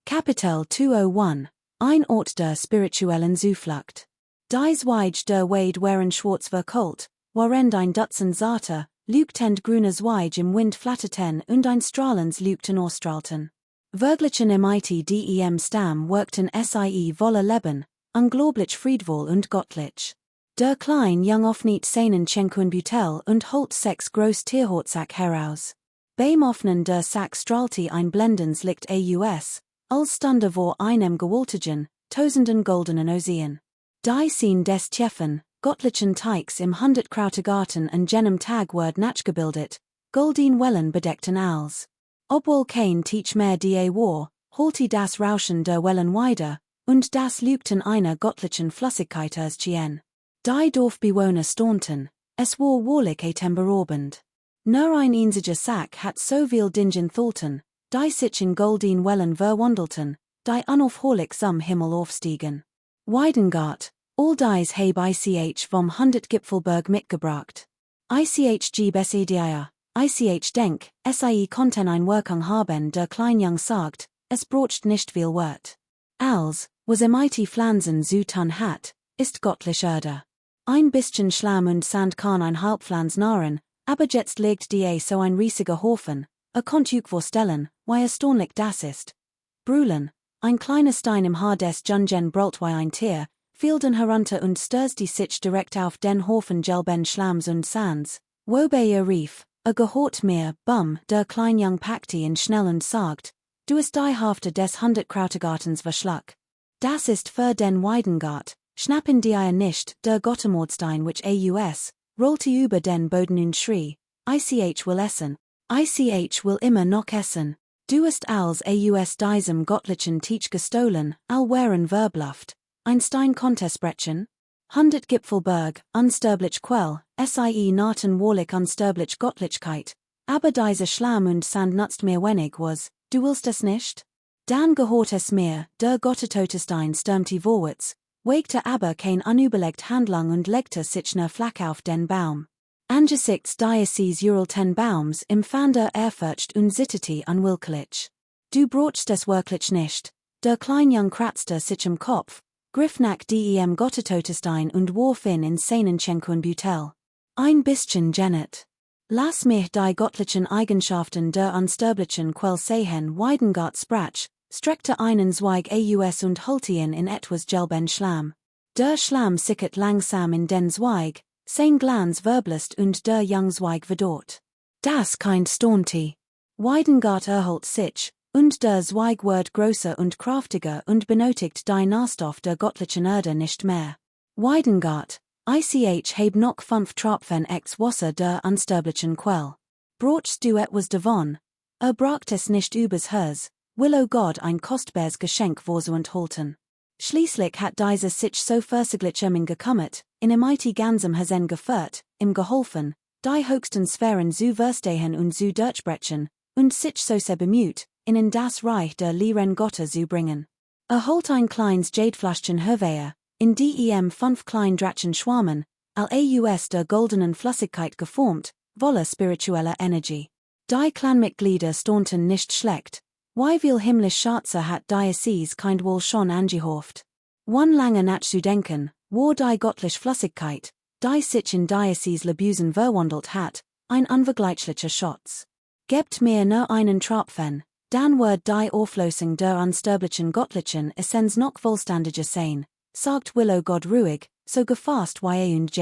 Kapitel 201, ein Ort der spirituellen Zuflucht. Die Zweige der Wade waren schwarz verkult, waren ein Dutzend Zarte, leuchtend grüne Zweige im Wind flatterten und ein strahlens Leuchten ausstrahlten. Verglichen im dem Stamm workten sie voller Leben, unglaublich friedvoll und gottlich. Der klein jung offnet seinen Schenkun Butel und holt sechs groß Tierhortsack heraus. Beim Offnen der Sack strahlte ein blendens Licht aus, als stande vor einem gewaltigen, tausenden goldenen Ozean. Die Scene des Tiefen, gottlichen Teichs im Hundertkrautergarten an jenem Tag word nachgebildet, goldin Wellen bedeckten als. Obwohl kein Teach mehr die war, holte das Rauschen der Wellen weiter, und das Leuchten einer gottlichen Flüssigkeit erschien. Die Dorfbewohner staunten, es war wahrlich atemberaubend. Nur ein einziger Sack hat so viel Dingen tholten, die sich in goldin Wellen verwandelten, die unaufhörlich zum Himmel aufstiegen. Weidengart, all dies heb ich vom Hundertgipfelberg mitgebracht. Ich besedier, ich denk, sie konnten ein Wirkung haben der Kleinjung sagt, es brocht nicht viel Wort. Als, was Pflanzen so tun hat, ist göttlich Erde. Ein bisschen Schlamm und Sand kann ein Halbpflanz nahren, aber jetzt legt die so ein riesiger Haufen, konnt euch vorstellen, wie erstaunlich das ist. Brüllen, ein kleiner Stein im Haar des Jungen brüllt wie ein Tier, fielden herunter und stürzte sich direkt auf den Haufen gelben Schlamms und Sands, wobei rief, gehört mir, Bum, der Kleinjung packte ihn schnell und sagt, du hast die Hälfte des Hundertkrautergartens verschluckt. Das ist für den Weidengart, schnappen die nicht, der Gottemordstein which rollte über den Boden und schrie, ich will essen, ich will immer noch essen, du hast als diesem gottlichen Teach gestohlen, waren verbluft, ein Stein konnte sprechen? Hundertgipfelberg, unsterblich Quell, naten wahrlich unsterblich Gottlichkeit, aber diese Schlamm und Sand nutzt mir wenig was, du willst es nicht? Dann gehört es mir, der Gottetotenstein stürmte vorwärts, wagte aber kein unüberlegt Handlung und legte sich nur flach auf den Baum. Angesichts dieses uralten Baums empfand Ehrfurcht und Zitterte unwillkürlich. Du brauchst es wirklich nicht, der Kleinjung kratzte sich im Kopf, griff nach dem Gottetotenstein und warf ihn in seinen Schenkun Butel. Ein bisschen Janet. Lass mich die göttlichen Eigenschaften der unsterblichen Quell sehen. Weidengart sprach, streckte einen Zweig aus und holte ihn in etwas gelben Schlamm. Der Schlamm sickert langsam in den Zweig, sein Glanz verblasst und der Jungzweig verdorrt. Das kein staunte. Weidengart erholt sich, und der Zweig wird größer und kräftiger und benötigt die Nährstoff der göttlichen Erde nicht mehr. Weidengart, ich heb noch 5 Tropfen ex Wasser der unsterblichen Quell. Brauchst du etwas davon? Braucht es nicht übers Herz, will Gott ein kostbares Geschenk vorzuenthalten. Schließlich hat dieser sich so versaglich gekümmert, in ganzem Hasen geführt, ihm geholfen, die höchsten Sphären zu verstehen und zu durchbrechen, und sich so sehr bemüht, in das Reich der leeren Götter zu bringen. Holt ein kleines Jadefläschchen hervor, in dem 5 klein Drachen schwammen, aus der goldenen Flüssigkeit geformt, voller spiritueller Energie. Die Clanmitglieder staunten nicht schlecht. Wie viel himmlisch Schatze hat Diözese kind wohl schon angehofft. One lange nachzudenken, war die göttliche Flüssigkeit, die sich in Diözese Lebusen verwandelt hat, ein unvergleichlicher Schatz. Gebt mir nur einen Tropfen, dann wird die Auflösung der unsterblichen göttlichen Essenz noch vollständiger sein, sagt Gott ruhig, so gefasst wie und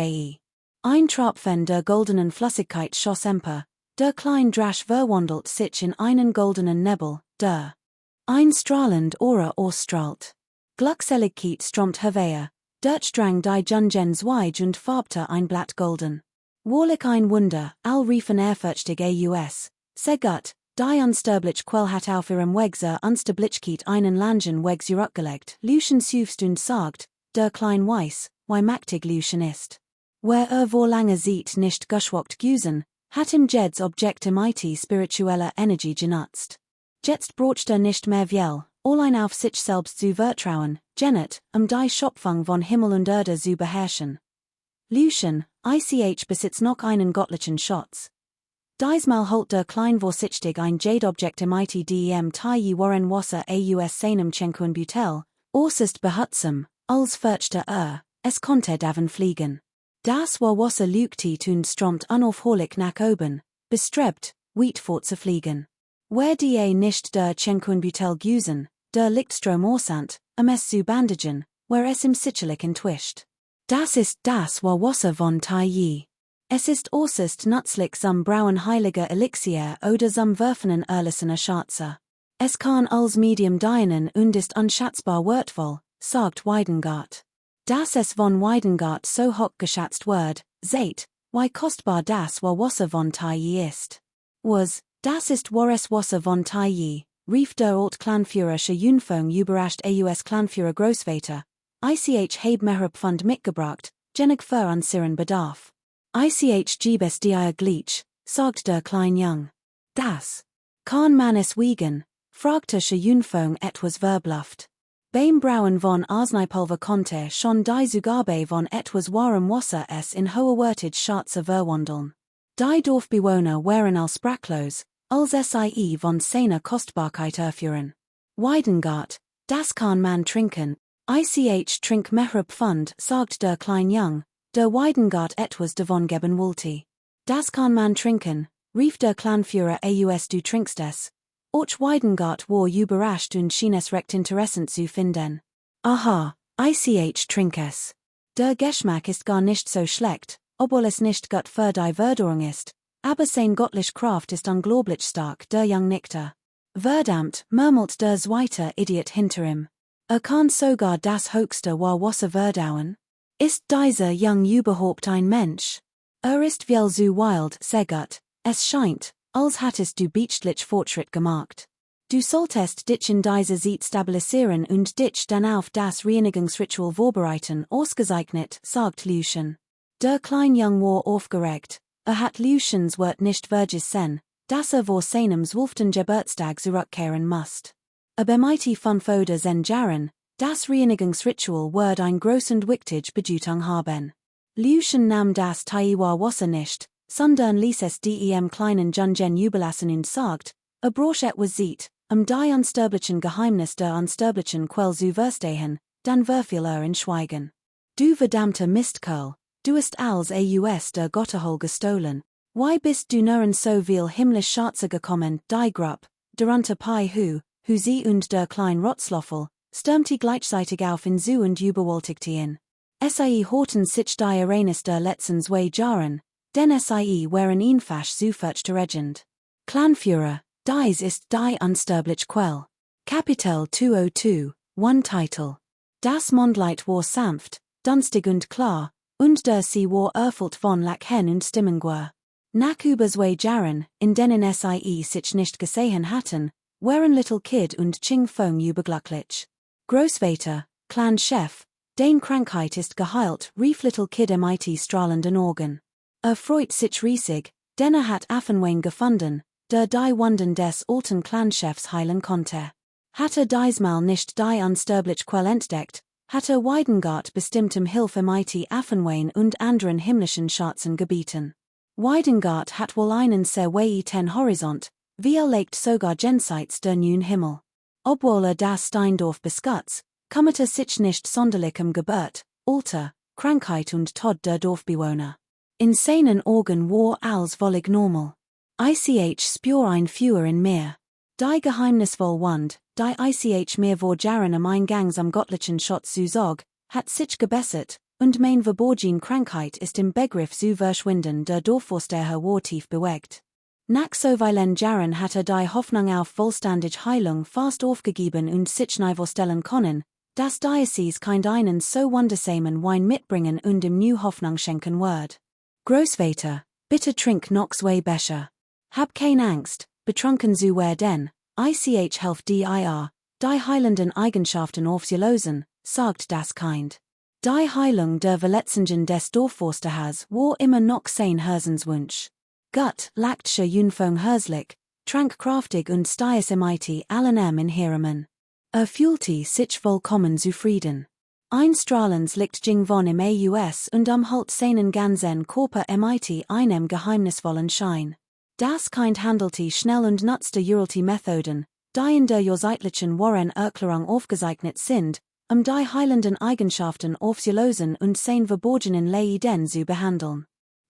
Ein Tropfen der goldenen Flüssigkeit schoss empor, der klein Drasch verwandelt sich in einen goldenen Nebel, der ein strahlend Aura ausstrahlt. Glückseligkeit strömt hervor, durchdrang die Jungen Zweig und farbte ein Blatt golden. Wahrlich ein Wunder, riefen ehrfurchtig aus, Segut, die unsterblich Quell hat auf ihrem Weg zur Unsterblichkeit einen langen Weg zurückgelegt, Lucian süfst und sagt, der klein weiß, wie mächtig Lucian ist. Wer vor langer Zeit nicht geschwockt güsen, hat im Jeds Objekte spiritueller Energie genutzt. Jetzt braucht nicht mehr viel, allein auf sich selbst zu vertrauen, Janet, die Schöpfung von Himmel und Erde zu beherrschen. Lucian, ich besitzt noch einen göttlichen Schatz. Diesmal holt der Kleinvorsichtig ein Jadobjekt mit dem Tye Warren Wasser aus seinem Chenkuen Butel, äußerst behutsam, als fürchte es konnte davon fliegen. Das war Wasser leuchtet und strömt unaufhörlich nach oben, bestrebt, weit fortzufliegen. Wer die nicht der Chenkuen Butel güsen, der Lichtstrom orsant, es zu bandagen, where es im sicherlich entwischt. Das war Wasser von Tye. Es ist äußerst nützlich zum Brauen heiliger Elixier oder zum Werfenen erlissener Schatze. Es kann als Medium dienen und ist unschätzbar wertvoll, sagt Weidengart. Dass es von Weidengart so hoch geschätzt wird, seht, wie kostbar das war Wasser von Tye ist. Das ist wahres Wasser von Tye, rief der Alt Clanführer Jünfung überrascht aus Clanführer Großvater, ich heb mehrere Pfund mitgebracht, genig für an siren Bedarf. Ich gibes dir gleich, sagt der Kleinjung. Das kann man es wiegen, fragte Jünfung etwas verbluft. Beim Brauen von Arzneipulver konnte schon die Zugabe von etwas warm Wasser es in hoher Wertige Schatze verwandeln. Die Dorfbewohner wären als sprachlos, als sie von seiner Kostbarkeit erführen. Weidengart, das kann man trinken, trink mehrere Pfund, sagt der Kleinjung, der Weidengart etwas davon geben wollte. Das kann man trinken, rief der Clanführer aus du trinkst es. Och Weidengart war überrascht und schien es recht interessant zu finden. Aha, trink es. Der Geschmack ist gar nicht so schlecht, obwohl es nicht gut für die Verdauung ist, aber sein göttlich Kraft ist unglaublich stark, der Jung nickte. Verdammt, murmelt der zweite Idiot hinter ihm. Kann sogar das höchste Wasser verdauen? Ist dieser Jung überhaupt ein Mensch? Ist viel zu wild, Segut, es scheint, als hattest du beachtlich Fortschritt gemacht. Du solltest dich in dieser Zeit stabilisieren und dich dann auf das Reinigungsritual vorbereiten, ausgezeichnet, sagt Lucien. Der Kleinjung war aufgeregt, hat Luciens Wort nicht vergessen, dass vor seinem 12. Geburtstag zurückkehren musst. Aber mighty von Foder sen Jaren, das Reinigungsritual wird ein groß und wichtig Bedeutung haben. Lucien nahm das Taiwa Wasser nicht, sondern ließ es dem kleinen Jungen überlassen und sagt, broch etwas sieht, die unsterblichen Geheimnis der unsterblichen Quell zu verstehen, dann verfiel in Schweigen. Du verdammter Mistkerl, du ist als aus der Gotterhol gestohlen, why bist du nur so viel himmlisch Schatze gekommen, die Grupp, darunter Pi hu sie und der klein Rotzloffel, stürmte gleichzeitig auf in zu und überwältigte ihn. Sie horten sich die Arenas der letzten 2 Jahren, denn sie waren einfach zu regend. Clanführer, dies ist die unsterbliche Quell. Kapitel 202, one Titel. Das Mondlight war sanft, dunstig und klar, und der See war erfüllt von Lachen und Stimmenguer. Nach über 2 Jahren, in denen sie sich nicht gesehen hatten, waren Little Kid und Ching Fong überglücklich. Großvater, Clan-Chef, dein Krankheit ist geheilt, rief Little Kid mit strahlenden Augen. Freut sich riesig, denn hat Affenwein gefunden, der die Wunden des alten Clanchefs heilen konnte. Hatte diesmal nicht die unsterbliche Quell entdeckt, hatte Weidengart bestimmtem Hilfe mit Affenwein und anderen himmlischen Schatzen gebeten. Weidengart hat wohl einen sehr weiten Horizont, wie legt sogar jenseits der neuen Himmel. Obwohl das Steindorf beschützt, kümmerte sich nicht sonderlich Geburt, Alter, Krankheit und Tod der Dorfbewohner. In seinen Augen war alles völlig normal. Spür ein Feuer in mir. Die geheimnisvoll Wand, die mir vor Jahren am Eingangs am göttlichen Schutz zu sorg, hat sich gebessert, und mein verborgene Krankheit ist im Begriff zu verschwinden, der Dorfvorsteher war tief bewegt. Nach so vielen Jahren hatte die Hoffnung auf vollständige Heilung fast aufgegeben und sich neu vorstellen können, dass Diocese kein einen so wundersamen Wein mitbringen und ihm new Hoffnung schenken wird. Großvater, bitte trink noch 2 Becher. Hab kein Angst, betrunken zu werden, helft dir, die heilenden Eigenschaften aufzulösen, sagt das Kind. Die Heilung der Verletzungen des Dorfforsters war immer noch sein Herzenswunsch. Gut lacht Jünfung herzlich, trank kraftig und steiß mit allen in Heramen. Fühlte sich vollkommen zufrieden. Ein strahlens Licht ging von im Aus und halt seinen ganzen Körper mit einem geheimnisvollen Schein. Das kind handelte schnell und nutzte Uralty Methoden, die in der Joseitlichen Warren Erklärung aufgezeichnet sind, die heilenden Eigenschaften aufzulösen und seine verborgenen Leiden zu behandeln.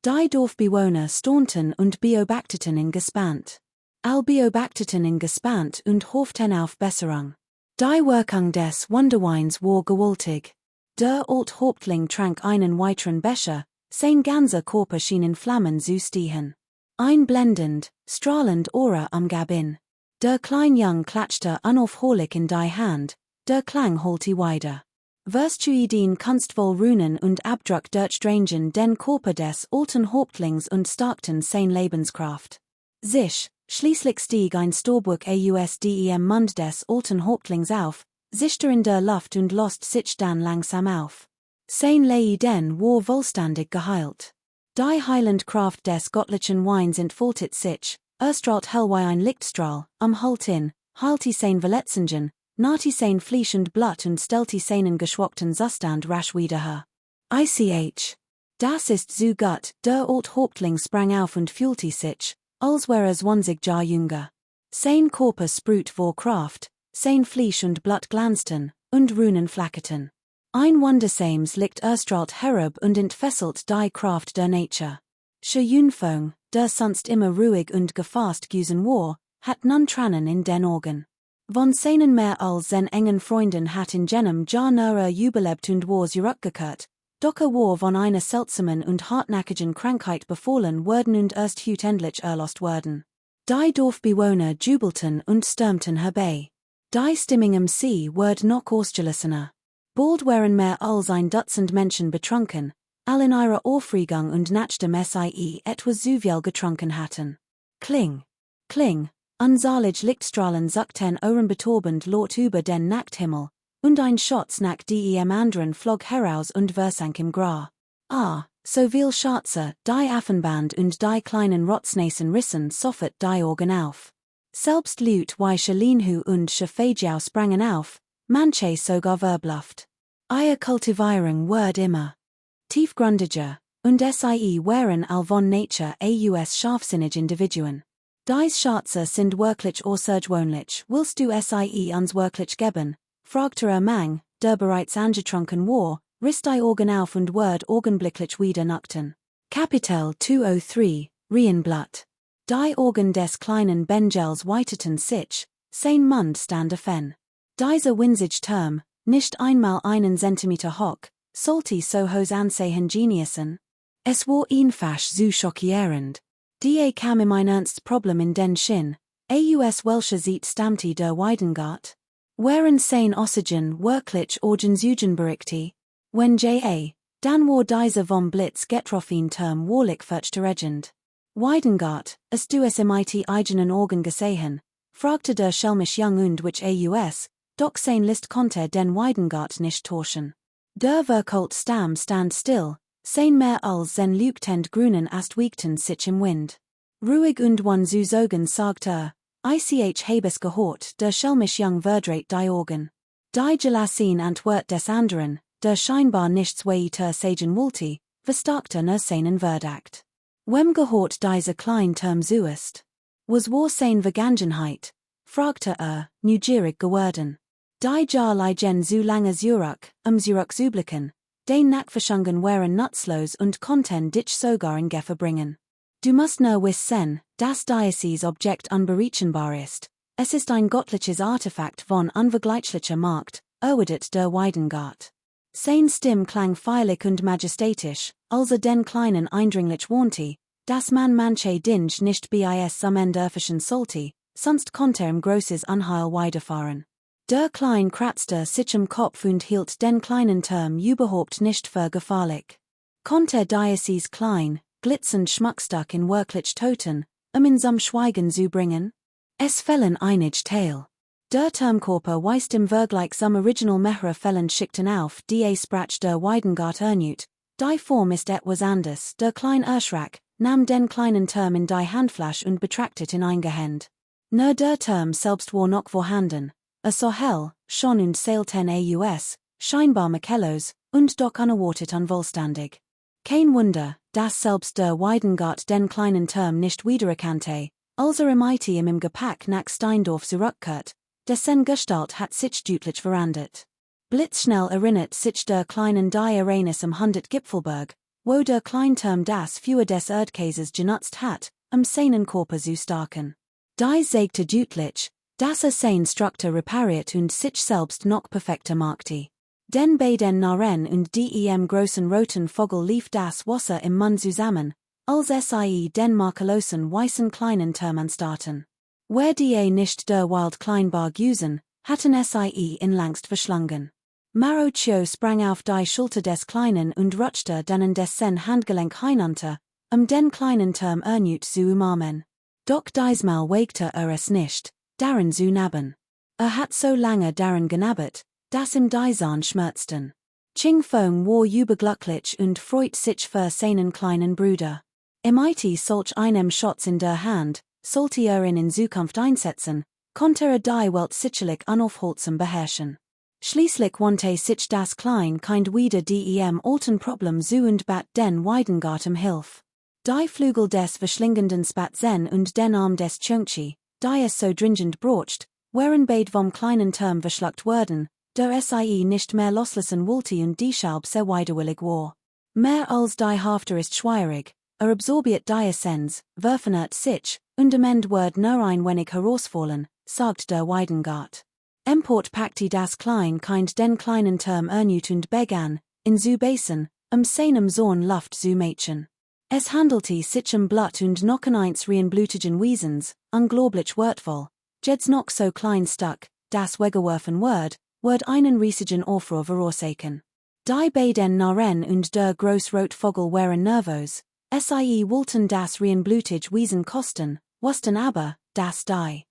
Die Dorfbewohner staunten und beobachteten ihn gespannt. All beobachteten ihn gespannt und hofften auf Besserung. Die Wirkung des Wunderweins war gewaltig. Der Alt-Häuptling trank einen weiteren Becher, sein ganzer Körper schien in Flammen zu stehen. Ein blendend, strahlend Aura umgab ihn. Der Kleinjung klatschte unaufhörlich in die Hand, der Klang holte weiter. Wirst du den kunstvoll Runen und Abdruck durchdringen den Körper des alten Häuptlings und starkten sein Lebenskraft. Sich, schließlich stieg ein Storburg ausdem Mund des alten Häuptlings auf, sichter in der Luft und lost sich dann langsam auf. Sein Leiden war vollständig geheilt. Die Heilendkraft des göttlichen Weins entfaltet sich, erstrahlt hell wie ein Lichtstrahl, Halt in, heilte sein Verletzungen, nahte sein Fleisch und Blut und stellte seinen geschwächten Zustand rasch wieder her. Ich. Das ist so gut, der Alt-Häuptling sprang auf und fühlte sich, als wäre es 20 Jahre jünger. Sein Körper sprüht vor Kraft, sein Fleisch und Blut glänzten, und Runen flackerten. Ein wundersames Licht erstrahlt herab und entfesselt die Kraft der Nature. Jünfung, der sonst immer ruhig und gefasst gewesen war, hat nun Tränen in den Augen. Von seinen mehr als seinen engen Freunden hat in jenem Jahr näher überlebt und war zurückgekehrt, doch war von einer seltsamen und hartnäckigen Krankheit befallen worden und erst heut endlich erlost worden. Die Dorfbewohner jubelten und stürmten herbei. Die Stimmung im See wurde noch ausgelassener. Bald waren mehr als ein Dutzend Menschen betrunken, all in ihrer Aufregung und nachdem sie etwas zu viel getrunken hatten. Kling, kling, unzahlig Lichtstrahlen zuckten ohrenbetäubend laut über den Nachthimmel, und ein Schatz nach dem anderen flog heraus und versank im Gras. So viel Schatze, die Affenband und die kleinen Rotznasen rissen sofort die Augen auf. Selbst Lut wie Shalinhu und Shafajau sprangen auf, manche sogar verbluft. Ihre Kultivierung wird immer tiefgründiger, und sie waren all von Nature aus scharfsinnig Individuen. Dies Schatze sind wirklich außergewöhnlich, willst du sie uns wirklich geben, fragte Mang, der bereits angetrunken war, riss die Augen auf und wird augenblicklich wieder nüchtern. Kapitel 203, Rienblatt. Die Augen des kleinen Bengels weiteten sich, sein Mund stand offen. Dieser winzige Turm, nicht einmal einen Zentimeter hoch, sollte so hoch ansehen genießen. Es war einfach so schockierend. Die kam ihm ein ernst Problem in den Sinn, welche Zeit stammte der Weidengart. Waren sein Oxygen wirklich Orgensugenberichte? Wenn dann war dieser vom Blitz getroffen Term wahrlich verstörend. Weidengart, hast du es im eigenen Augen gesehen? Fragte der schelmisch Jung und which doch sein List konnte den Weidengart nicht täuschen. Der Verkult Stamm stand still, sein mehr als sein leuchtend grünen Ast wiegten sich im Wind. Ruhig und one zu Sogen sagte ich habes gehört, der schelmisch Jung verdreht die Augen. Die Gelassin antwort des anderen, der scheinbar nichts weiter sagen wollte, verstärkte nur seinen Verdacht. Wem gehört dieser klein Term zuerst? Was war sein Vergangenheit? Fragte neugierig geworden. Die Jahr liegen so lange zurück zu blicken, den Nachforschungen waren nutzlos und konnten dich sogar in Gefahr bringen. Du musst nur wissen, dass dieses Objekt unberechenbar ist. Es ist ein göttliches Artefakt von unvergleichlicher Macht, erwidert der Weidengart. Sein Stimm klang feierlich und majestätisch, als den Kleinen eindringlich warnte, dass man manche Dinge nicht bis zum Ende dürfen sollte, sonst konnte im großes Unheil widerfahren. Der Klein kratzte sich im Kopf und hielt den kleinen Term überhaupt nicht für gefährlich. Konnte dieses Klein, glitzernd Schmuckstück in wirklich Toten, in zum Schweigen zu bringen? Es fällen einige Teil. Der Termkörper weist im Vergleich zum Original mehrere Fällen Schichten auf, die sprach der Weidengart ernüt. Die Form ist etwas anders, der Klein erschrak, nahm den kleinen Term in die Handflasche und betrachtet ihn eingehend. Nur der Term selbst war noch vorhanden. So hell, schon und seilten scheinbar Makellos, und doch unerwartet unvollständig. Kein Wunder, das selbst der Weidengart den kleinen Term nicht wiedererkannte, also MIT im Gepäck nach Steindorf zurückkehrt, dessen Gestalt hat sich deutlich verändert. Blitzschnell erinnert sich der kleinen die Uranus 100 Gipfelberg, wo der Kleinterm das Führer des Erdkäses genutzt hat, seinen Körper zu starken. Die zeigte deutlich, dass sein Struktur repariert und sich selbst noch perfekter machte. Denn bei den Narren und dem großen roten Vogel lief das Wasser im Mund zusammen, als sie den makellosen weißen kleinen Term anstarten. Wer die nicht der Wild Kleinbarg usen, hatten sie in längst verschlungen. Marocio sprang auf die Schulter des Kleinen und rutschte dann in dessen Handgelenk hinunter, den kleinen Term erneut zu umarmen. Doch diesmal wagte es nicht, darin zu naben. Hat so lange darin genabbert, dass ihm die Zahn schmerzten. Ching Fong war überglücklich und freut sich für seinen kleinen Bruder. MIT solch einem Schatz in der Hand, sollte ihn in Zukunft einsetzen, konnte die Welt sicherlich unaufhaltsam beherrschen. Schließlich wandte sich das Klein kind wieder dem alten Problem zu und bat den Weidengarten Hilf. Die Flügel des verschlingenden Spatzen und den Arm des Chungchi, die es so dringend braucht, waren beid vom kleinen Term verschluckt worden, der sie nicht mehr loslassen wollte und deshalb sehr widerwillig war. Mehr als die Hafter ist schwierig, absorbiert die Essenz, verfinert sich, und am Ende wird nur ein wenig herausfallen, sagt der Weidengart. Import packte das Klein kind den kleinen Term erneut und begann, in zu beißen, seinem Sohn Luft zu mädchen. Es handelte sich Blut und noch eins blutigen Wesens, unglaublich wertvoll, jeds noch so klein stuck, das weggeworfen wird einen riesigen Aufruhr veroorsaken. Die beiden Narren und der Großrotvogel waren nervös, sie wollten das blutig Wesen kosten, wussten aber, dass die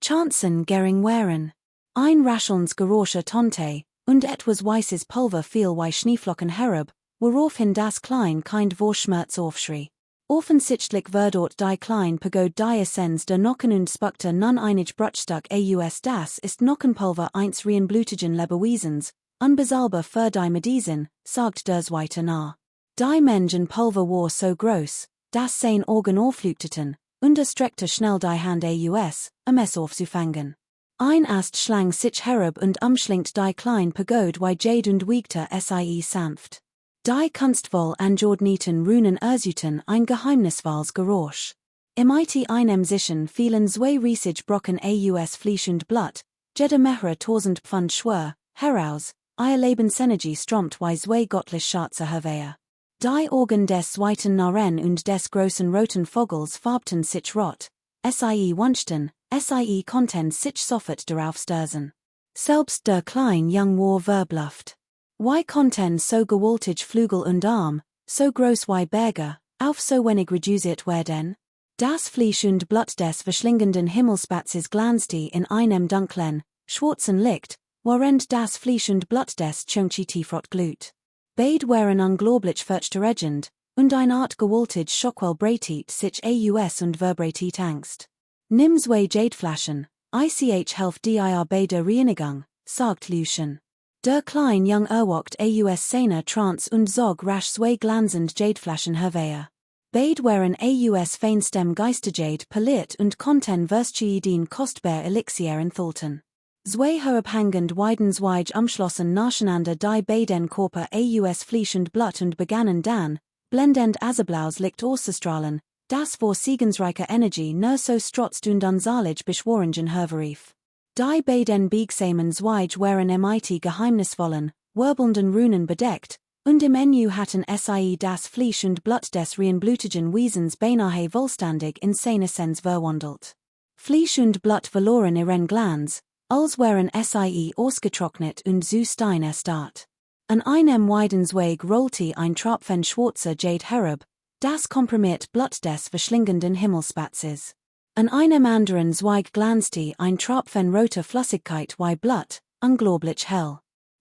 Chancen gering waren. Ein raschelns Geräusche tonte, und etwas weißes Pulver fiel wie Schneeflocken herab, woraufhin das Klein kind vor Schmerz aufschrie. Offensichtlich war dort die Klein Pagode die Essenz der Nocken und spuckte nun einig Bruchstück aus das ist Nockenpulver eins blutigen Lebewesens, unbezahlbar für die Medizin, sagt der Zweite nach. Die Menschen Pulver war so groß, dass sein Augen aufleuchteten, und streckte schnell die Hand aus, es aufzufangen. Ein Ast schlang sich herab und umschlingt die Klein Pagode wie Jade und wiegte sie sanft. Die kunstvoll angeordneten Runen erzählten ein geheimnisvolles Geräusch. MIT einem sichen fielen zwei riesig Brocken aus Fleisch und Blut, jede mehrere tausend Pfund schwer, heraus, ihr Lebensenergie strömt wie zwei göttlich schwarze Hörwehe. Die Augen des zweiten Narren und des großen roten Vogels farbten sich rot, sie wünschten, sie konnten sich sofort darauf stürzen. Selbst der Klein Jung war verblüfft. Why konnten so gewaltig Flügel und Arm, so groß wie Berge, auf so wenig reduziert werden? Das Fleisch und Blut des verschlingenden Himmelspatzes glanzte in einem dunklen, schwarzen Licht, während das Fleisch und Blut des Chungchi tiefrot glut. Beid waren unglaublich furchterregend, und eine Art gewaltig Schockwell breitet sich aus und vibratet Angst. Nimm zwei Jadeflaschen, ich helft dir bei der Reinigung, sagt Lucien. Der Klein Jung erwacht aus seiner Trance und zog rasch zwei glanzend Jadeflaschen hervor. Beid waren aus feinstem Geisterjade poliert und konnten den kostbar Elixier enthalten. Zwei herabhängend weidensweig umschlossen nacheinander die beiden Körper aus Fleisch und Blut und begannen dann, blendend Azeblaus Licht auszustrahlen, das vor segensreicher Energie nur so strotzt und unsalig beschworingen hervorrief. Die beiden biegsamen Zweig waren MIT geheimnisvollen, wirbelnden Runen bedeckt, und im Menü hatten sie das Fleisch und Blut des blutigen Wesens beinahe vollständig in seine Essenz verwandelt. Fleisch und Blut verloren ihren Glanz, als wären sie ausgetrocknet und zu Stein erstarrt. An einem Weidensweg rollte ein Tropfen schwarzer Jade herab, das komprimiert Blut des verschlingenden Himmelspatzes. An einem anderen Zweig glanzte ein Tropfen roter Flüssigkeit wie Blut, unglaublich hell.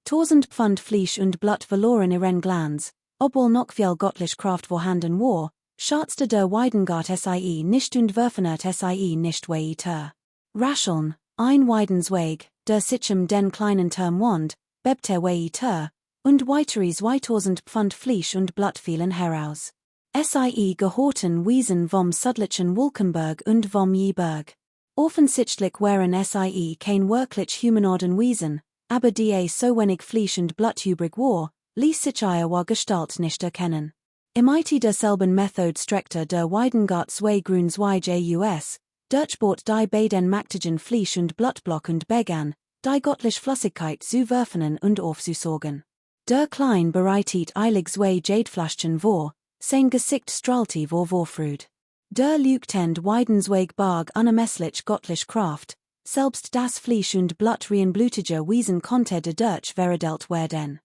1000 Pfund Fleisch und Blut verloren ihren Glanz, obwohl noch viel göttlich Kraft vorhanden war, schatzte der Weidengart sie nicht und verfinert sie nicht weiter. Rascheln, ein Weidensweg, der sich den kleinen Term wand, bebte weiter, und weiteres 2005 und Blattvielen heraus. Sie gehorten Wiesen vom Südlichen Wolkenberg und vom Jeberg. Offensichtlich waren sie kein wirklich Humanoiden Wiesen, aber die so wenig Fleisch und Blut übrig war, ließ sich ihre Gestalt nicht erkennen. Im IT derselben Methode streckte der Weidengart zwei Grünzweige aus, Durchbot die beiden mächtigen Fleisch und Blutblock und begann, die göttliche Flüssigkeit zu werfen und aufzusorgen. Der Klein bereitet eilig zwei Jadeflaschen vor, sein Gesicht strahlte vor Vorfreude. Der Leuchtend Weidenzweig barg unermesslich göttlich Kraft, selbst das Fleisch und Blut reinblutige Wiesen konnte dadurch veredelt werden.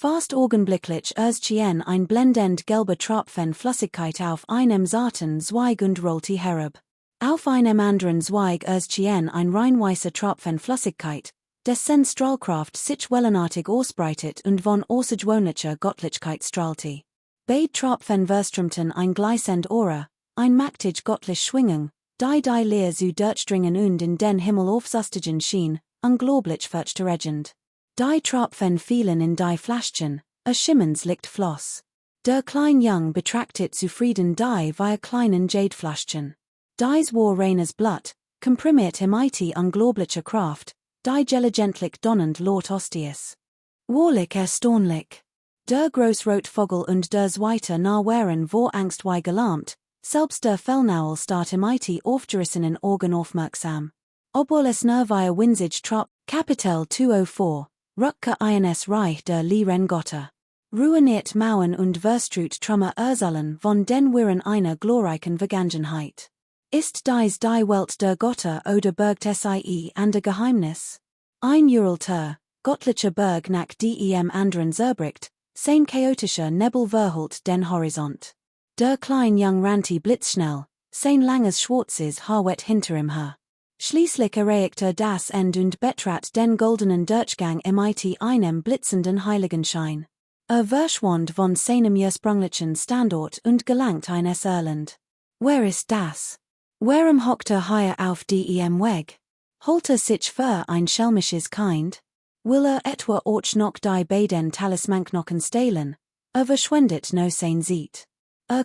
Fast augenblicklich erschien ein blendend gelber Tropfen Flüssigkeit auf einem zarten Zweig und rollte herab. Auf einem anderen Zweig erschien ein rein weißer Tropfen Flüssigkeit, dessen Strahlkraft sich wellenartig ausbreitet und von außergewöhnlicher Göttlichkeit strahlte. Beide Tropfen verströmten ein gleißend Aura, ein mächtig göttlich Schwingung, die Leer zu durchdringen und in den Himmel aufzustigen schien, unglaublich verstörend. Die Tropfen fielen in die Fläschchen, schimmerndes Licht floss. Der kleine Jung betrachtet zufrieden die kleinen Jadefläschchen. Dies war reines Blut, komprimiert im IT unglaubliche Kraft, die gelegentlich donnend Lord Ostius. Wahrlich erstaunlich. Der Großrotvogel und der Zweite nah waren vor Angst gelähmt, selbst der Fellnaul starrt im IT aufgerissenen Augen aufmerksam. Obwohl es nervige winzig Trop, Kapitel 204, Rückke ins Reich der Leeren Götter. Ruiniert Mauern und Verstrut Trümmer Ursallen von den Wirren einer glorreichen Vergangenheit. Ist dies die Welt der Götter oder bergt sie an der Geheimnis? Ein uralter, göttlicher Berg nach dem anderen zerbricht, sein chaotischer Nebel verhüllt den Horizont. Der kleine Jung rannte blitzschnell, sein langes schwarzes Haar wet hinter ihm her. Schließlich erreichte das End und betrat den goldenen Durchgang im IT einem blitzenden Heiligenschein. Verschwand von seinem ursprünglichen Standort und gelangt eines Irland. Wer ist das? Warum hockt hier auf dem Weg? Holt sich für ein schelmisches Kind? Will etwa auch noch die beiden Talismanknochen stehlen? Verschwendet no sein Seat.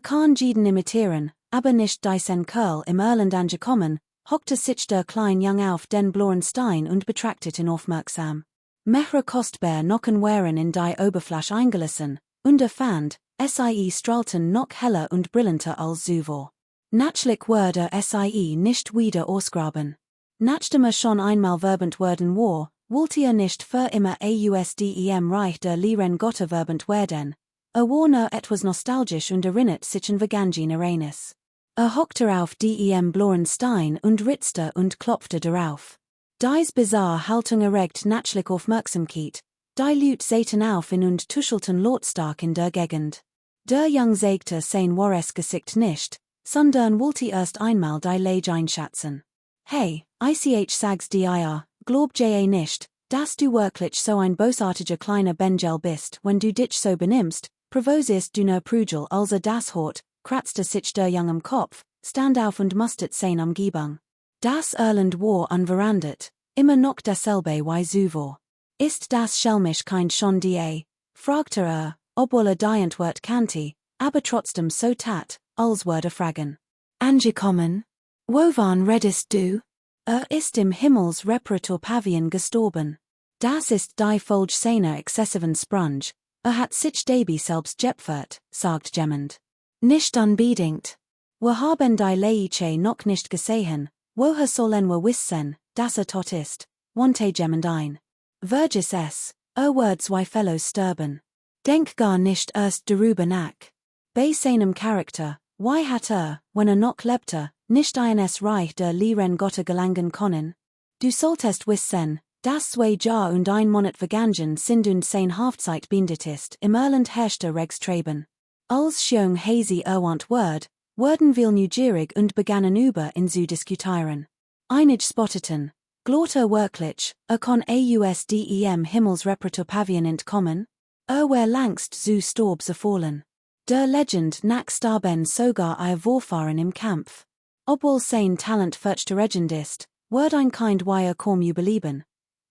Kann jeden imitieren, aber nicht diesen Kerl im Irland angekommen, hockte sich der klein Jung auf den blauen Stein und betrachtet ihn aufmerksam. Mehrere kostbar Nocken waren in die Oberfläche eingelassen, und fand, sie strahlten noch heller und brillanter als zuvor. Natürlich wurde sie nicht wieder ausgraben. Nachdem schon einmal verbend worden war, wollte nicht für immer ausdem Reich der Leeren Götter verbend werden. War nur etwas nostalgisch und erinnert sich an vergangene Ereignis. Hockte auf dem blauen Stein und ritzte und klopfte darauf. Dies bizarre Haltung erregt natürlich Aufmerksamkeit, die Leute sahen auf ihn und tuschelten lautstark in der Gegend. Der Jung zeigte sein wahres Gesicht nicht, sondern wollte erst einmal die Lage einschätzen. Hey, ich sag's dir, glaub nicht, dass du wirklich so ein bösartiger kleiner Bengel bist, wenn du dich so benimmst, provosierst du nur Prügel also das Hort, kratzte sich der Jung am Kopf, stand auf und mustert sein Umgebung. Das Irland war unverandet, immer noch dasselbe wie zuvor. Ist das schelmisch kein schon die? Fragte obwohl die Antwort kannte, aber trotzdem so tat, als würde fragen. Angekommen? Wovan redest du? Ist im Himmels Reparatur Pavillon gestorben. Das ist die Folge seiner exzessiven Sprung. Hat sich dabei selbst geopfert, sagt jemand. Nicht unbedingt. Wir haben die Leiche noch nicht gesehen, woher sollen wir wissen, dass tot ist, wandte jemand ein. Vergis es, wird zwei Fellows sterben. Denk gar nicht erst darüber nach. Bei seinem Charakter, why hat wenn noch lebte, nicht eines Reich der Leeren Götter gelangen können? Du solltest wissen, dass 2 Jahr und ein Monat vergangen sind und sein Haftzeit beendet ist, im Irland herrschte Regstreben. Als schon hazy erwant wurden wir neugierig und begannen über ihn zu diskutieren. Einige spotteten, glaubte wirklich, kann ausdem Himmelsreparatur Pavillon entkommen? War längst zu Staub zerfallen. Der Legend nach starben sogar Vorfahren im Kampf. Obwohl sein Talent verstörend ist, wird ein Kind kaum überleben.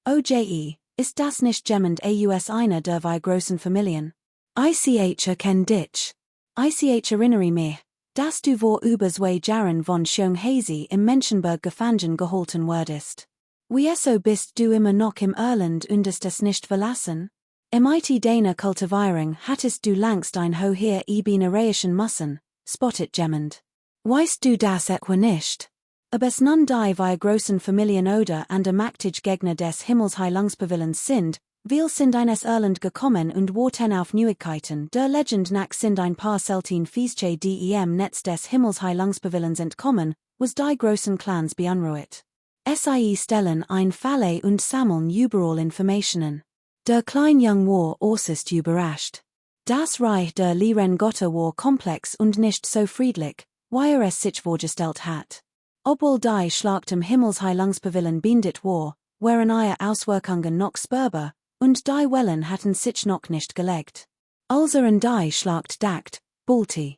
OJE, Ist das nicht jemand aus einer der zwei großen Familien? Ich erkenn dich. Ich erinnere mich, dass du vor über 2 Jahren von Schönhasi im Menschenberg gefangen gehalten wurdest. Wieso bist du immer noch im Irland und hast es nicht verlassen? Mit deiner Kultivierung hattest du längst ein Ho hier eben erreichen müssen, spottet jemand. Weißt du das etwa nicht? Aber es nun die zwei großen Familien oder an der Maktig Gegner des Himmelsheilungspavillons sind, wir sind eines Irland gekommen und warten auf Neuigkeiten. Der Legend nach sind ein paar selten Fiesche dem Netz des Himmelsheilungspavillons entkommen, was die großen Clans beunruhigt. Sie stellen ein Falle und sammeln überall Informationen. Der kleine Jung war äußerst überrascht. Das Reich der Liren Götter war komplex und nicht so friedlich, wie es sich vorgestellt hat. Obwohl die Schlacht im Himmelsheilungspavillon beendet war, waren ihre Auswirkungen noch spürbar, und die Wellen hatten sich noch nicht gelegt. Als an die Schlacht dacht, bullte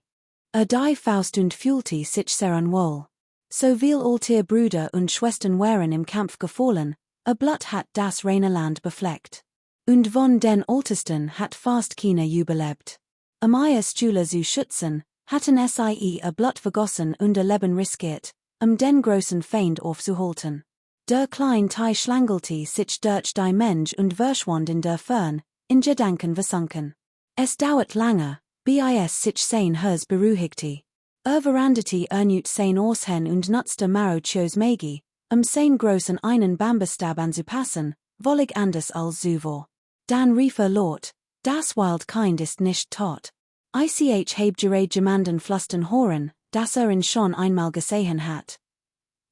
die Faust und fühlte sich sehr unwohl. So viel alter Brüder und Schwestern waren im Kampf gefallen, Blut hat das reine Land befleckt. Und von den Ältesten hat fast keiner überlebt. Ihre Stühle zu schützen, hatten sie Blut vergossen und Leben riskiert, den großen Feind aufzuhalten. Der kleine Teil schlangelte sich durch die Mensch und verschwand in der Fern, in Gedanken versunken. Es dauert lange, bis sich sein Herz beruhigte. Veranderte nüt sein Aushen und nutzte Marrochos Magi, sein großen einen Bambustab anzupassen, wollig anders als zuvor. Dann rief laut, das Wild Kind ist nicht tot. Ich habe jemanden flüstern hören, dass ihn schon einmal gesehen hat.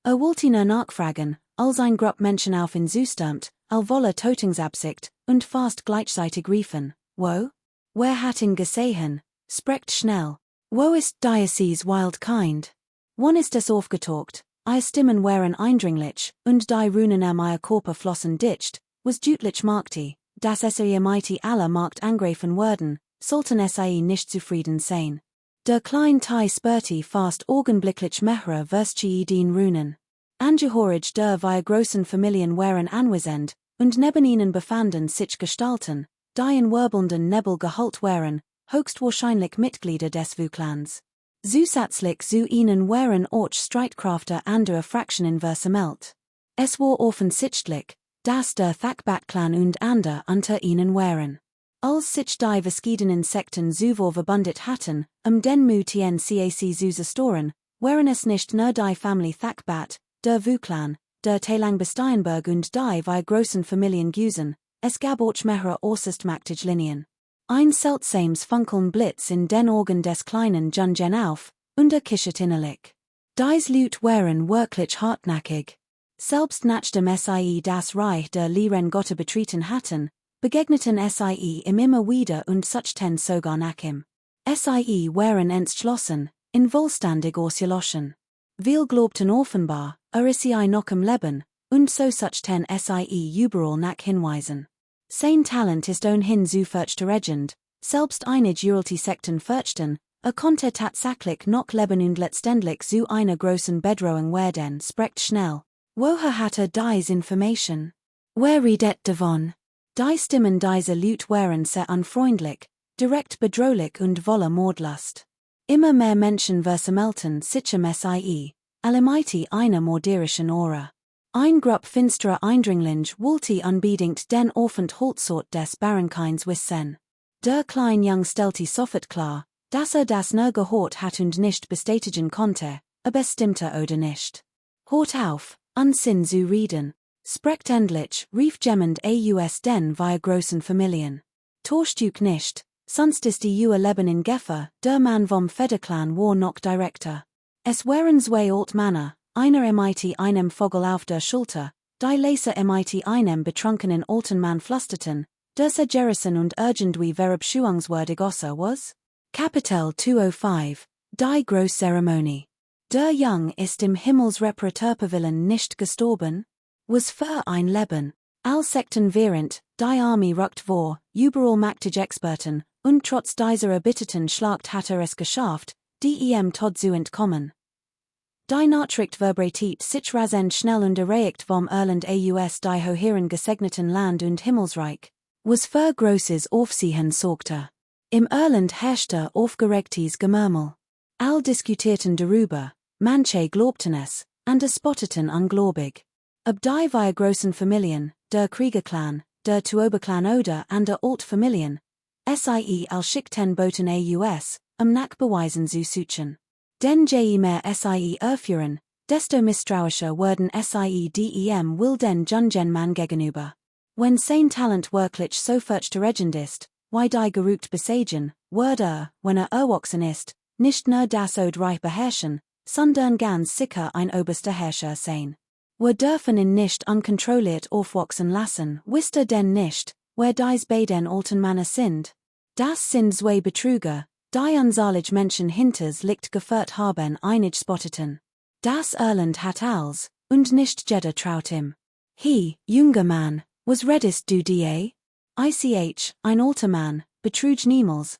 Wollte nur nachfragen, als ein Grupp Menschen auf ihn zustürmt, voller Tötungsabsicht, und fast gleichzeitig riefen, wo? Wer hat ihn gesehen? Sprecht schnell. Wo ist dieses Wild Kind? Wann ist es aufgetaucht? Ihre Stimmen waren eindringlich, und die Runen ihr Körper flossen dicht, was deutlich machte, dass ihr mit aller Macht angreifen würden, sollten sie nicht zufrieden sein. Der kleine Teil spürte fast augenblicklich mehrere Würstchen den Runen. Angehörig der zwei großen Familien waren anwesend, und neben ihnen befanden sich Gestalten, die in wirbelnden Nebel gehüllt waren, höchstwahrscheinlich Mitglieder des Wu-Clans. Zusätzlich zu ihnen waren auch Streitkräfte anderer Fraktionen versammelt. Es war offensichtlich, dass der Thakbat-Clan und andere unter ihnen waren. Als sich die verschiedenen Sekten zuvor verbündet hatten, den Mutien CAC zu zerstören, waren es nicht nur die Familie Thakbat, der Wu-Clan, der Telang Steinberg und die zwei großen Familien Gusen, es gab auch mehrere äußerst mächtige Linien. Ein seltsames Funkeln Blitz in den Augen des kleinen Jungen auf, und kichert innerlich. Dies Lut waren wirklich hartnäckig. Selbst nachdem sie das Reich der Liren Götter betreten hatten, begegneten sie ihm immer wieder und suchten sogar nach ihm. Sie waren entschlossen, in wohlständig auszuloschen. Wir glaubten offenbar, ist noch im Leben, und so suchten sie überall nach hinweisen. Sein Talent ist ohnehin so furchterregend, selbst einige uralte Sekten fürchten, konnte tatsächlich noch leben und letztendlich zu einer großen Bedrohung werden. Sprecht schnell. Woher hatte dies Information? Wer redet davon? Die Stimmen dieser Leute waren sehr unfreundlich, direkt bedrohlich und voller Mordlust. Immer mehr Menschen versammelten sich sie, alle mit einer mörderischen Aura. Ein Grupp finsterer Eindringlinge wollte unbedingt den Aufenthalt des Barrenkinds wissen. Der kleine Jung stellte sofort klar, dass das nur gehört hat und nicht bestätigen konnte, stimmte oder nicht. Hört auf, Unsinn zu reden. Sprecht endlich, rief jemand aus den zwei großen Familien. Torstück nicht, sonst ist die Leben in Gefahr, der Mann vom Federclan war noch Direktor. Es waren zwei alt Männer, einer mit einem Vogel auf der Schulter, die Leser mit einem betrunkenen alten Mann flüsterten, dass Jerison und irgendwie verabschiedungswürdig was? Kapitel 205, die Großzeremonie. Der Jung ist im Himmelsreparaturpavillon nicht gestorben? Was für ein Leben. All Sekten während, die Armee rückt vor, überall mächtige Experten, und trotz dieser erbitterten Schlacht hat es geschafft, dem Tod zu entkommen. Die Nachricht verbreitet sich rasend schnell und erreicht vom Irland aus die höheren gesegneten Land und Himmelsreich, was für großes Aufsehen sorgte. Im Irland herrschte aufgeregtes Gemurmel. All diskutierten darüber, manche glaubten es, und es spotteten ungläubig. Ob die wir großen Familien, der Kriegerclan, der Tuoberclan oder und der Altfamilien, sie al schickten boten aus, Nachbeweisen zu suchen. Denn je mehr sie erführen, desto misstrauischer werden sie dem will den jungen Mann gegenüber. Wenn sein Talent wirklich so furchterregend ist, wie die Gerücht besagen, wenn erwachsen ist, nicht nur das Reich beherrschen, sondern ganz sicher ein oberster Herrscher sein. Wir dürfen ihn nicht unkontrolliert aufwachsen lassen, wisst ihr denn nicht, wer dies beiden alten Männer sind? Das sind zwei Betrüger, die unzalig Menschen hinters liegt geführt haben einig spotteten. Das Irland hat als, und nicht jeder traut ihm. Junger Mann, was reddest du die? Ein alter Mann, betrüg niemals,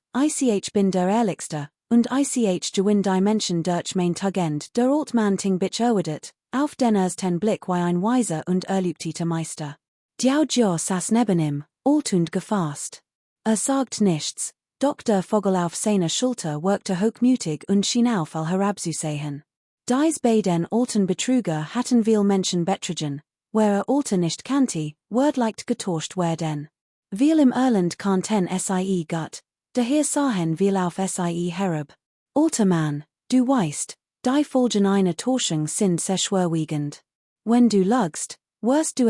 bin der ehrlichste, und gewinn die Menschen durch mein Tugend der alt Mann ting bitch erwedet, auf den ersten Blick wie ein weiser und erlübter Meister. Diao saß neben ihm, alt und gefasst. Sagt nichts, doch der Vogel auf seiner Schulter wirkte hochmütig und schien auf all herabzusehen. Dies beiden alten Betrüger hatten viel Menschen betrogen, wer alte nicht kannte, leicht getauscht werden. Viel im Irland kannten sie gut, daher sahen viel auf sie herab. Alter Mann, du weißt, die Folgen einer Täuschung sind sehr schwerwiegend. Wenn du lügst, wirst du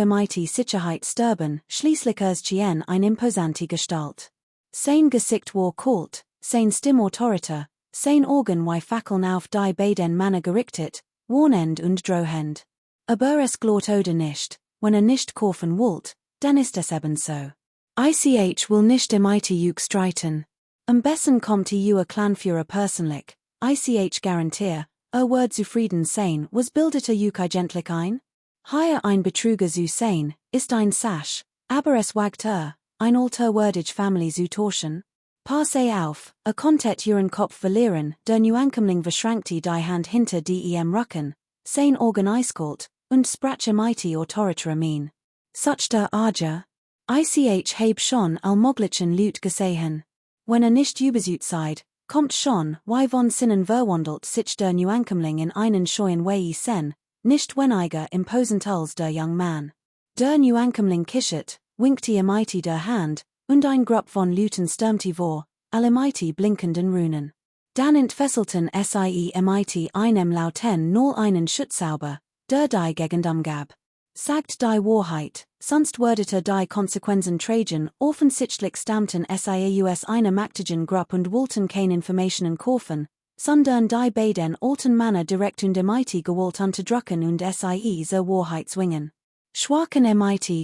Sicherheit sterben, schließlich erschien eine imposante Gestalt. Sein Gesicht war kalt, sein Stimme autoriter, sein Augen wie Fackeln auf die beiden Männer gerichtet, warnend und drohend. Aber es glot oder nicht, wenn nicht kaufen wollt, dann ist es ebenso. Will nicht Juk streiten. Am besten kommt Ihr Clanführer persönlich, garantier, Word zufrieden sein, was bildete Juk eigentlich ein? Hier ein Betrüger zu sein, ist ein Sasch, aber es wagt ein alter wordig Family zu tauschen. Passe auf, konntet Ihren Kopf verlieren, der Neuankömmling verschränkte die Hand hinter dem Rücken, sein Augen eiskalt, und sprach autoritäre Mien. Such der Arger. Heb schon allmöglichen Lüt gesehen. Wenn nicht übersüht seid, kommt schon, wie von Sinnen verwandelt sich der Neuankömmling in einen scheuen Wei sen, nicht weniger imposant als der Young Man. Der Neuankömmling kichert, winkte der Hand, und ein Grupp von Lüten stürmte vor, alle blinkenden Runen. Dann entfesselten einem lauten null einen Schutzsauber, der die Gegend umgab. Sagt die Wahrheit, sonst würdete die Konsequenzen tragen, offensichtlich stammten aus einer mächtigen Gruppe und wollten keine Informationen kaufen, sondern die beiden alten Männer direkt und gewollt unterdrücken und zur Wahrheit zwingen. Schwachen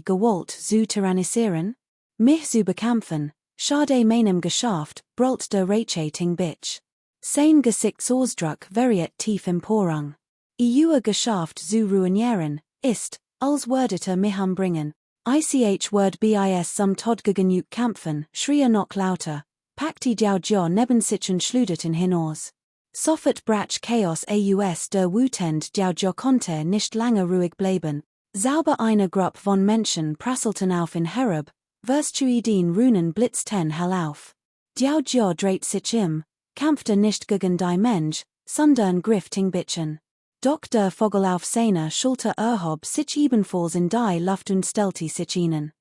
gewollt zu tyrannisieren? Mich zu bekämpfen, schade meinem Geschäft, brüllt der Rachating Bitch. Sein Gesichtsausdruck variiert tief emporang. Ihr Geschäft zu ruinieren, ist, als würdete mich umbringen. Word bis zum Tod genug kämpfen, schrie noch lauter, packte Diao neben sich und schluderten hinaus. Sofort brach Chaos aus der Wutend Diao konnte nicht lange ruhig bleiben. Sauber eine Gruppe von Menschen prasselten auf ihn herab, den Runen blitzten hell auf. Diao dreht sich kämpfte nicht gegen die Mensch, sondern griff ting Bitchen. Doch der Vogel auf seiner Schulter erhob sich ebenfalls in die Luft und stellte sich ihnen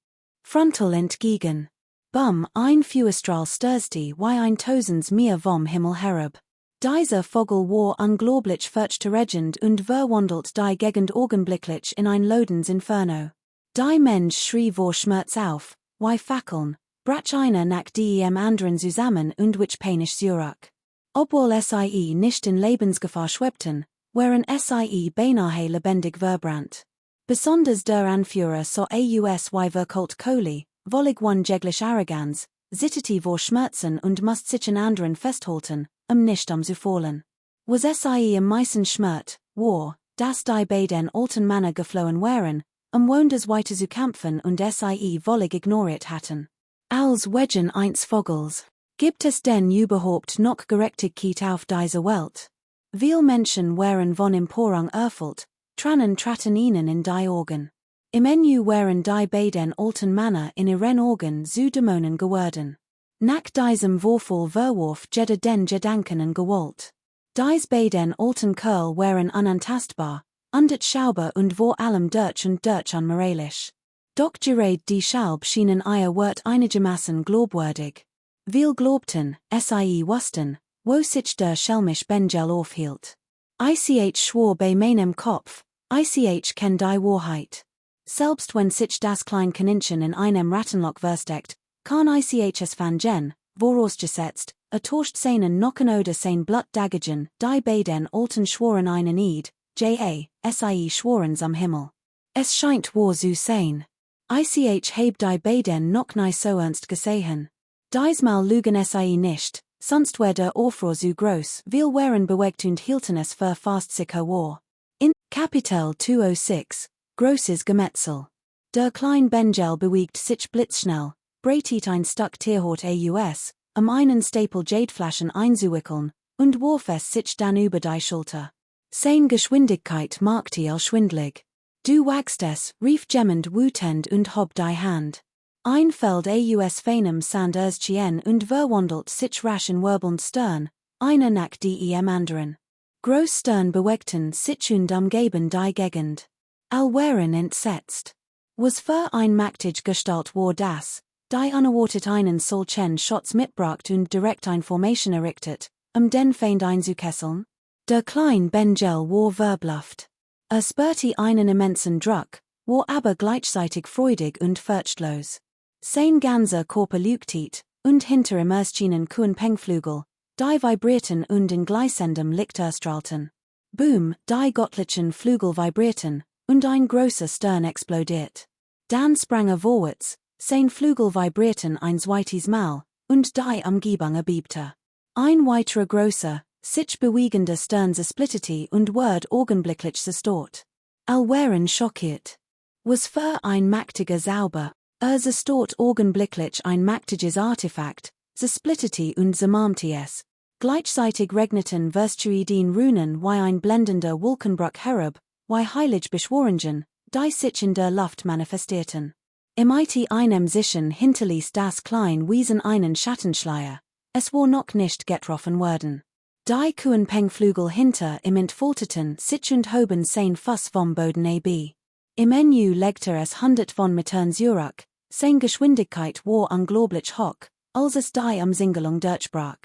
frontal entgegen. Ein Feuerstrahl stürzte wie ein Tausends Meer vom Himmel herab. Dieser Vogel war unglaublich furchterregend und verwandelt die Gegend augenblicklich in ein lodens Inferno. Die Mensch schrie vor Schmerz auf, wie Fackeln, brach einer nach dem anderen zusammen und wich panisch zurück. Obwohl sie nicht in Lebensgefahr schwebten, waren sie beinahe lebendig verbrannt. Besonders der Anführer so aus wie verkult Kohli, wollig one jeglich Arroganz, zitterte vor Schmerzen und musste sich an anderen festhalten, nicht zu fallen. Was sie am meisten schmert, war, dass die beiden alten Männer geflohen waren, wonders weiter zu kämpfen und sie wollig ignoriert hatten. Als Wegen eins Vogels, gibt es denn überhaupt noch Gerechtigkeit auf dieser Welt? Viel Menschen waren von Emporung erfüllt, tranen traten ihnen in die Augen. Im Enu waren die beiden alten Männer in ihren Augen zu Dämonen geworden. Nach diesem Vorfall verwarf jeder den Gedanken an Gewalt. Dies beiden alten Kerl waren unantastbar, undurchschaubar und vor allem durch und durch unmoralisch. Doch gerade die Schalb schienen ihr Wort einigermaßen glaubwürdig. Viel glaubten, sie wussten, wo sich der schelmisch Bengel aufhielt. Ich schwor bei meinem Kopf, ich kenn die Wahrheit. Selbst wenn sich das klein Kaninchen in einem Rattenloch versteckt, kann ich es fangen, vorausgesetzt, tauscht seinen Nocken oder sein Blut dagegen, die beiden alten schworen einen Eid, sie schworens am Himmel. Es scheint wahr zu sein. Ich heb die beiden noch nie so ernst gesehen. Diesmal lügen sie nicht, sonst wär der Aufruhr zu groß, viel waren bewegt und hielten es für fast sicher wahr. In Kapitel 206, großes Gemetzel. Der klein Bengel bewegt sich blitzschnell, breitet ein Stück Tierhaut aus, einen Stapel Jadeflaschen einzuwickeln, und warf es sich dann über die Schulter. Sein Geschwindigkeit machte al schwindlig. Du wagst es, rief jemand wütend und hob die Hand. Ein Feld aus feinem Sand erschien und verwandelt sich rasch in wirbelnd Stern, einer nach dem anderen. Groß Stern bewegten sich und umgeben die Gegend. All waren entsetzt. Was für ein mächtig Gestalt war das, die unerwartet einen solchen Schutz mitbracht und direkt ein Formation errichtet, den Feind einzukesseln? Der klein Bengel war verblüfft. Spürte einen immensen Druck, war aber gleichzeitig freudig und furchtlos. Sein ganzer Körper leuchtet, und hinter ihm erschienen Kuhn-Pengflügel, die vibrierten und in gleißendem Licht erstrahlten. Boom, die göttlichen Flügel vibrierten, und ein großer Stern explodiert. Dann sprang vorwärts, sein Flügel vibrierten ein zweites Mal, und die Umgebung erbebte. Ein weiterer großer, sich bewegender Stern zersplitterte und ward augenblicklich zerstört. All waren schockiert. Was für ein mächtiger Zauber, zerstört augenblicklich ein mächtiges Artefakt, zersplitterte und zermalmte es. Gleichzeitig regneten Verstuiden Runen wie ein blendender Wolkenbruch herab, wie heilig Beschworungen, die sich in der Luft manifestierten. Im einem sichern hinterließ das klein Wesen einen Schattenschleier, es war noch nicht getroffen worden. Die Kuhn-Pengflügel hinter ihm entfalteten sich und hoben sein Fuss vom Boden ab. Im Enu legte es 100 von Metern zurück, sein Geschwindigkeit war unglaublich hoch, als es die Umzingelung durchbrach.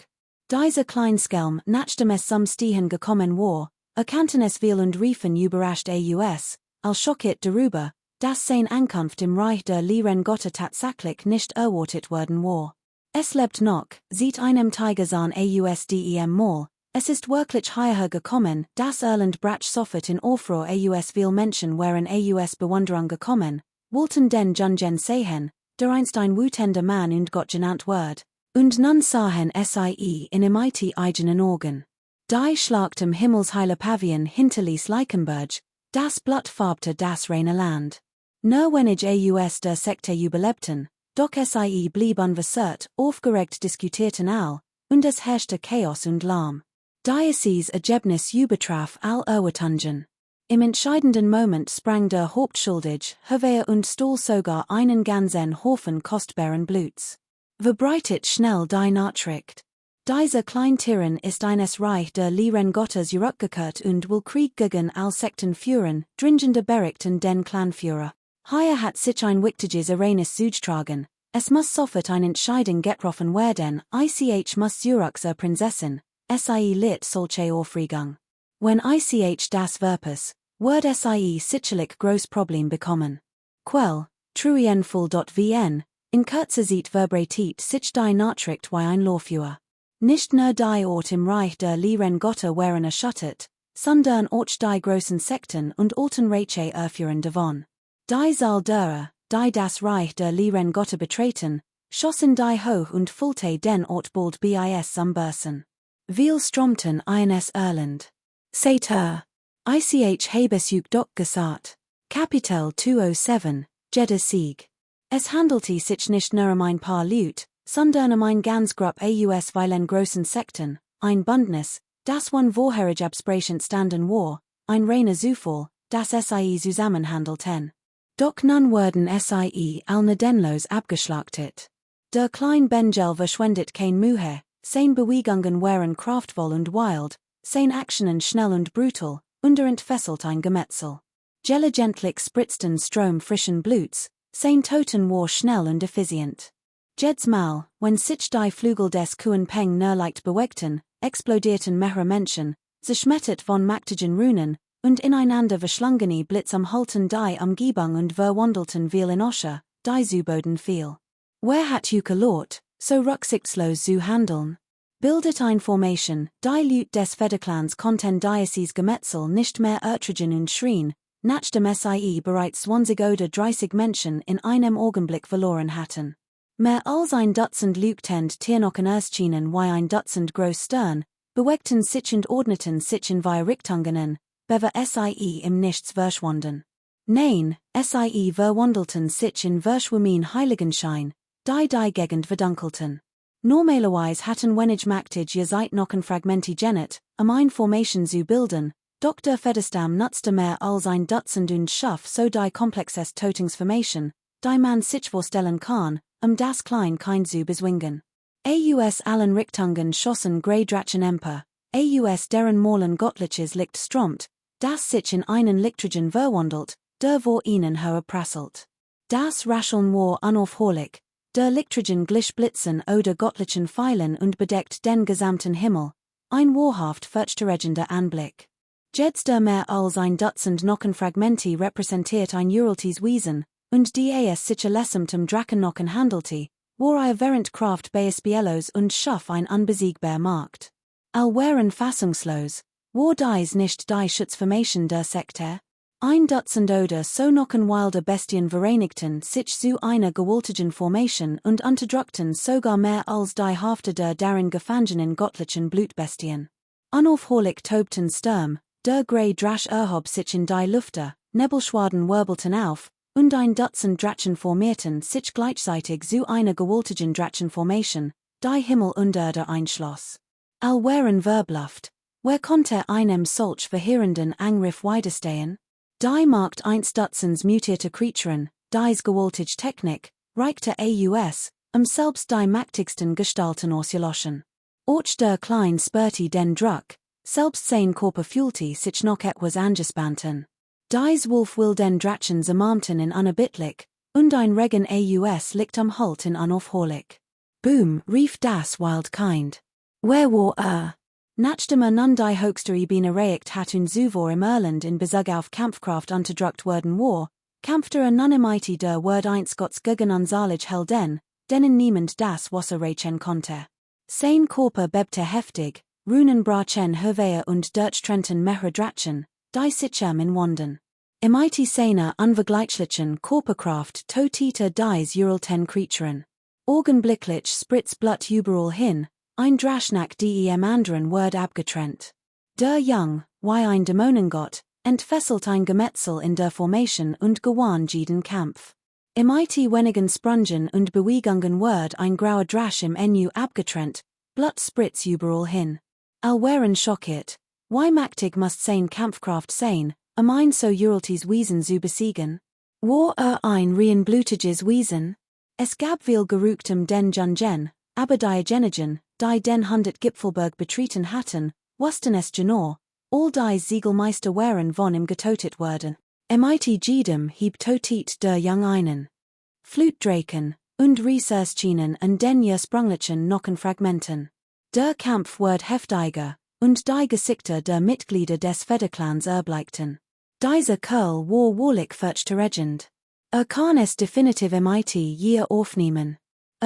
Dieser Kleinschelm, nachdem es zum Stehen gekommen war, erkannten es viel und riefen überrascht aus, als schockiert darüber, dass sein Ankunft im Reich der leeren Götter tatsächlich nicht erwartet worden war. Es lebt noch, sieht einem Tigerzahn ausdem Mal. Es ist wirklich hierher gekommen, das Irland brach sofort in Aufruhr viel Menschen waren Bewunderung gekommen, wollten den Jungen sehen, der einst ein wütender Mann und Gott genannt ward, und nun sahen sie in imite eigenen Augen. Die schlagtem himmelsheile Pavien hinterließ Leichenberg, das blattfarbte das reine Land. Nur wenig aus der Sekte überlebten, doch sie blieb unversehrt, aufgeregt diskutierten all, und es herrschte Chaos und Lärm. Dieses Ergebnis übertraf all Erwartungen. Im entscheidenden Moment sprang der Hauptschuldig, Heveer und stahl sogar einen ganzen Haufen kostbaren Bluts. Verbreitet schnell die Nachricht. Dieser Kleintiran ist eines Reich der leeren Gottes zurückgekehrt und will Krieg gegen all Sekten führen, dringende Berichten den Clanführer. Hier hat sich ein wichtiges Ereignis zugetragen, es muss sofort eine Entscheidung getroffen werden, ich muss zurück zur Prinzessin. Sie lit solche Aufregung. Wenn ich das Verpus, wird sicherlich groß Problem bekommen. Quell, truienful.vn, in kurzer Zeit verbreitet sich die Nachricht wie ein Laufführer. Nicht nur die Ort im Reich der leeren Götter waren erschüttert, sondern auch die großen Sekten und alten Reiche erführen davon. Die Salderer, die das Reich der leeren Götter betreten, schossen die hoch und füllte den Ort bald bis zum Bersen. Viel strömten ins Irland. Seht ich habe es doch gesagt. Kapitel 207, Jedder Sieg. Es handelte sich nicht nur ein paar Leute, sondern ein ganz Gruppe aus vielen großen Sekten, ein Bündnis, Das one Vorherige Absprachend standen war, ein reiner Zufall, das Sie Zusammenhandel 10. Doch nun werden Sie allnadenlos abgeschlachtet. Der klein Benjel verschwendet kein Mühe, seine Bewegungen waren kraftvoll und wild, seine Aktionen schnell und brutal, entfesselt ein Gemetzel. Gelegentlich spritzten Strom frischen Bluts, sein Toten war schnell und effizient. Jedes Mal, wenn sich die Flügel des Kuhn Peng leicht bewegten, explodierten mehrere Menschen, zerschmettert von mächtigen Runen, und ineinander verschlungene Blitz am Halten die Umgebung und verwandelten viel in Osche, die zu Boden fiel. Wer hat gelehrt, so rücksichtslos zu handeln? Bildet ein Formation, die Lüt des Federclans konnten dieses Gemetzel nicht mehr ertragen und schrien, nachdem Sie bereits 20 oder 30 Menschen in einem Augenblick verloren hatten. Mehr als ein Dutzend lügtend Tiernocken erschienen wie ein Dutzend groß Stern, bewegten sich und ordneten sich in zwei Richtungen, bever Sie im Nichts verschwanden. Nein, Sie verwandelten sich in verschwommen Heiligenschein, die Gegend verdunkelten. Normalerweise hatten wenig machtig Zeitnocken Fragmenti genet, ein Formation zu bilden, Dr. Federstam nutzte mehr als ein Dutzend und schaff so die komplexes Totingsformation, die man sich vorstellen kann, das klein kind zu bezwingen. Aus allen Richtungen schossen Grey Drachen Emper, aus deren Morlen Gottliches Licht stromt, das sich in einen Lichtrigen verwandelt, der vor ihnen herprasselt. Das Rascheln war unaufhörlich, der Lichtrigen glich Blitzen oder Gottlichen Pfeilen und bedeckt den gesamten Himmel, ein wahrhaft furchterregender Anblick. Jedes der mehr als ein Dutzend Nockenfragmenti repräsentiert ein uraltes Wesen, und die sich lessemtem Drakennocken handelte, war während Kraft Bielos und schaff ein unbesiegbar Markt. All waren fassungslos, war dies nicht die Schutzformation der Sekte? Ein Dutzend oder so Nocken wilde Bestien vereinigten sich zu einer gewaltigen Formation und unterdrückten sogar mehr als die Hälfte der darin gefangenen göttlichen Blutbestien. Unaufhörlich tobten Sturm, der Grey Drache erhob sich in die Lüfte, Nebelschwaden wirbelten auf, und ein Dutzend Drachen formierten sich gleichzeitig zu einer gewaltigen Drachenformation, die Himmel und Erde einschloss. All waren verbluft, wer konnte einem solch verheerenden Angriff widerstehen? Die Markt eins Dutzends mutierte Creaturen, dies gewaltige Technik, reichte aus, selbst die mächtigsten Gestalten auszuloschen. Och der klein spurti den Druck, selbst sein Körper fühlte sich noch etwas angespannt. Dies Wolf will den Drachen zermalmten in unerbittlich, und ein Regen aus liegt am Halt in unaufhörlich. Boom, rief das Wild Kind. Wer war Nachdem nun die höchste Ebene erreicht hat und zuvor im Irland in Bezug auf Kampfkraft unterdrückt worden war, kämpfte nun im Mighty der Word eins Gottes gegen unsalig Helden, denen niemand das Wasser reichen konnte. Sein Körper bebte heftig, Runen brachen Höveer und durchtrennten mehrere Drachen, die sich in Wanden. Im Mighty seiner unvergleichlichen Körperkraft totite dies uralten Creaturen. Augenblicklich spritzt Blut überall hin, ein Draschnack dem anderen Word abgetrennt. Der Jung, wie ein Dämonengott, entfesselt ein Gemetzel in der Formation und gewann jeden Kampf. Im Mighty wenigen Sprungen und Bewegungen Word ein grauer Drasch im Enu abgetrennt, Blut spritzt überall hin. All waren schockiert, wie mächtig must sein Kampfkraft sein, ein so uraltes Wesen zu besiegen? War ein rein blutiges Wesen? Es gab viel Gerüchtem den Jungen, aber die Genigen, die den 100 Gipfelberg betreten hatten, wussten es genau, all die Siegelmeister waren von ihm getötet worden. Mighty jedem hieb totit der Jung einen. Flutdraken, und Resurschinen und den sprunglichen Nockenfragmenten. Der Kampf ward heftiger, und die Gesichter der Mitglieder des Federclans erbleichten. Dieser Kerl war wahrlich furchterregend. Kann es definitiv Mighty je aufnehmen.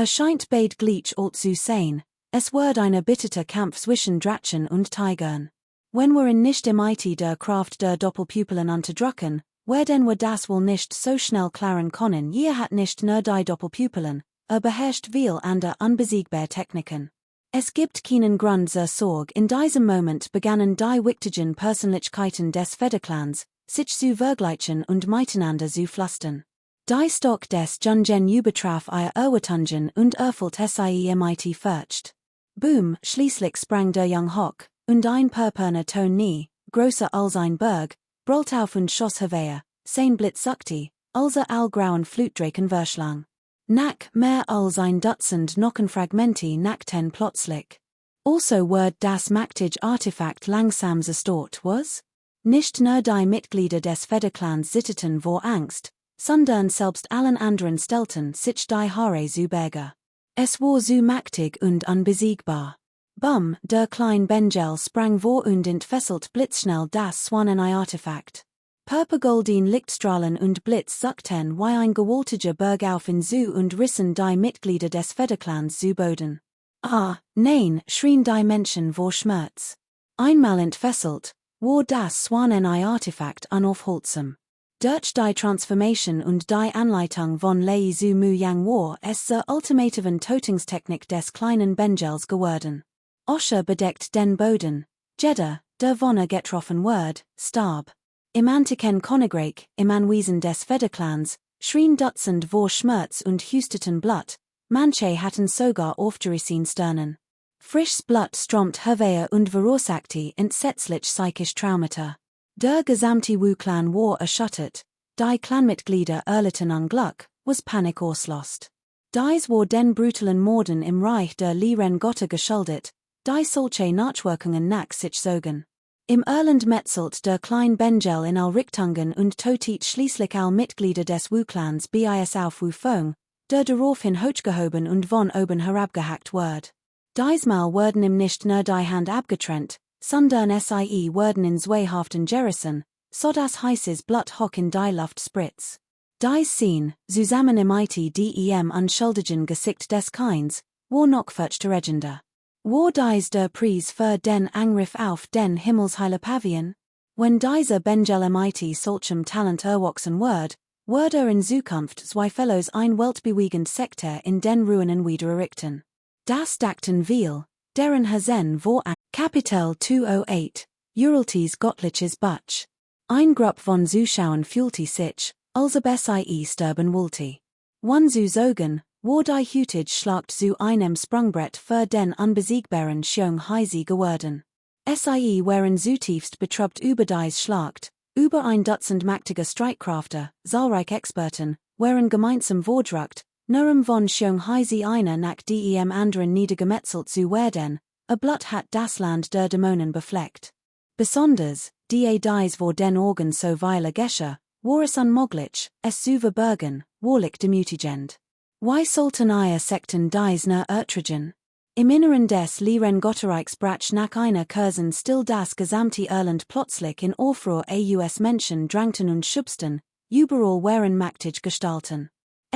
Scheint beid gleich zu sein, es wird ein erbitterter Kampf zwischen Drachen und Tigern. Wenn wir nicht Mighty der Kraft der Doppelpupillen unterdrücken, werden wir das wohl nicht so schnell klaren können. Hat nicht nur die Doppelpupillen, beherrscht viel an der unbesiegbare Techniken. Es gibt keinen Grund zur Sorge. In diesem Moment begannen die wichtigen Persönlichkeiten des Federclans, sich zu vergleichen und miteinander zu flüstern. Die Stock des Jungen übertraf ihr Erwartungen und erfüllt sie Mighty furcht. Boom, schließlich sprang der Jung hoch, und ein Purpurner Ton nie, grosser als ein Berg, brüllt auf und schoss Havea, sein Blitz suckte, als allgrauen Flutdraken verschlang. Nack mehr als ein Dutzend Knochenfragmenti nackten plötzlich. Also word das Maktige Artefakt langsam zerstört was? Nicht nur die Mitglieder des Federclans zitterten vor Angst, sondern selbst allen anderen stellten sich die Haare zu Berge. Es war so mächtig und unbesiegbar. Bum, der kleine Benjel sprang vor und entfesselt blitzschnell das Swanenei-Artefakt. Purpurgoldene Lichtstrahlen und Blitz suckten wie ein gewaltiger Berg auf ihn zu und rissen die Mitglieder des Federclans zu Boden. Ah, nein, schrien die Menschen vor Schmerz. Einmal entfesselt, war das Swanenei-Artefakt unaufhaltsam. Durch die Transformation und die Anleitung von Lei Zu Mu Yang war es zur ultimativen Tötungstechnik des kleinen Benjels geworden. Oscher bedeckt den Boden, jeder, der von getroffen wird, starb. Im antiken Königreich, im Anwesen des Federclans, schrien Dutzend vor Schmerz und husteten Blut, manche hatten sogar aufgerissen Sternen. Frisches Blut strömt Havea und verursachte entsetzlich psychisch Traumata. Der gesamte Wu-Clan war erschüttert, die Clanmitglieder erlitten Unglück, was Panik auslost. Dies war den brutalen Morden im Reich der Liren Götter geschuldet, die solche Nachwirkungen nach sich zogen. Im Irland metzelt der kleine Benjel in all Richtungen und tötet schließlich all Mitglieder des Wu-Clans bis auf Wu-Fong, der daraufhin hochgehoben und von oben herabgehackt wird. Diesmal werden ihm nicht nur die Hand abgetrennt, sondern sie werden in Zweihaften gerissen, so dass heißes Blut hoch in die Luft spritzt. Dies Scene, zusammen im dem unschuldigen Gesicht des Kinds, war noch furchterregender. War dies der Preis für den Angriff auf den Himmelsheile Pavillon? Wenn dieser Benjel im solchem Talent erwachsen wird in Zukunft zweifellos ein weltbewegend Sektor in den Ruinen wieder errichten. Das dachten wir, deren Hazen war an Kapitel 208, Uraltes Gottliches Butch. Ein Grupp von Zuschauern fühlte sich, als ob sie sterben wollte. One zu sagen, war die Hutage schlagt zu einem Sprungbrett für den unbesiegbaren Xiong Heisi geworden. Sie waren zutiefst betrübt über dies Schlacht, über ein Dutzend mächtiger Streitkräfte, zahlreiche Experten, waren gemeinsam vordruckt, nur von Xiong Heisi einer nach dem anderen niedergemetzelt zu werden, Blut hat das Land der Dämonen befleckt. Besonders, dies war den Organ so weile Gescher, war es unmöglich, es zu verbergen, wahrlich demütigend. Why sollten Sekten dies nur ertragen? Im Inneren des Liren Götterreichs brach nach einer Kursen still das gesamte Irland plötzlich in Aufruhr aus Menschen drängten und schubsten, überall waren mächtig Gestalten.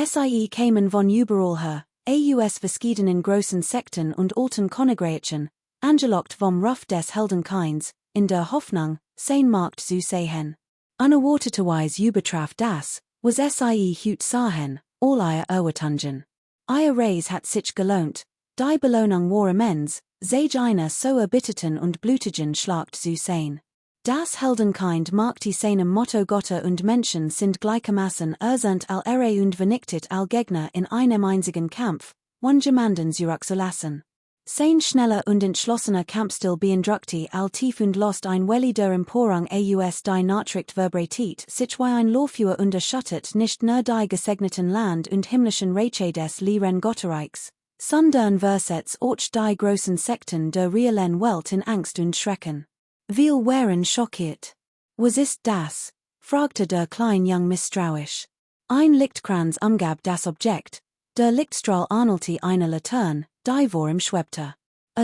Sie kamen von überall her, aus verschiedenen großen Sekten und alten Königreichen, angelockt vom Ruf des Heldenkinds, in der Hoffnung, sein Markt zu sehen. Unerwarteterweise übertraf das, was sie hut sahen, all ihr Erwartungen. Ihr Reis hat sich gelohnt, die Belohnung war immens, sage einer so erbitterten und blutigen Schlacht zu sehen. Das Heldenkind machte seinem Motto Götter und Menschen sind gleichermaßen ersent all Ehre und vernichtet all Gegner in einem einzigen Kampf, one jemanden zurückzulassen. Sein schneller und entschlossener Kampfstil beeindruckte all tief und lost ein Welli der Emporung aus die Nachricht verbreitet sich wie ein Lorfuhr und erschüttert nicht nur die gesegneten Land und himmlischen Reiche des Liren Götterreichs, sondern versetzt auch die großen Sekten der realen Welt in Angst und Schrecken. Wir waren schockiert. Was ist das? Fragte der Kleinjung misstrauisch. Ein Lichtkranz umgab das Objekt, der Lichtstrahl ähnelte einer Laterne, die vor ihm schwebte.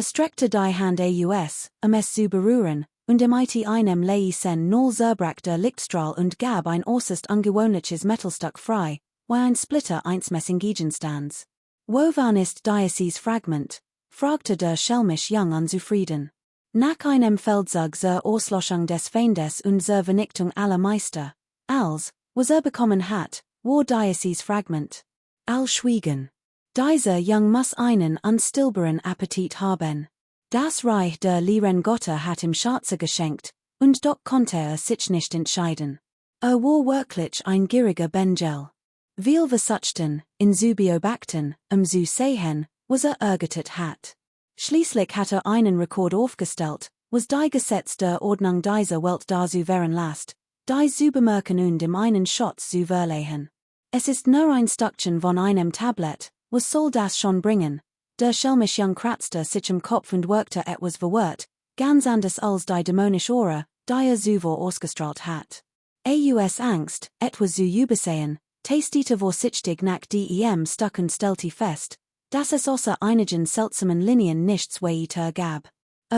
Streckte die Hand aus, es zu berühren, und einem Leisen null zerbrach der Lichtstrahl und gab ein äußerst ungewöhnliches Metallstück frei, wie ein Splitter eines Messinggegenstands. Wowan ist dieses Fragment? Fragte der schelmisch Jung unzufrieden. Nach einem Feldzug zur Auslöschung des Feindes und zur Vernichtung aller Meister, als, was bekommen hat, war dieses Fragment. All schwiegen. Dieser Jung muss einen unstillbaren Appetit haben. Das Reich der Liren Götter hat ihm Schatze geschenkt, und doch konnte sich nicht entscheiden. War wirklich ein gieriger Benjel. Wir versuchten, in zu beobachten, zu sehen, was ärgertet hat. Schließlich hat einen Rekord aufgestellt, was die Gesetz der Ordnung dieser Welt dazu veranlasst, die zu bemerken und im einen Schott zu verlegen. Es ist nur ein Stückchen von einem Tablett, was soll das schon bringen? Der schelmisch Jung kratzte sich im Kopf und workte etwas verwirrt, ganz anders als die dämonische Aura, die zuvor ausgestrahlt hat. Aus Angst, etwas zu übersehen, tastete vor sich nach dem Stuck und stellte fest, dass es außer einigen seltsamen Linien nichts weiter gab.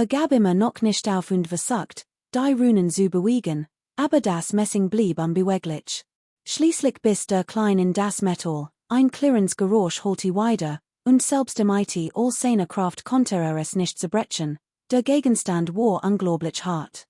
Gab immer noch nicht auf und versucht, die Runen zu beruhigen, aber das Messing blieb unbeweglich. Schließlich bis der Klein in das Metall, ein klirrendes Geräusch holte weiter, und selbst im IT all seine Kraft konnte es nicht zerbrechen, der Gegenstand war unglaublich hart.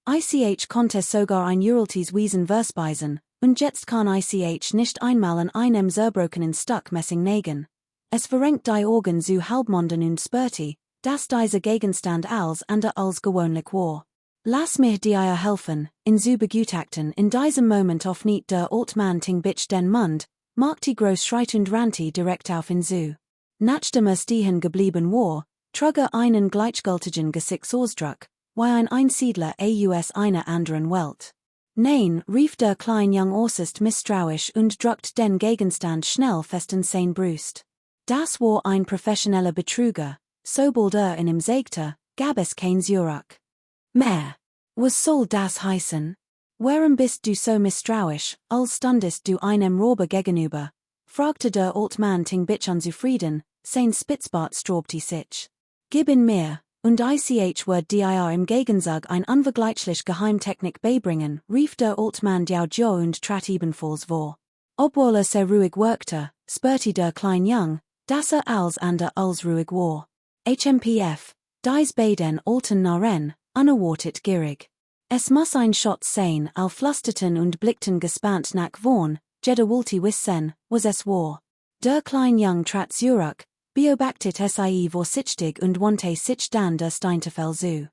Ich konnte sogar ein uraltes Wesen verspeisen, und jetzt kann ich nicht einmal an einem zerbrochenen Stück Messing nägen. Es verrenkt die Augen zu halbmonden und spürte, dass dieser Gegenstand als gewöhnlich war. Lass mich dir helfen, in zu begutachten in diesem Moment auf nicht der Old Man ting bitch den Mund, machte groß schreit und rannte direkt auf ihn zu. Nachdem er stehen geblieben war, trug einen gleichgültigen Gesichtsausdruck, wie ein Einsiedler aus einer anderen Welt. Nein, rief der Klein Jung äußerst misstrauisch und drückt den Gegenstand schnell fest in sein Brust. Das war ein professioneller Betrüger, sobald in ihm sägte, gab es kein Zurück mehr. Was soll das heißen? Warum bist du so misstrauisch, als standest du einem Räuber gegenüber? Fragte der Old Man ting bitch unzufrieden, sein Spitzbart sträubte sich. Gib ihn mir, und ich wird dir im Gegensatz ein unvergleichlich Geheimtechnik beibringen, rief der Old Man Diao Jiao und trat ebenfalls vor. Obwohl er sehr ruhig wirkte, spürte der Klein Jung, dass als als ruhig war. HMPF, dies beiden alten Narren, unerwartet gierig. Es muss ein Schott sein, flüsterten und blickten gespannt nach vorn, jeder wollte wissen, was es war. Der Klein Jung trat zurück, beobachtet vorsichtig und wandte sich dann der Steintafel zu.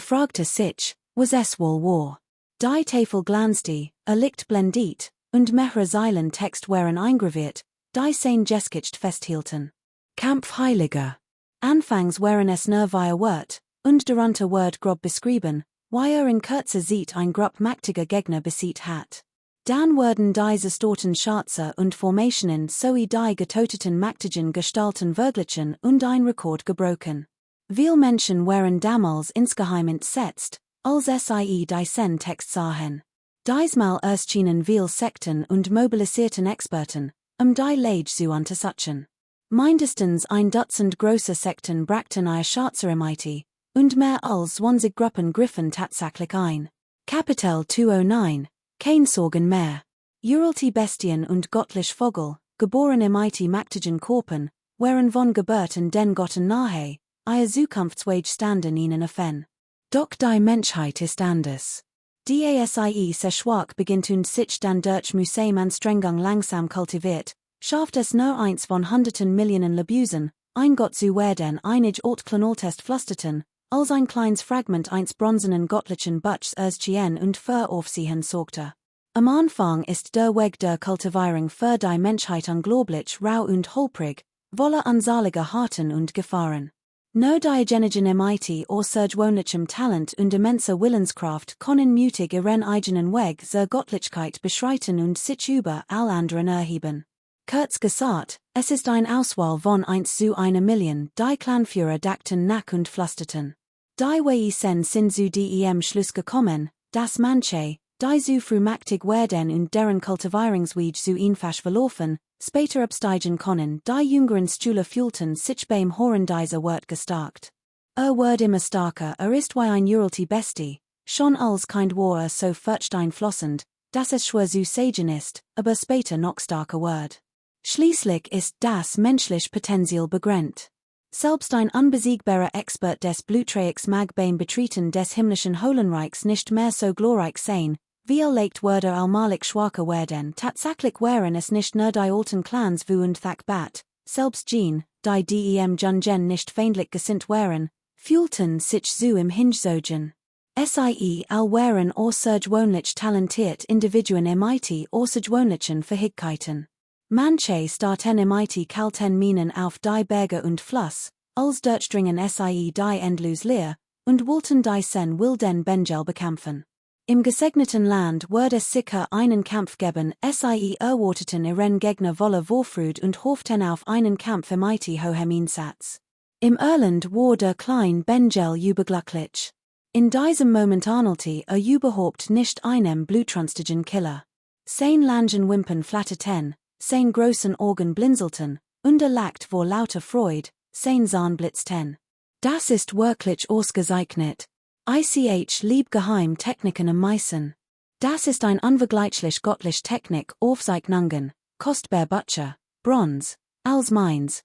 Fragte sich, was es wohl war. Die Tafel glanzte, Licht blendet, und mehrere Zeilen Text waren eingraviert, die sein Geskicht festhielten. Kampfheiliger. Anfangs waren es nur via Wort, und darunter Word grob beschrieben, wie in kurzer Zeit ein Grupp mächtiger Gegner besiegt hat. Dann wurden diese Storten Schatze und Formationen sowie die getoteten mächtigen Gestalten verglichen und ein Rekord gebrochen. Viele Menschen waren damals insgeheim entsetzt, als die diesen Text sahen. Diesmal erschienen viele Sekten und mobilisierten Experten, die Lage zu untersuchen. Mindestens ein Dutzend große Sekten brachten ihr Schatze im IT, und mehr als 20 Gruppen griffen tatsächlich ein. Kapitel 209, kein Sorgen mehr. Uralte Bestien und göttlich Vogel, geboren im IT mächtigen Korpen, waren von Geburt in den Gotten nahe, ihr Zukunftsweg standen ihnen offen. Doch die Menschheit ist anders. Die ASIE sehr schwach beginnt und sich dann durch Museum-Anstrengung langsam kultiviert, schafft es nur eins von hunderten Millionen Lebusen, ein Gott zu werden einig Ortklanoltest flüsterten, als ein kleines Fragment eines bronzenen göttlichen Butchs erschien und für Aufsehen sorgte. Am Anfang ist der Weg der Kultivierung für die Menschheit unglaublich rau und holprig, voller unzähliger Harten und Gefahren. Nur die Genigen MIT außergewöhnlichem Talent und immenser Willenskraft können mutig ihren eigenen Weg zur Göttlichkeit beschreiten und sich über all anderen erheben. Kurz gesagt, es ist ein Auswahl von 1 zu 1 Million, die Clanführer dachten nach und flüsterten. Die Weisen sind zu dem Schluss gekommen, dass manche, die zu früh mächtig werden und deren Kultivierungsweg zu einfach verlaufen, später absteigen können, die jüngeren Stühle fühlten sich beim Hören dieser Wort gestärkt. Wird immer stärker, ist wie ein uralte Bestie, schon als kein war so furcht einflossend, dass es schwer zu sagen ist, aber später noch stärker wird. Schließlich ist das menschliche Potenzial begrenzt. Selbst ein unbesiegbarer Expert des Blutdreiecks mag beim Betreten des himmlischen Holenreichs nicht mehr so glorreich sein, wie leicht würde allmalig schwacher werden. Tatsächlich waren es nicht nur die alten Clans Wu und Thakbat, selbst Jean, die dem Jungen nicht feindlich gesinnt waren, fühlten sich zu im Hingezogen. Sie all waren außergewöhnlich talentiert Individuen im IT außergewöhnlichen Fähigkeiten. Manche starten im IT kalten Minen auf die Berge und Fluss, als Durchdringen die endlos leer, und wollten die Sen wilden Benjel bekämpfen. Im gesegneten Land wurde es sicher einen Kampf geben, sie erwarteten ihren Gegner voller Vorfreude und hofften auf einen Kampf im IT hohem Einsatz. Im Irland war der klein Benjel überglücklich. In diesem Moment ahnelte überhaupt nicht einem blutranstigen Killer. Sein langen Wimpern flatterten, sein großen Augen blinzelten, und lacht vor lauter Freude, sein Zahn blitzten. Das ist wirklich ausgezeichnet. Ich lieb geheim Techniken am meisten. Das ist ein unvergleichlich göttlich Technik Aufzeichnungen, kostbar Butcher, Bronze, als meins,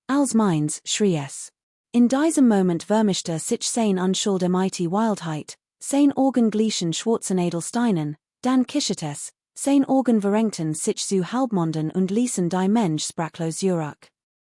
als meins, schrie es. In diesem Moment vermischte sich sein Unschuld mighty Wildheit, sein Augen glichen schwarzen Edelsteinen, dann kichert es, sein Augen verrenkten sich zu Halbmonden und ließen die Mensch sprachlos zurück.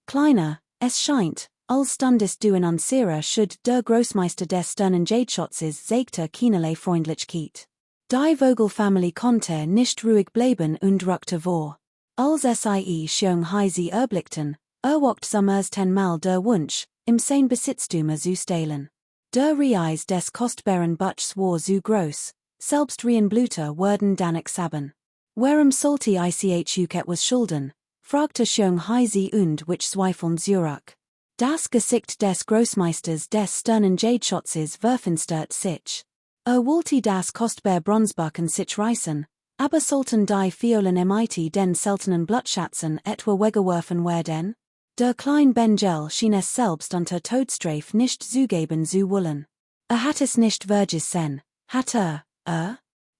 Kleiner, es scheint, als standest du in unserer Schuld der Großmeister des Sternenjadeschotzes sagte keinerlei Freundlichkeit. Die Vogelfamilie konnte nicht ruhig bleiben und rückte vor. Als sie schon sie erblickten, erwagt summers 10-mal der Wunsch, im sein Besitztümer zu stehlen. Der Reis des kostbaren Butchs war so groß, selbst Bluter wurden danach saben. Warum sollte ich etwas schulden, fragte schon sie und which zweifeln zurück. Das Gesicht des Großmeisters des Sternenjadeschotzes verfinstert sich. Wollte das kostbar Bronzebacken sich reißen, aber sollten die Fiolen mit den seltenen Blutschatzen etwa weggeworfen werden? Der klein Benjel schien es selbst unter Todesstrafe nicht zugeben zu wollen. Hat es nicht vergessen, hat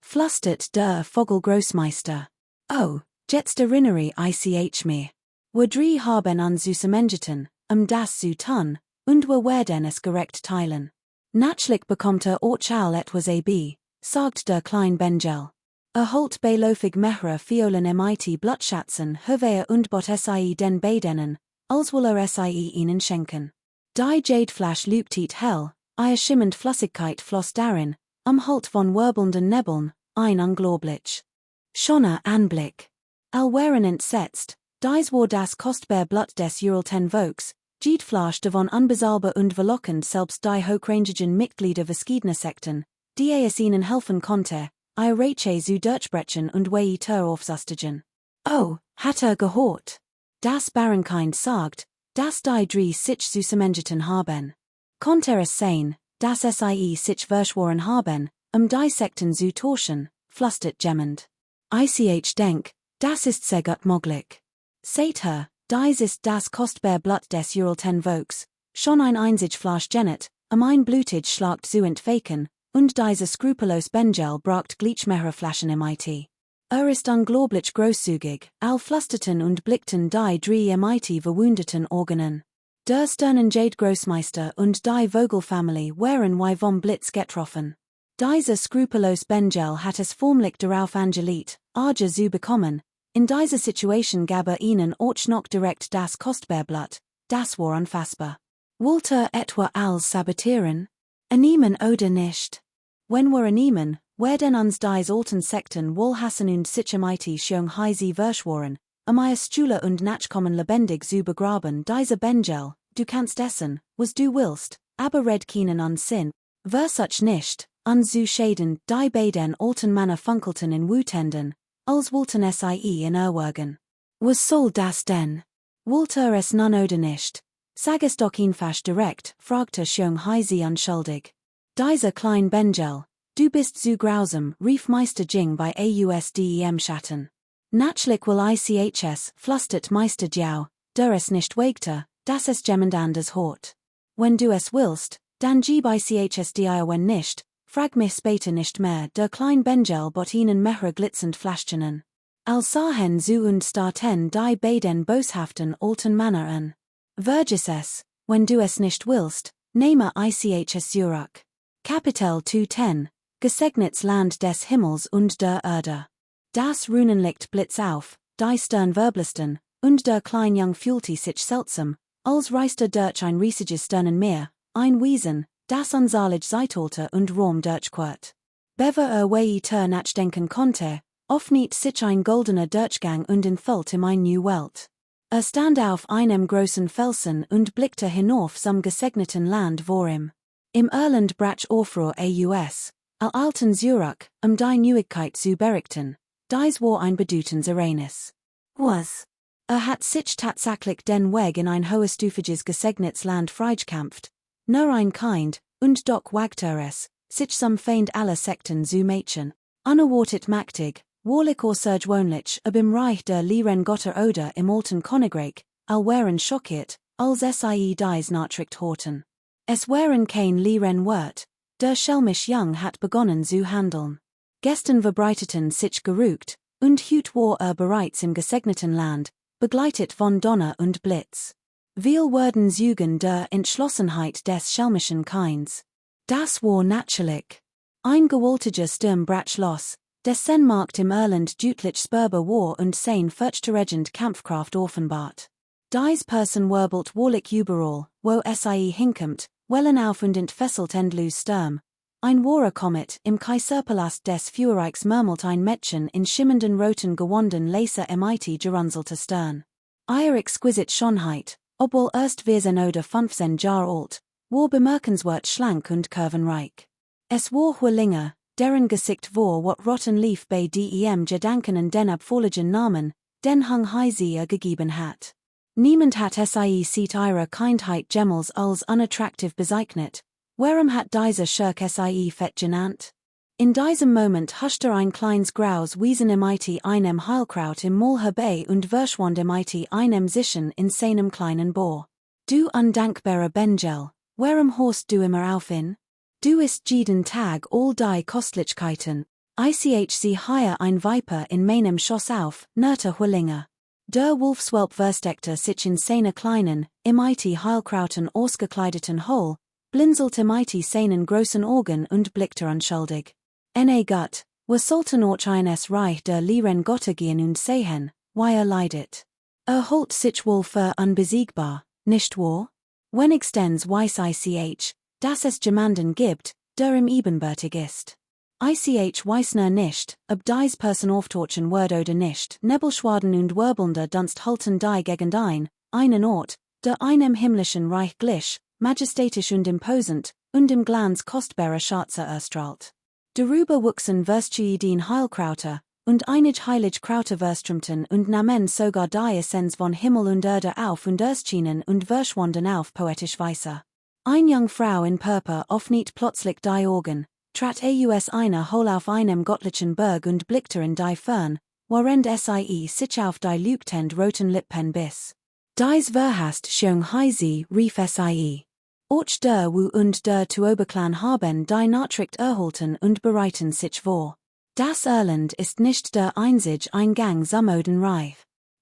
flüstert der Vogelgroßmeister. Oh, jetzt erinnere ich mich. Wir drei haben an Süßemengeten, das zu tun, und wir werden es gerecht teilen. Natürlich bekommt auch etwas sagt der klein Benjel. Holt beiläufig mehrere Fiolen mit Blutschatzen, Höveer und bot den beidenen, als will sie ihnen schenken. Die Jadeflasch lübtet hell, schimmend Flüssigkeit floss darin, Halt von wirbelnden Nebeln, ein unglaublich schöner Anblick. Waren entsetzt, dies war das kostbar Blut des uralten Volks, Jadeflasch davon unbezahlbar und verlockend selbst die hochrangigen Mitglieder verschiedener Sekten, die es ihnen helfen konnte, Reiche zu durchbrechen und weiter aufzustigen. Oh, hat gehört? Das Barenkind sagt, dass die drei sich zusammengeten haben. Konnte es sein, dass sie sich verschworen haben, die Sekten zu tauschen, flüstert jemand. Ich denk, das ist sehr gut möglich. Seht her, dies ist das kostbar Blut des uralten Volks, schon ein einzig Fleisch genet, ein blutig schlagt zu entfaken, und diese skrupellos Benjel braucht gleich mehrere Flaschen mit. Ist unglaublich großzügig, flüsterten und blickten die drei mit verwundeten Organen. Der Sternenjade-Großmeister und die Vogelfamilie waren wie vom Blitz getroffen. Dieser skrupellos Benjel hat es formlich darauf angelegt, Arge zu bekommen. In dieser Situation gab ihnen auch noch direkt das kostbar Blut, das war unfassbar. Wollte etwa als sabotieren? Annehmen oder nicht? Wenn wir annehmen, werden uns dies alten Sekten wohl hassen und sicher mighty schon sie verschworen, Stühle und Nachkommen lebendig zu begraben. Dieser Benjel, du kannst essen, was du willst, aber red keinen an Sinn, versuch nicht, an zu schäden. Die beiden alten Männer funkelten in Wutenden, als wollten sie in erwürgen. Was soll das denn? Wollte es nun oder nicht? Sag es doch einfach direkt, fragte schon sie unschuldig. Dieser klein Benjel, du bist zu grausam, rief Meister Jing bei AUSDEM Schatten. Natürlich will ICHS, flüstert Meister Jiao, der es nicht wagte, dass es jemand anders hort. Wenn du es willst, dann gib ICHS dir wenn nicht, frag mich später nicht mehr. Der klein Benjel bot ihnen mehrere glitzend Fläschchen. Als sahen zu und starten die beiden boshaften alten Männer an. Vergiss es, wenn du es nicht willst, nehme ICHS zurück. Kapitel 210, Gesegnets Land des Himmels und der Erde. Das Runenlicht blitz auf, die Stern wirbelsten, und der Kleinjung fühlte sich seltsam, als reiste durch ein riesiges Sternenmeer, ein Wesen, das unsalig seitelte und Rom durchquert. Bever weiter nachdenken konnte, öffnet sich ein goldener Durchgang und entfällt in eine neue Welt. Stand auf einem großen Felsen und blickte hinauf zum gesegneten Land vor ihm. Im Erland Brach Orfrohr aus, Alten Zurich, die Neuigkeit zu berichten, dies war ein Bedeutens Ereignis. Was. Hat sich tatsächlich den Weg in ein hohestufiges gesegnetes Land freigekämpft, nur ein Kind, und doch wagt es, sich some feind aller Sekten zu machen, unerwartet machtig, warlich or surgewöhnlich, im Reich der Leeren Götter oder im alten Königreich, waren schockiert, als sie dies Nachricht horten. Es waren kein Leeren Wort, der schelmisch Jung hat begonnen zu handeln. Gestern verbreiteten sich Gerücht, und heut war bereits im gesegneten Land, begleitet von Donner und Blitz. Viel wurden Zeugen der Entschlossenheit des schelmischen Kinds. Das war natürlich. Ein gewaltiger Sturm brach los, dessen Markt im Irland deutlich spürbar war und sein furchterregend Kampfkraft offenbart. Dies Person wirbelt warlich überall, wo sie hinkommt, wellen auf und entfesselt endlos Sturm. Ein wahrer Komet im Kaiserpalast des Führerreichs murmelt ein Mädchen in schimmernden roten Gewanden Laser mit gerunzelte Stirn. Ihre exquisite Schönheit, obwohl erst 14 oder 15 Jahre alt, war bemerkenswert schlank und kurvenreich. Es war Huerlinger, deren Gesicht war wat rotten lief bei dem Gedanken an den abfälligen Namen, den Hang sie gegeben hat. Niemand hat sie sieht ihre Kindheit jemals als unattraktiv bezeichnet. Warum hat dieser Schurk sie fett genannt? In diesem Moment huschte ein kleines graues Wesen mit einem Heilkraut im Maul herbei und verschwand mit einem Zischen in seinem kleinen Bohr. Du undankbarer Bengel, warum horst du immer auf in? Du ist jeden Tag all die Kostlichkeiten, ich sie hier ein Viper in meinem Schoss auf, nerte Huerlinger. Der Wolfswelp versteckte sich in seiner kleinen, mit Heilkrauten ausgekleideten Hole, blinzelte mit seinen großen Augen und blickte unschuldig. Gut, wir sollten auch eines Reich der Leeren Götter gehen und sehen, wie leidet. Holt sich wohl für unbesiegbar, nicht wahr? Wenigstens weiß ich, dass es jemanden gibt, der im ebenbürtig ist. Ich weiß nicht, ob dies Person auftauchen wird oder nicht. Nebelschwaden und wirbelnder Dunst halten die gegen einen Ort, der einem himmlischen Reich glich, majestätisch und imposant, und im Glanz kostbarer Schatze erstrahlt. Darüber wuchsen Würstchen Heilkrauter, und einig heilig Krauterwürstrumten und nahmen sogar die Essenz von Himmel und Erde auf und erschienen und verschwanden auf poetisch Weise. Ein Jung Frau in Purpur öffnet plötzlich die Augen, trat aus einer Hol auf einem gottlichen Berg und blickte in die Fern, während sie sich auf die leuchtend roten Lippen biss. Dies verhast schon heisi, rief sie. Och der Wu und der Tuoberklan haben die Nachricht erhalten und bereiten sich vor. Das Irland ist nicht der einzige Eingang Sammoden Reich.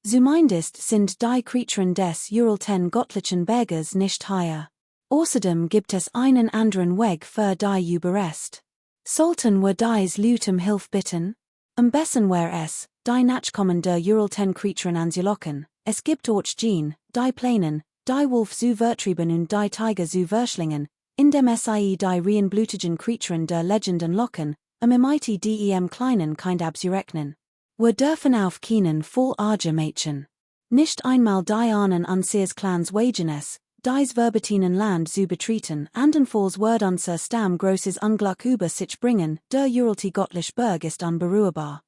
Zumindest sind die Kreaturen des uralten göttlichen Berges nicht hier. Außerdem gibt es einen anderen Weg für die Überrest. Sollten wir dies Leute Hilfe bitten? Am besten wäre es, die Nachkommen der uralten Kreaturen anzulocken. Es gibt auch Gen, die Plänen, die Wolf zu vertrieben und die Tiger zu verschlingen, indem sie die reinblutigen Kreaturen der Legenden locken, mit dem kleinen Kind abzurechnen. Wir dürfen auf keinen voll Arge Mädchen. Nicht einmal die Ahnen unseres Clans wagen es, dies verbetinen Land zu betreten, andernfalls wird unser Stamm großes Unglück über sich bringen, der uralte göttliche Berg ist unberührbar.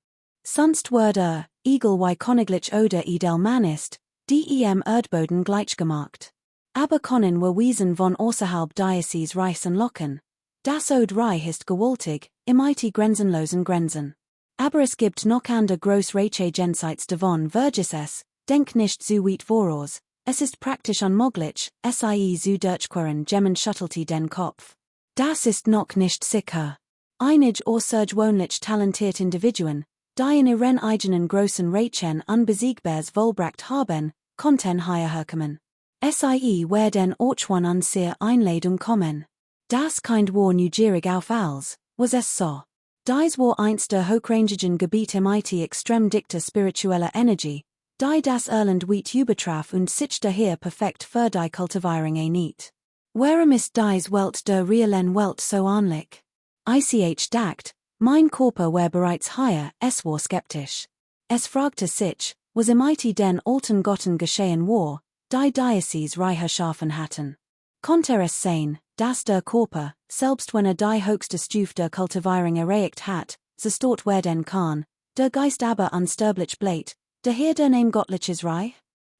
Sonst wird egal wie königlich oder edel man ist, dem Erdboden gleichgemacht. Aber können wir Wesen von außerhalb dieses Reichs locken. Das Reich ist gewaltig, mit grenzenlosen Grenzen. Aber es gibt noch andere großreiche Gensites davon Vergis es, denk nicht zu weit voraus, es ist praktisch unmöglich, sie zu durchqueren Gemmen schüttelte den Kopf. Das ist noch nicht sicher. Einig außergewöhnlich talentiert Individuen, die in ihren eigenen großen Reichen unbesiegbares vollbracht haben, konnten hierher kommen. Sie werden auch one an sehr Einladung kommen. Das Kind war neugierig auf alles, was es so. Dies war eins der hochrangigen Gebiete mit extrem dichter spiritueller Energie, die das Irland weit übertraf und sich daher perfekt für die Kultivierung nicht. Warum ist dies Welt der realen Welt so ähnlich? Ich dacht, mein Körper war bereits hier, es war skeptisch. Es fragte sich, was mit den alten Göttern geschehen war, die Diocese Reiche schaffen hatten. Konnte es sein, das der Körper, selbst wenn die höchste Stufe der Kultivierung erreicht hat, zerstört werden kann, der Geist aber unsterblich bleibt, daher der Name Gottliches Reich?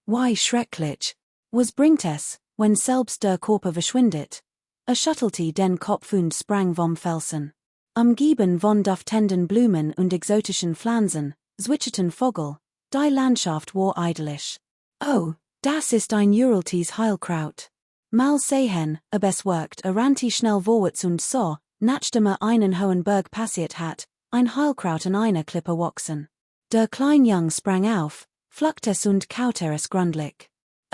Wie schrecklich! Was bringt es, wenn selbst der Körper verschwindet? Schüttelte den Kopf und sprang vom Felsen. Umgeben von duftenden Blumen und exotischen Pflanzen, zwitscherten Vogel, die Landschaft war idyllisch. Oh, das ist ein uraltes Heilkraut. Mal sehen, ob es wirkt, rannte schnell vorwärts und so, nachdem einen hohen Berg passiert hat, ein Heilkraut an einer Klippe wachsen. Der Kleinjung sprang auf, pflückte es und kaute es gründlich.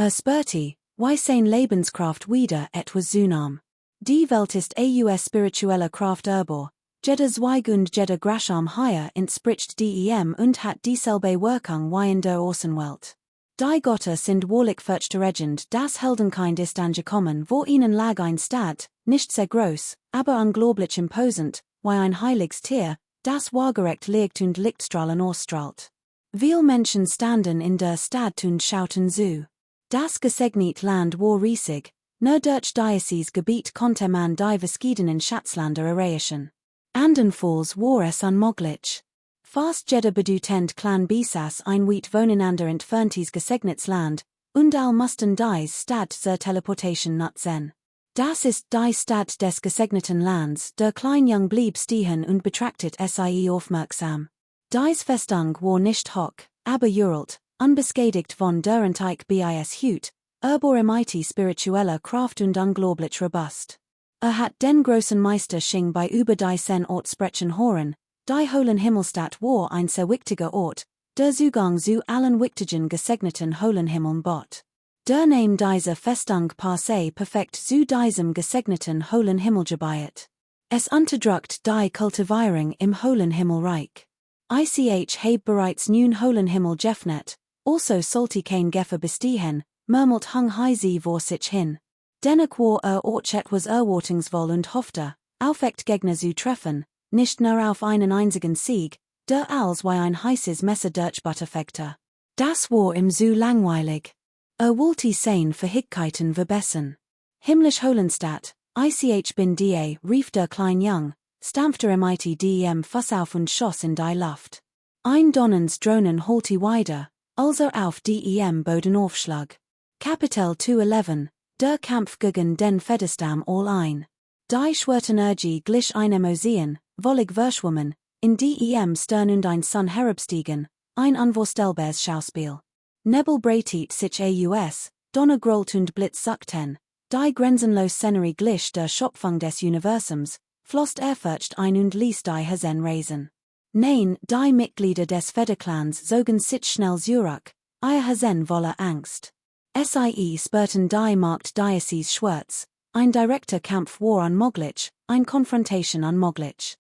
Spürte, wie sein Lebenskraft wieder etwas zunam. Die Welt ist aus spiritueller Kraft erbor, jeder Zweig und jeder Grasham higher entspricht dem und hat dieselbe Wirkung wie in der Außenwelt. Die Götter sind wahrlich fürchterregend, das Heldenkind ist angekommen, wo ihnen lag ein Stadt, nicht sehr groß, aber unglaublich imposant, wie ein heiliges Tier, das waagerecht liegt und Lichtstrahlen ausstrahlt. Viele Menschen standen in der Stadt und schauten zu. Das gesegnete Land war riesig, nur durch Diocese Gebiet konnte man die verschiedenen Schatzländer erreichen. Andernfalls war es unmöglich. Fast jeder bedeutend Clan besaß ein weit voneinander entferntes gesegnetes Land, und all mussten dies Stadt zur Teleportation nutzen. Das ist die Stadt des gesegneten Lands, der Kleinjung blieb stehen und betrachtet sie aufmerksam. Dies Festung war nicht hoch, aber uralt, unbeschädigt von der Antike bis Hut, mighty spiritueller Kraft und unglaublich robust. Hat den großen Meister Xing bei über die Ort sprechen hören, die hohlen Himmelstadt war ein sehr wichtiger Ort, der Zugang zu allen wichtigen gesegneten hohlen Himmeln bot. Der Name dieser Festung passe perfekt zu diesem gesegneten hohlen Himmelgebiet. Es unterdrückt die Kultivierung im hohlen Himmelreich. Heb bereits nun hohlen Himmel geöffnet, also sollte kein Gefahr bestehen, murmelt hung heise vor sich hin. Dennoch war Ort etwas erwartungsvoll und hoffte, aufecht Gegner zu treffen, nicht nur auf einen einzigen Sieg, der als wie ein heißes Messer durchbutterfegte. Das war ihm so langweilig. Wollte sein Fähigkeiten verbessern. Himmlisch Holenstadt, ich bin da, rief der Kleinjung, stampfte mit dem Fuß auf und schoss in die Luft. Ein Donnens Drohnen holte weiter, also auf dem Boden aufschlag. Kapitel 211, der Kampf gegen den Federstamm all ein. Die Schwertenergie glich einem Museum, wollig verschwommen, in dem Stern und ein Sun herabstiegen, ein unvorstellbares Schauspiel. Nebel breitet sich aus, Donner grollt und Blitz suckten, die grenzenlos Szenerie glich der Schöpfung des Universums, floßt erfurcht ein und ließ die Hasen reisen. Nein, die Mitglieder des Federclans zogen sich schnell zurück, ihr Hasen voller Angst. Sie spürten die Markt Diocese schwarz, ein direkter Kampf war unmöglich, ein Konfrontation unmöglich.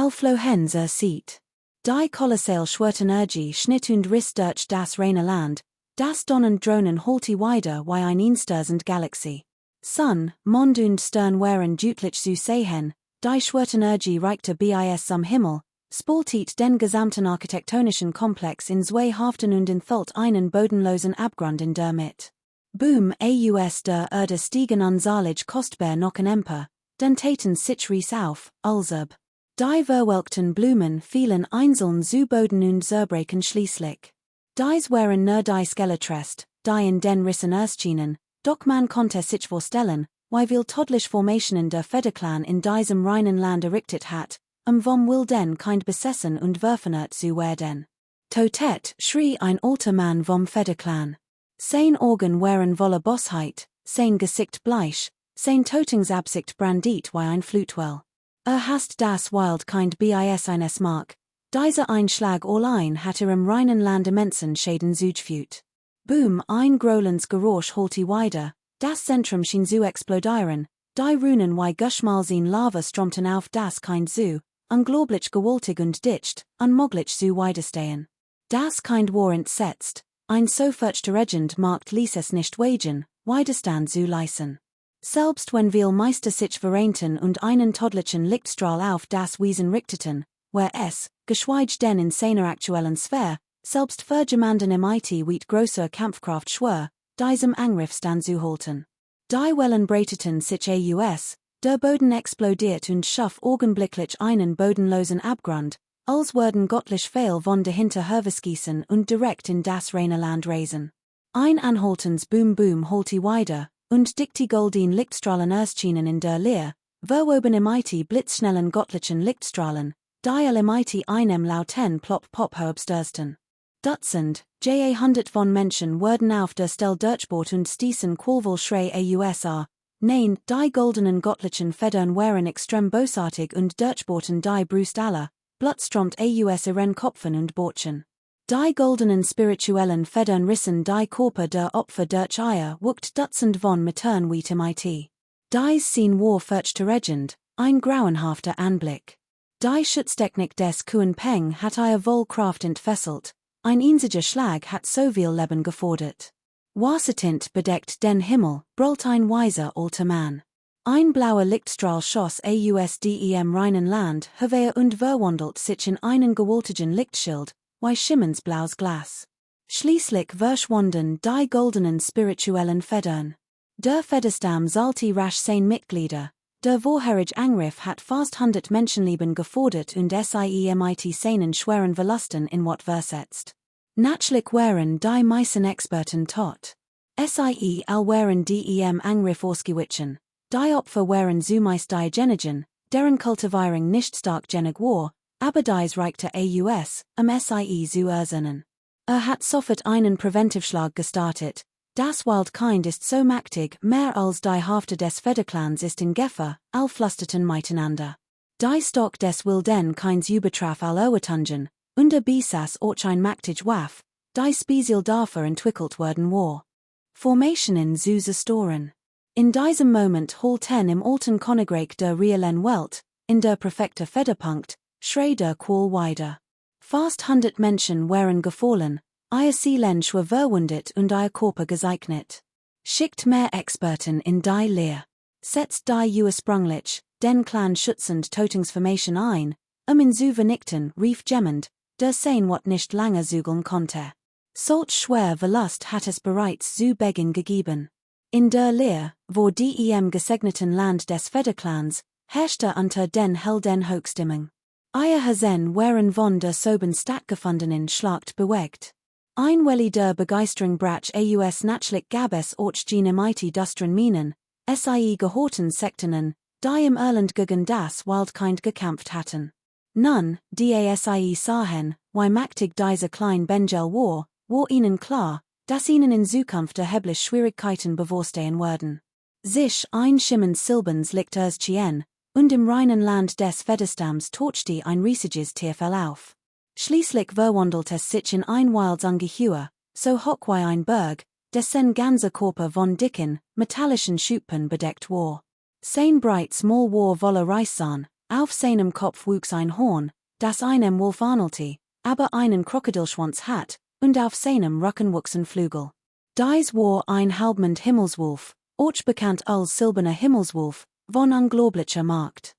Flohen sieht. Die kolossal Schwertenergie schnitt und riss durch das reine Land, das Donnendrohnen holte weiter wie ein einstürzend Galaxie. Sun, Mond und Stern waren deutlich zu sehen, die Schwertenergie reichte bis zum Himmel, spaltet den gesamten architektonischen Komplex in zwei Hälften und enthüllt einen bodenlosen Abgrund in der Mitte. Boom aus der Erde stiegen unzählig kostbar Nocken empor, den Taten sich ries auf, als ob. Die verwelkten Blumen fielen einzeln zu Boden und zerbrachen schließlich. Dies waren nur die Skeletrest, die in den Rissen erschienen, doch man konnte sich vorstellen, wie viel todliche Formationen der Federclan in diesem reinen Land errichtet hat, vom will den Kind besessen und werfenert zu werden. Totet, schrie ein alter Mann vom Federclan. Sein Augen waren voller Bosheit, sein Gesicht bleich, sein Totungsabsicht brandiert wie ein Flutwell. Hast das Wild Kind bis eines Mark. Dieser Einschlag allein hat im reinen Land immensen Schäden zugefügt. Boom, ein grolens Geräusch holte weiter, das Zentrum schien zu explodieren, die Runen wie Guschmalsin Lava strömten auf das Kind zu, unglaublich gewaltig und dicht, unmöglich zu widerstehen. Das Kind war entsetzt, ein so furchterregend Markt ließ es nicht wagen, Widerstand zu leisten. Selbst wenn wir Meister sich vereinten und einen todlichen Lichtstrahl auf das Wesen richteten, wär es, geschweige denn in seiner aktuellen Sphäre, selbst für jemanden mit weit größer Kampfkraft schwer, diesem Angriff standzuhalten. Die Wellen breiteten sich aus, Der Boden explodiert und schuf augenblicklich einen bodenlosen Abgrund, als werden göttlich Pfeil von dahinter hervorschießen und direkt in das reine Land reisen. Ein anhaltens Boom Boom holt weiter, und die goldin Lichtstrahlen erschienen in der Leer, verwoben im IT blitzschnellen göttlichen Lichtstrahlen, die im IT einem lauten Plop Pop herbstörsten. Dutzend, ja hundert von Menschen wurden auf der Stelle durchbohrt und stießen qualvoll Schrei AUSR. Nein, die goldenen göttlichen Federn waren extrem bösartig und durchbohrten die Brust aller, blutstromt aus ihren Kopfen und Bordchen. Die goldenen spirituellen Federn rissen die Körper der Opfer durch Eier wuckt Dutzend von Metern weit im IT. Dies Scene war furchterregend, ein grauenhafter Anblick. Die Schutztechnik des Kuan Peng hat ihr Wohlkraft entfesselt, ein einziger Schlag hat so viel Leben gefordert. Wassertint bedeckt den Himmel, brüllt ein weiser alter Mann. Ein blauer Lichtstrahl schoss aus dem reinen Land hervor und verwandelt sich in einen gewaltigen Lichtschild, wie schimmerndes blaues Glas. Schließlich verschwanden die goldenen spirituellen Federn. Der Federstamm sollte rasch sein Mitglieder, der vorherige Angriff hat fast 100 Menschenleben gefordert und SIEMIT seinen schweren Verlusten in Wort versetzt. Natürlich waren die meisten Experten tot. SIE waren dem Angriff ausgewichen, die Opfer waren zumeist die Genigen, deren Kultivierung nicht stark genig war, aber dies reichte aus, SIE zu ersennen. Hat sofort einen Präventivschlag gestartet. Das Wildkind ist so mächtig, mehr als die Hälfte des Federclans ist in Gefahr, all flusterten miteinander. Die Stock des Wilden keins Übertraf all Owertungen, und der Bisas auch ein mächtig Waff, die Spezial dafür entwickelt worden war. Formationen zu zerstören. In diesem Moment holten im alten Königreich der realen Welt, in der perfekte Federpunkt, schreit der Qual weiter. Fast 100 Menschen waren gefallen, ihr Seelen schwer verwundet und ihr Körper gesegnet. Schickt mehr Experten in die Lehr. Setzt die ursprünglich, den Clan schützend Totungsformation ein, ihn zu vernichten, rief gemmend, der sein wat nicht lange zügeln konnte. Solch schwer Verlust hat es bereits zu Beginn gegeben. In der Lehr, wo dem gesegneten Land des Federclans, herrschte unter den Helden Hochstimmung. Ihr Hasen waren von der soben stattgefundenen Schlacht bewegt. Ein Welli der Begeisterung brach aus natürlich gabes auch gene mighty dustren Minen, sie gehorten Sektionen, die im Irland gegen das Wildkind gekämpft hatten. Nun, die sie sahen, wie mächtig diese klein Benjel war ihnen klar, dass ihnen in Zukunft erheblich Schwierigkeiten bevorstehen würden. Sich ein schimmend Silbens liegt erschien, und im reinen Land des Federstamms tauchte ein riesiges Tierfell auf. Schließlich verwandelt es sich in ein wildes Ungeheuer, so hoch wie ein Berg, dessen ganzer Körper von dicken, metallischen Schuppen bedeckt war. Sein breit Maul war voller Reissan, auf seinem Kopf wuchs ein Horn, das einem Wolf ähnelte, aber einen Krokodilschwanz hat, und auf seinem Rücken wuchsen Flügel. Dies war ein halbmond Himmelswolf, auch bekannt als silberner Himmelswolf, von unglaublicher Macht.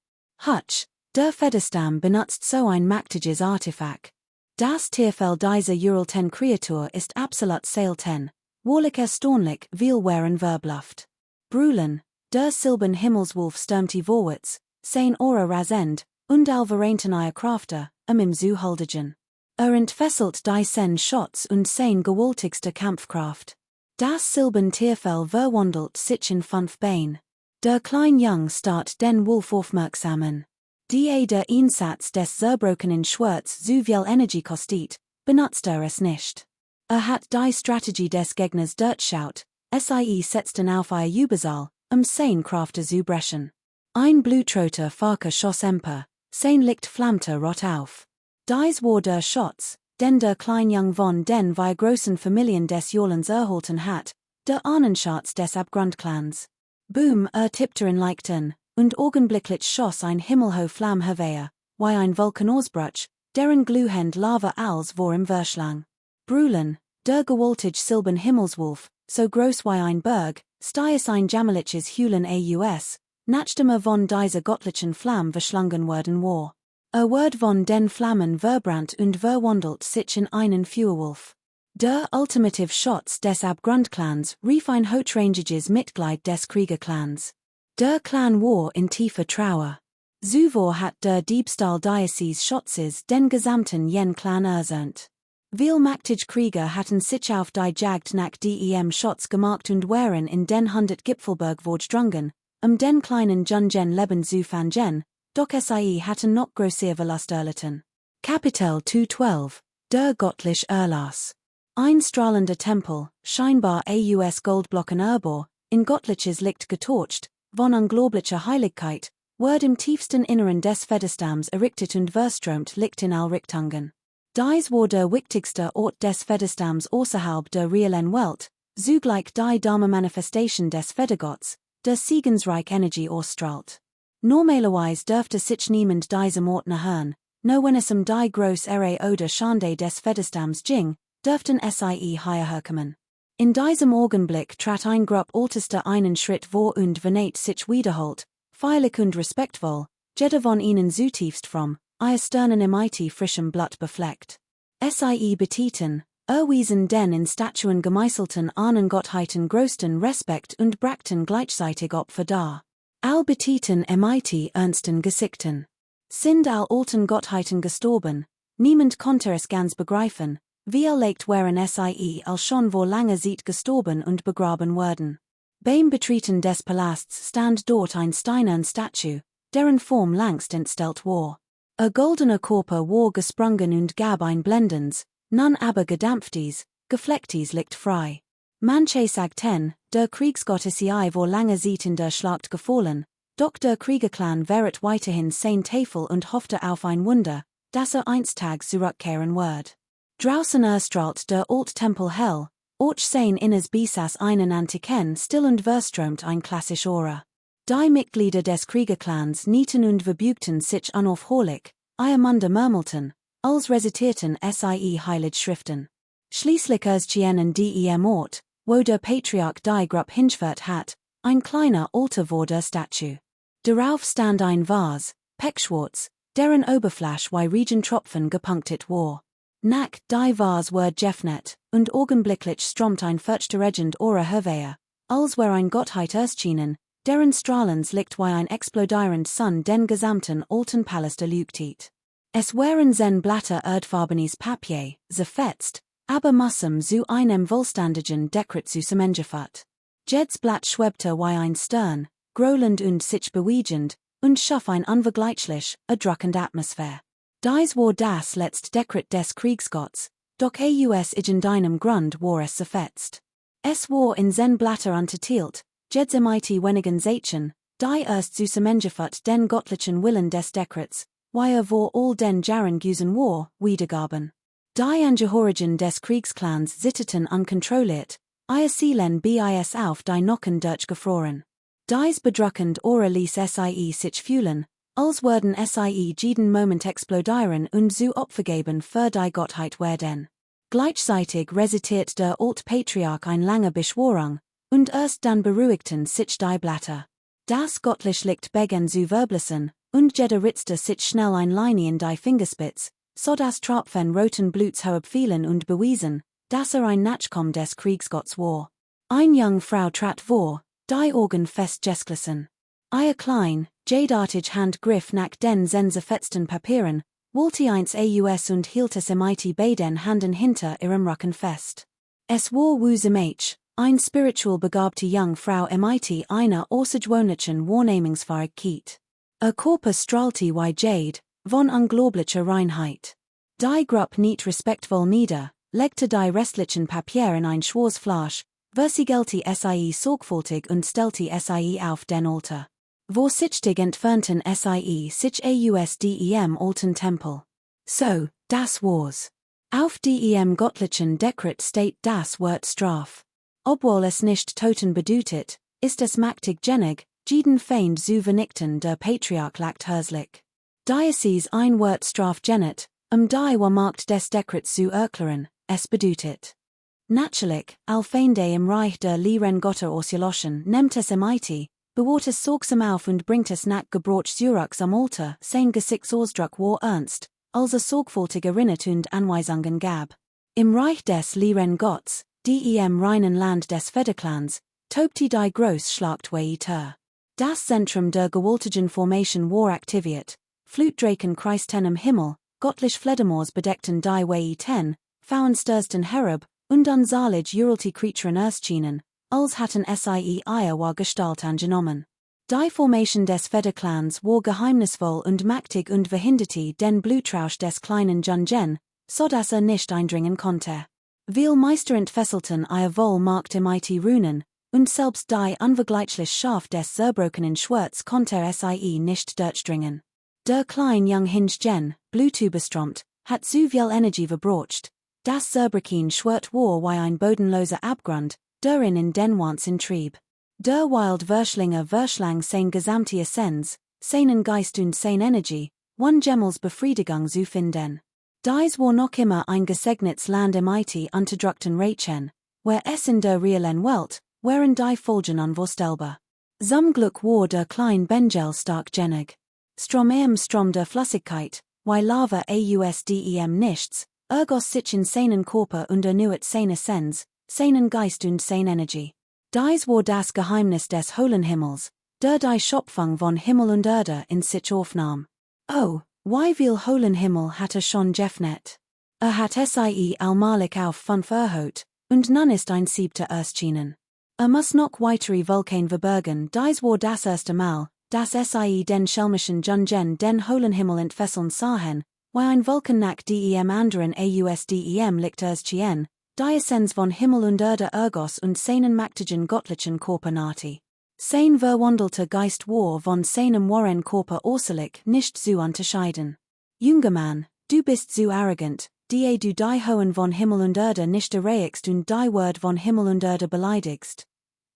Hutch, der Federstamm benutzt so ein mächtiges Artefakt. Das Tierfell dieser uralten Kreatur ist absolut selten, wahrlich erstaunlich viel waren verbluft. Brüllen, der silbern Himmelswolf stürmte vorwärts, sein Aura rasend, und vereinten ihre Kräfte, ihm zu huldigen. Entfesselt die sen Shots und sein gewaltigste Kampfkraft. Das silbern Tierfell verwandelt sich in 5 Beine. Der kleine Jung starrt den Wolf aufmerksamen. Der Einsatz des zerbrochenen Schwerts so viel Energie kostet, benutzt es nicht. Hat die Strategie des Gegners durchschaut, sie setzten auf ihr Überzahl, sein Kräfte zu brechen. Ein blutroter Falke schoss empor, sein Licht flammte rot auf. Dies war der Schutz, den der Kleinjung von den zwei großen Familien des Jolens erhalten hat, der Ahnenschatz des Abgrundclans. Boom tippte in Leichten, und augenblicklich schoss ein himmelhohe Flamme hervor, wie ein Vulkan ausbrach, deren glühend Lava als vor im Verschlang. Brüllen, der gewaltig silbern Himmelswolf, so groß wie ein Berg, stiess ein jammerliches Hühlen aus, nachdem von dieser göttlichen Flamme verschlungen worden war. Word von den Flammen verbrannt und verwandelt sich in einen Feuerwolf. Der ultimative Schutz des Abgrundclans rief ein hochrangiges Mitglied des Kriegerclans. Der Clan War in tiefer Trauer. Zuvor hat der Diebstahl Diocese Schotzes den gesamten jen Clan erzählt. Viel machtige Krieger hatten sich auf die Jagd nach dem Schotz gemacht und waren in den 100 Gipfelberg vorgedrungen, den kleinen Jungen Leben zu fangen, doch sie hatten noch größere Verlust erlitten. Kapitel 212, der göttliche Erlass. Ein strahlender Tempel, scheinbar aus Goldblocken erbor, in göttliches Licht getorcht, von unglaublicher Heiligkeit, wird im tiefsten Inneren des Federstams errichtet und verströmt liegt in all Richtungen. Dies war der wichtigste Ort des Federstams außerhalb der realen Welt, zugleich die Dharma-Manifestation des Federgotts, der Siegensreich Energie ausstrahlt. Normalerweise dürfte sich niemand diesem Ort nähern, nur wenn es die groß oder Schande des Federstams ging, dürften sie herkommen. In diesem Augenblick trat ein Grupp Ältester einen Schritt vor und vernäht sich wiederholt, feierlich und respektvoll, jeder von ihnen zutiefst fromm, ihr Sternen mit frischem Blut befleckt. Sie betiteln, erwiesen den in Statuen gemeißelten Ahnengottheiten größten Respekt und brachten gleichzeitig Opfer dar. All betiteln mit ernsten Gesichten. Sind all alten Gottheiten gestorben, niemand konnte es ganz begreifen, wie legt waren sie all schon vor langer Zeit gestorben und begraben worden. Beim Betreten des Palasts stand dort ein steinern Statue, deren Form längst entstellt war. Goldener Körper war gesprungen und gab ein blendendes, nun aber gedampftes, geflecktes Licht frei. Manche sagten, der Kriegsgott sei vor langer Zeit in der Schlacht gefallen, doch der Kriegerclan wäret weiterhin sein Teufel und hoffte auf ein Wunder, das einst Tag zurückkehren wird. Draußen erstrahlt der Alt-Tempel hell, och sein innes Bisas einen Antiken still und verströmt ein klassisch Aura. Die Mitglieder des Kriegerclans nieten und verbügten sich unaufhörlich, einander murmelten, als rezitierten sie heilige Schriften. Schließlich erschienen dem Ort, wo der Patriarch die Gruppe hingeführt hat, ein kleiner alter vor der Statue. Darauf stand ein Vase, pechschwarz, deren Oberfläche wie Regentropfen gepunktet war. Nach die Vase wird geöffnet, und augenblicklich strömt ein furchterregend Aura hervor, als wär ein Gottheit erschienen, deren Strahlens Licht wie ein explodierend Sun den gesamten alten Palast erleuchtet. Es wären zen Blatter erdfarbenes Papier, zerfetzt, aber massem zu einem vollständigen Dekret zusammengefasst. Jeds Blatt schwebte wie ein Stern, grolend und sich bewegend, und schuf ein unvergleichlich, erdrückend Atmosphäre. Dies war das letzte Dekret des Kriegsgotts, doch aus irgendeinem Grund war es zerfetzt. Es war in zen Blatter unterteilt, jeds mit wenigen Zeichen, die erst zusammengefasst den göttlichen Willen des Dekrets, wie vor all den Jahren Gusen war, wiedergaben. Die Angehörigen des Kriegsclans zitterten unkontrolliert, ihr Seelen bis auf die Nocken durchgefroren. Dies bedrückend Aura ließ sie sich fühlen, als würden sie jeden Moment explodieren und zu Opfer für die Gottheit werden. Gleichzeitig rezitiert der Alt-Patriarch ein lange Beschwörung, und erst dann beruhigten sich die Blätter. Das göttlich Licht begann zu verblassen, und jeder ritzte sich schnell ein Linie in die Fingerspitz, so dass Tropfen roten Bluts herabfielen und bewiesen, dass ein Nachkomme des Kriegsgotts war. Eine junge Frau trat vor, die Augen fest geschlossen. Ihr klein, jadeartig Hand griff nach den zerfetzten Papieren, wollte eins aus und hielt es mit beiden Händen hinter ihrem Rücken fest. Es war wusemach, ein spiritual begabte junge Frau mit einer außergewöhnlichen Wahrnehmungsfähigkeit. Ihr Körper strahlte wie Jade, von unglaublicher Reinheit. Die Gruppe nicht respektvoll nieder, legte die restlichen Papier in ein schwarzes Flasch, versiegelte sie sorgfältig und stellte sie auf den Altar. Vorsichtig entfernten sie sich aus dem alten Tempel. So, das war's. Auf dem göttlichen Dekret steht das Wort Straf. Obwohl es nicht Toten bedeutet, ist es mächtig genug, jeden Feind zu vernichten, der Patriarch lagt herzlich. Diocese ein Wort Straf genet, die Macht des Dekrets zu erklären, es bedeutet. Natürlich, all Feinde im Reich der Leeren Götter ausgeloschen, nimmt es mit, bewahrt es sorgsam auf und bringt es nach Gebrauch zurück am Altar, sein Gesichtsausdruck war ernst, als sorgfältig erinnert und Anweisungen gab. Im Reich des Leeren Gotts, dem reinen Land des Federclans, tobte die Großschlacht weiter. Das Zentrum der gewaltigen Formation war aktiviert, Flutdraken Christenum Himmel, göttlich Fledermaus bedeckten die Wei 10, Pfauenstürsten Herab, und unzalig Uralty Creaturen Erschienen, als hatten sie Eier war Gestalt angenommen. Die Formation des Federclans war geheimnisvoll und mächtig und verhinderte den Blutrausch des kleinen Jungen, so dass nicht eindringen konnte. Viel Meister entfesselten ihr wohl markte mighty Runen, und selbst die unvergleichlich scharf des zerbrochenen Schwerts konnte sie nicht durchdringen. Der klein young Hingen, Bluetubestromt, hat so viel Energie verbraucht, das zerbrochene Schwert war wie ein bodenloser Abgrund, darin in den Wahnsinn trieb. Der Wild Verschlinger verschlang sein gesamte Essenz, seinen Geist und sein Energie, one Gemmels Befriedigung zu finden. Dies war noch immer ein gesegnetes Land im IT unterdrückten Reichen, where es in der realen Welt, waren die Folgen unvorstellbar. Zum Glück war der klein Benjel stark genug. Strom der Flüssigkeit, wie Lava ausdem nichts, ergoss sich in seinen Körper und erneuert seine Essenz, seinen Geist und seine Energie. Dies war das Geheimnis des hohlen Himmels, der die Schöpfung von Himmel und Erde in sich aufnahm. Oh, wie viel hohlen Himmel hat schon geöffnet? Hat sie allmalig auf 5 erhöht, und nun ist ein 7. erschienen. Muss noch weitere Vulkan verbergen, dies war das erste Mal, dass sie den schelmischen Jungen den hohlen Himmel entfesseln sahen, wie ein Vulkan nach dem anderen ausdem liegt erschien, die Essenz von Himmel und Erde ergoss und seinen mächtigen göttlichen Körper nahte. Sein verwandelter Geist war von seinem wahren Körper äußerlich nicht zu unterscheiden. Junger Mann, du bist so arrogant, die die Hohen von Himmel und Erde nicht erreichst und die Word von Himmel und Erde beleidigst.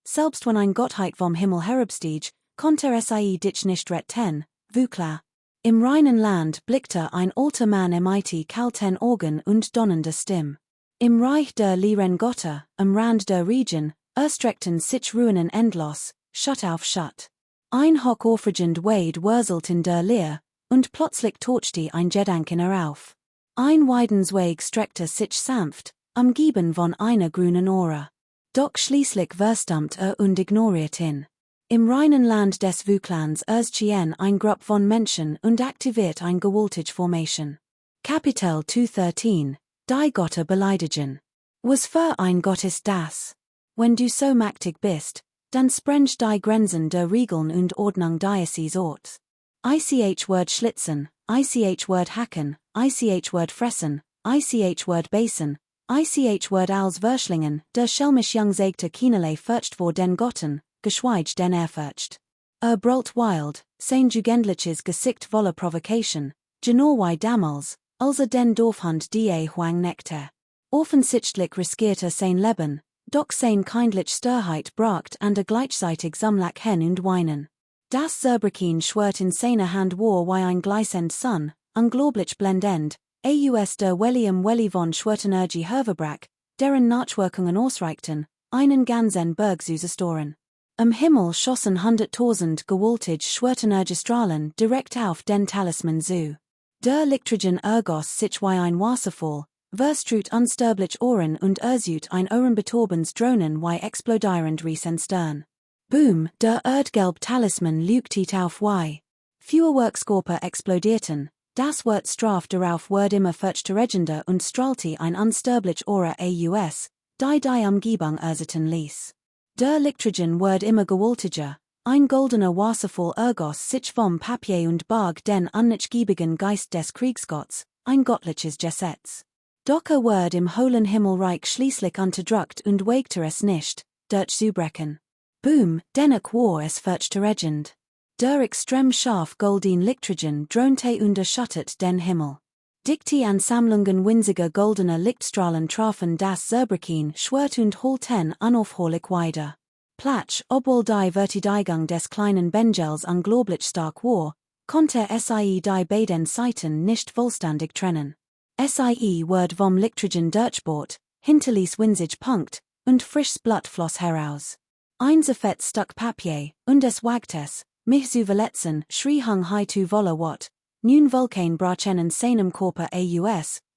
Selbst wenn ein Gottheit vom Himmel herabstieg, konnte dich nicht retten, Vukla. Im reinen Land blickte ein alter Mann im kalten Augen und donnernde Stimme. Im Reich der leeren Götter, am Rand der Region, erstreckten sich Ruinen endlos, Schutt auf Schutt. Ein hochaufregend Wade wurselt in der Leer, und plötzlich tauchte ein Gedanken auf. Ein Weidensweg streckte sich sanft, umgeben von einer grünen Aura. Doch schließlich verstummt und ignoriert ihn. Im reinen Land des Vuklans erschien ein Gruppe von Menschen und aktiviert ein gewaltige Formation. Kapitel 213. Die Götter beleidigen. Was für ein Gott ist das? Wenn du so mächtig bist, dann spreng die Grenzen der Regeln und Ordnung deines Orts. Word schlitzen, Word hacken, Word fressen, Word beißen, Word als Verschlingen, der schelmisch jung sägte keinerlei Furcht vor den Gotten, geschweige den Ehrfurcht. Brüllt wild, sein jugendliches Gesicht voller Provocation, genauer damals, als den Dorfhund die Huang neckte. Offensichtlich riskierte sein Leben, doch sein kindlich Störheit bracht an der gleichzeitig Samlach hen und weinen. Das zerbrochene Schwert in seiner Hand war wie ein gleißend Sun, unglaublich blendend, der William von Schwertenergie Herverbrack, deren Nachwirkungen ausreichten, einen ganzen Berg zu zerstören. Am Himmel schossen 100.000 gewaltige Schwertenergie-Strahlen direkt auf den Talisman zu. Der Lichtrigen ergoss sich wie ein Wasserfall, verstrut unsterblich Ohren und ersut ein ohrenbetäubendes Drohnen wie explodierend riesen Stern. Boom, der erdgelb Talisman leuchtet auf wie. Feuerwerkskörper explodierten, das Wort Straf darauf wurde immer verstärkender und strahlte ein unsterblich Aura die Umgebung ersetzen ließ. Der Lichtrigen wurde immer gewaltiger, ein goldener Wasserfall ergoss sich vom Papier und barg den unnachgiebigen Geist des Kriegsgotts, ein göttliches Gesetz. Doch wurde im hohlen Himmelreich schließlich unterdrückt und wagte es nicht, dort zu brechen. Boom, dennoch war es verstärkend. Der extrem scharf golden Lichtrigen drohnte und erschüttert den Himmel. Dichte Ansammlungen winziger goldener Lichtstrahlen trafen das zerbrochene Schwert und holten unaufhörlich weiter. Platsch, obwohl die Verteidigung des kleinen Benjels unglaublich stark war, konnte sie die beiden Seiten nicht vollständig trennen. Sie wurde vom Lichtrigen durchbohrt, hinterließ winzig Punkt, und frisches Blut floss heraus. Ein Fett Stück Papier, und es wagt es, mich zu verletzen, schrie hung high to voller wat, nun Vulkan brachen in seinem Körper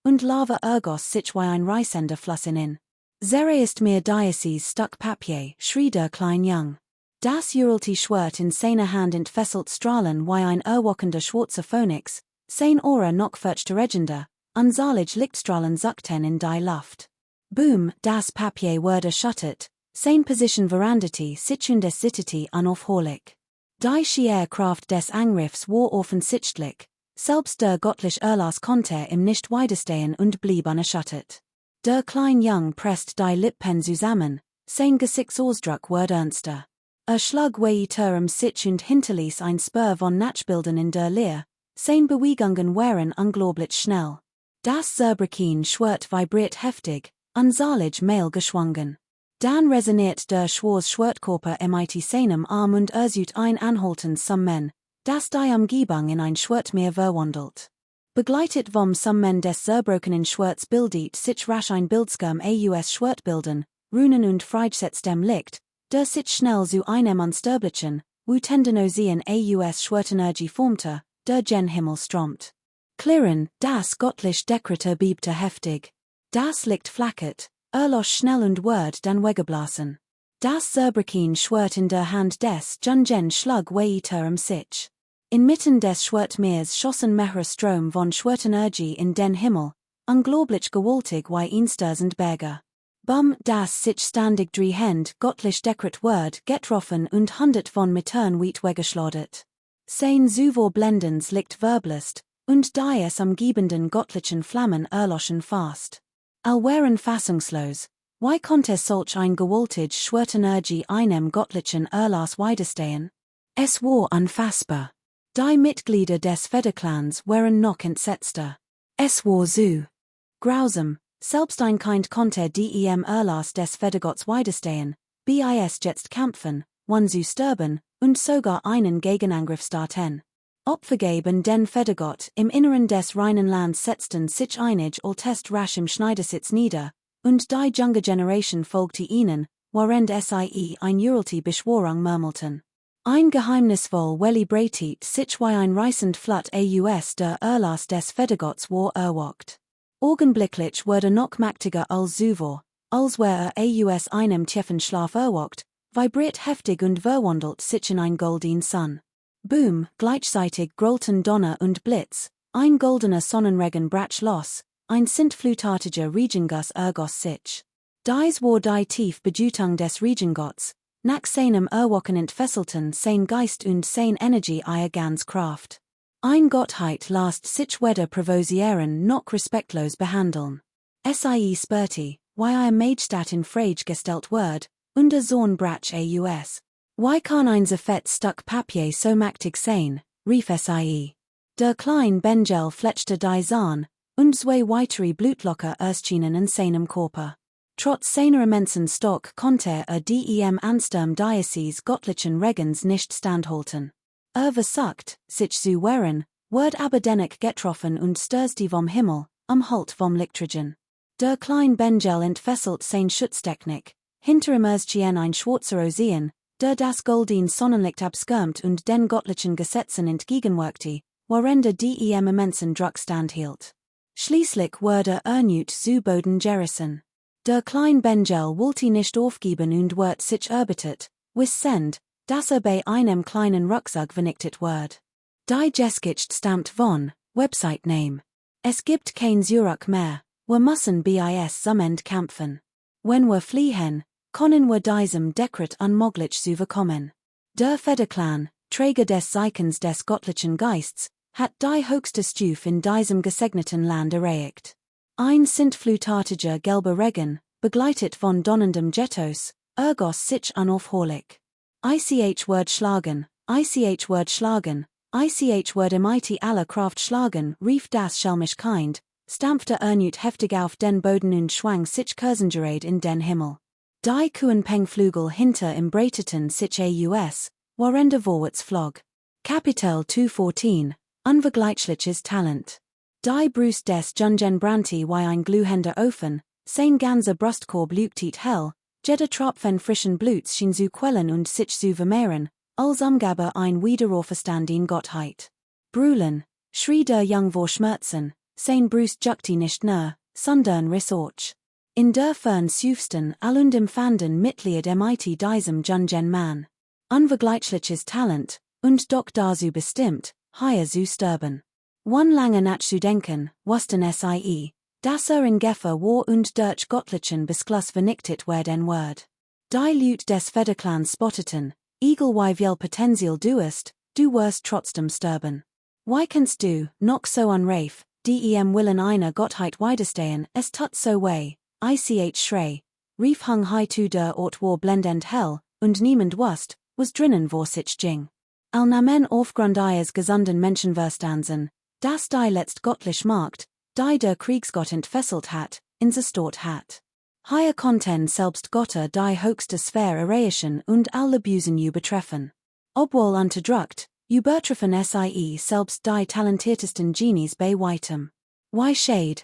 und Lava ergoss sich wie ein reißender Fluss in. Zere ist mir dieses Stück Papier, schrie der klein Jung. Das Uralti Schwert in seiner Hand entfesselt Strahlen wie ein erwockender schwarzer Phönix, sein Aura noch verregender, unzahlig Lichtstrahlen zuckten in die Luft. Boom, das Papier wurde schuttet, sein Position veranderte sich und des Zitterte unaufhörlich. Die schiere Kraft des Angriffs war offensichtlich, selbst der göttliche Erlass konnte ihm nicht widerstehen und blieb unerschüttert. Der kleine Jung presst die Lippen zusammen, sein Gesichtsausdruck wurde ernster. Schlag weiter sich und hinterließ ein Spur von Nachbilden in der Leer, sein Bewegungen waren unglaublich schnell. Das Zerbrechen Schwert vibriert heftig, unzahlig Mail geschwungen. Dann resoniert der schwarze Schwertkörper mit seinem Arm und erzeugt ein Anhalten Summen, das die Umgebung in ein Schwertmeer verwandelt. Begleitet vom Summen des zerbrochenen Schwerts bildet sich rasch ein Bildschirm aus Schwertbildern, Runen und freigesetztem Licht, der sich schnell zu einem unsterblichen, wo Tendenosieren aus Schwertenergie formte, der gen Himmel strömt. Klirren, das göttlich Dekrete biebte heftig. Das Licht flackert, erlosch schnell und wird dann weggeblasen. Das Zerbrechen Schwert in der Hand des Jungen schlag weiter sich. Inmitten des Schwertmeers schossen mehrere Strom von Schwertenergie in den Himmel, unglaublich gewaltig wie einstürzend Berge. Das sich standig drehend göttlich dekret wird getroffen und hundert von Metern weit weggeschleudert. Sein Zuvor blendens Licht verblasst, und die es umgebenden göttlichen Flammen erloschen fast. All waren fassungslos, wie konnte solch ein gewaltig Schwertenergie einem göttlichen Erlass widerstehen? Es war unfassbar. Die Mitglieder des Federclans waren noch entsetzter. Es war so grausam, selbst ein Kind konnte dem Erlass des Federgotts widerstehen, bis jetzt kämpfen, one zu sterben, und sogar einen Gegenangriff starten. Opfergeben den Federgott im Inneren des reinen Lands setzten sich einig altest rasch im Schneidersitz nieder, und die junge Generation folgte ihnen, während sie ein Uralti Beschwörung murmelten. Ein geheimnisvoll Welli breitet sich wie ein reißend Flut aus der Erlass des Federgotts war erwockt. Augenblicklich wurde noch mächtiger als zuvor, als wäre aus einem tiefen Schlaf erwockt, vibriert heftig und verwandelt sich in ein golden Sun. Boom, gleichzeitig grolten Donner und Blitz, ein goldener Sonnenregen brach los, ein sintflutartiger Regenguss ergoss sich. Dies war die tief Bedeutung des Regengotts, nach seinem erwocken entfesselten sein Geist und sein Energie ihr ganz Kraft. Ein Gottheit lasst sich weder provosieren noch respektlos behandeln. Sie spürte, wie ihr Majestat in Frage gestellt wird, und der Sohn brach aus. Wie kann ein so fett Stück Papier so mächtig sein, rief sie. Der kleine Bengel fletschte die Zahn, und zwei weitere Blutlocker erschienen in seinem Körper. Trotz seiner immensen Stock konnte dem Ansturm dieses göttlichen Regens nicht standhalten. Versagt, sich zu wehren, wird aber dennoch getroffen und stürzte vom Himmel, Halt vom Lichtrigen. Der kleine Bengel entfesselt sein Schutztechnik, hinter ihm erschien ein schwarzer Ozean, der das golden Sonnenlicht abskirmt und den göttlichen Gesetzen entgegenwirkte, während dem immensen Druck standhielt. Schließlich wurde erneut zu Boden gerissen. Der kleine Bengel wollte nicht aufgeben und wird sich erbittet, wissend, dass bei einem kleinen Rucksack vernichtet wird. Die Geschichte stammt von Website Name. Es gibt kein Zurück mehr, wir müssen bis zum Ende kämpfen. Wenn wir fliehen, können wir diesem Dekret unmöglich zu verkommen. Der Federclan, Träger des Zeichens des göttlichen Geists, hat die höchste Stufe in diesem gesegneten Land erreicht. Ein sintflutartiger gelber Regen, begleitet von donnendem Jettos, ergoss sich unaufhörlich. Ich Word schlagen, ich Word schlagen, ich Word mighty aller Kraft schlagen, rief das schelmisch Kind, stampfte erneut heftig auf den Boden und schwang sich kursengerade in den Himmel. Die Kuhnpengflügel hinter ihm breiteten sich aus, während vorwärts flog. Kapitel 214, unvergleichliches Talent. Die Brust des Jungen brannte wie ein glühender Ofen, sein ganzer Brustkorb leuchtet hell, jeder Tropfen frischen Bluts schien zu quellen und sich zu vermehren, als umgabe ein Wiederauferstandene Gottheit. Brüllen, schrie der Jung vor Schmerzen, sein Brust juckte nicht nur, sondern riss auch. In der Fern süfsten all und empfanden Mitglied diesem Jungen Mann. unvergleichliches Talent, und doch dazu bestimmt, hier zu sterben. One lange nachzudenken, wussten sie, dass in Gefahr war und durch göttlichen Beschluss vernichtet werden wird. Die Leute des Federclans spotteten, egal wie viel Potenzial du wirst trotzdem sterben. Wie kannst du, noch so unreif, dem Willen einer Gottheit widerstehen, es tut so weh, ich schrei, rief hung high to der Ort war blendend hell, und niemand wusst, was drinnen vor sich ging. Al namen aufgrund ihres gesunden Menschenverstands, das die letzt göttlich macht, die der Kriegsgott entfesselt hat, in se Stort hat. Hier konnten selbst Götter die höchste Sphäre erreichen und alle Busen betreffen. Obwohl unterdrückt, übertreffen sie selbst die talentiertesten Genies bei weitem. Wie shade,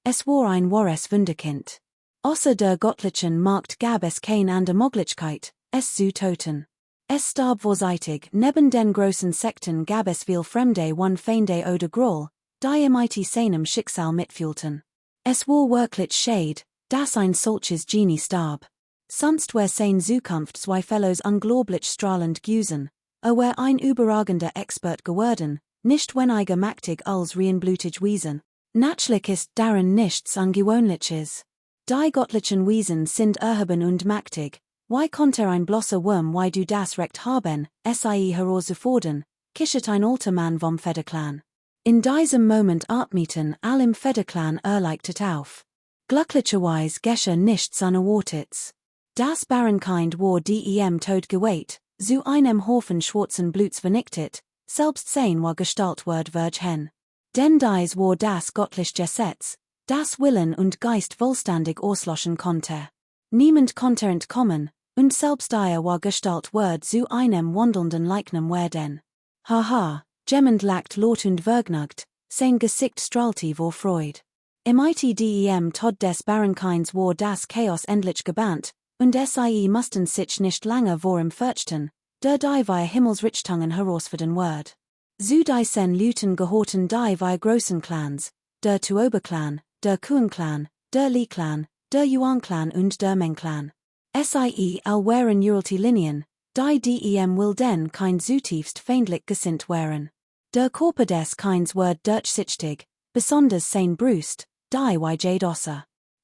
es war ein wahres Wunderkind. Außer der göttlichen Macht gab es kein andere Möglichkeit, es zu töten. Es starb vorseitig, neben den großen Sekten gab es viel Fremde und Feinde oder Groll, die mit seinem Schicksal mitfühlten. Es war wirklich schade, dass ein solches Genie starb. Sonst wär sein Zukunftsfellows unglaublich strahlend gewesen, wär ein überragender Expert geworden, nicht wenn mächtig als reinblutig Wesen. Natürlich ist darin nichts Ungewöhnliches. Die göttlichen Wesen sind erhaben und mächtig, wie konnte ein bloßer Wurm wie du das Recht haben, sie herauszufordern, kichert ein alter Mann vom Federclan. In diesem Moment atmeten alle im Federclan erleichtert auf. Glücklicherweise geschah nichts Unerwartetes. Das Barrenkind war dem Tod geweiht, zu einem Haufen schwarzen Bluts vernichtet, selbst sein war Gestalt wird hen. Denn dies war das göttliche Gesetz, das Willen und Geist vollständig auslöschen konnte. Niemand konnte entkommen, und selbst war Gestalt zu einem wandelnden Leichnam werden. Haha, jemand lacht laut und vergnügt, sein Gesicht strahlte vor Freud. Im dem Tod des Barrenkinds war das Chaos endlich gebannt, und sie mussten sich nicht lange vor ihm fürchten, der die wie Himmelsrichtungen herausfinden wird. Zu diesen Lüten gehorten die wie großen Clans, der Tuoba-Clan, der Kuan-Clan, der Li-Clan, der Yuan-Clan und der Meng-Clan. Sie waren Uralty Linien, die dem Wilden kein zutiefst feindlich gesinnt waren. Der Körper des Kinds wird durchsichtig, besonders sein Brust, die wie Jade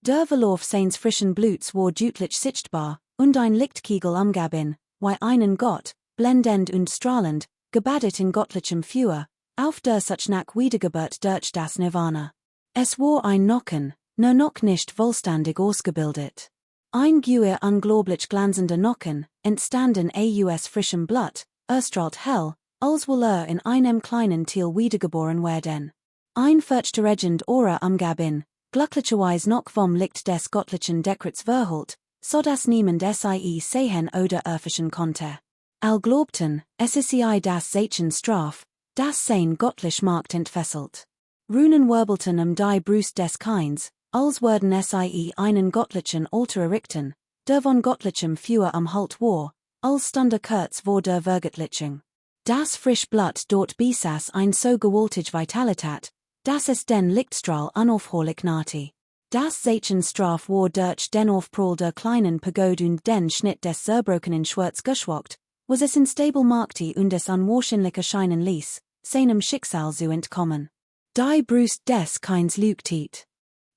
Der Verlauf seines frischen Bluts war deutlich sichtbar, und ein Lichtkegel umgeben, wie einen Gott, blendend und strahlend, gebadet in göttlichem Feuer, auf der sich nach Wiedergeburt durch das Nirvana. Es war ein Nocken, nur noch nicht vollständig ausgebildet. Ein Guer unglaublich glanzender Nocken, entstanden aus frischem Blut, erstrahlt hell, als wohl in einem kleinen Teil wiedergeboren werden. Ein furchterregend Aura umgeben, glücklicherweise noch vom Licht des göttlichen Dekrets verhüllt, so dass niemand sehen oder erfischen konnte. All glaubten, es sei das Zeichen Straf, das sein göttlich Macht entfesselt. Runen wirbelten die Brust des Kinds, als würden sie einen göttlichen Altar errichten, der von göttlichem Feuer Halt war, als stunde kurz vor der Vergöttlichung. Das frisch Blut dort besaß ein so gewaltig Vitalität, dass es den Lichtstrahl unaufhörlich nahte. Das Zeichen Straf war durch den Aufprall der kleinen Pagode und den Schnitt des zerbrochenen Schwerts geschwockt, was es instabil machte und es unwahrscheinlich erscheinen ließ, seinem Schicksal zu entkommen. Die Brust des Kinds lügtet.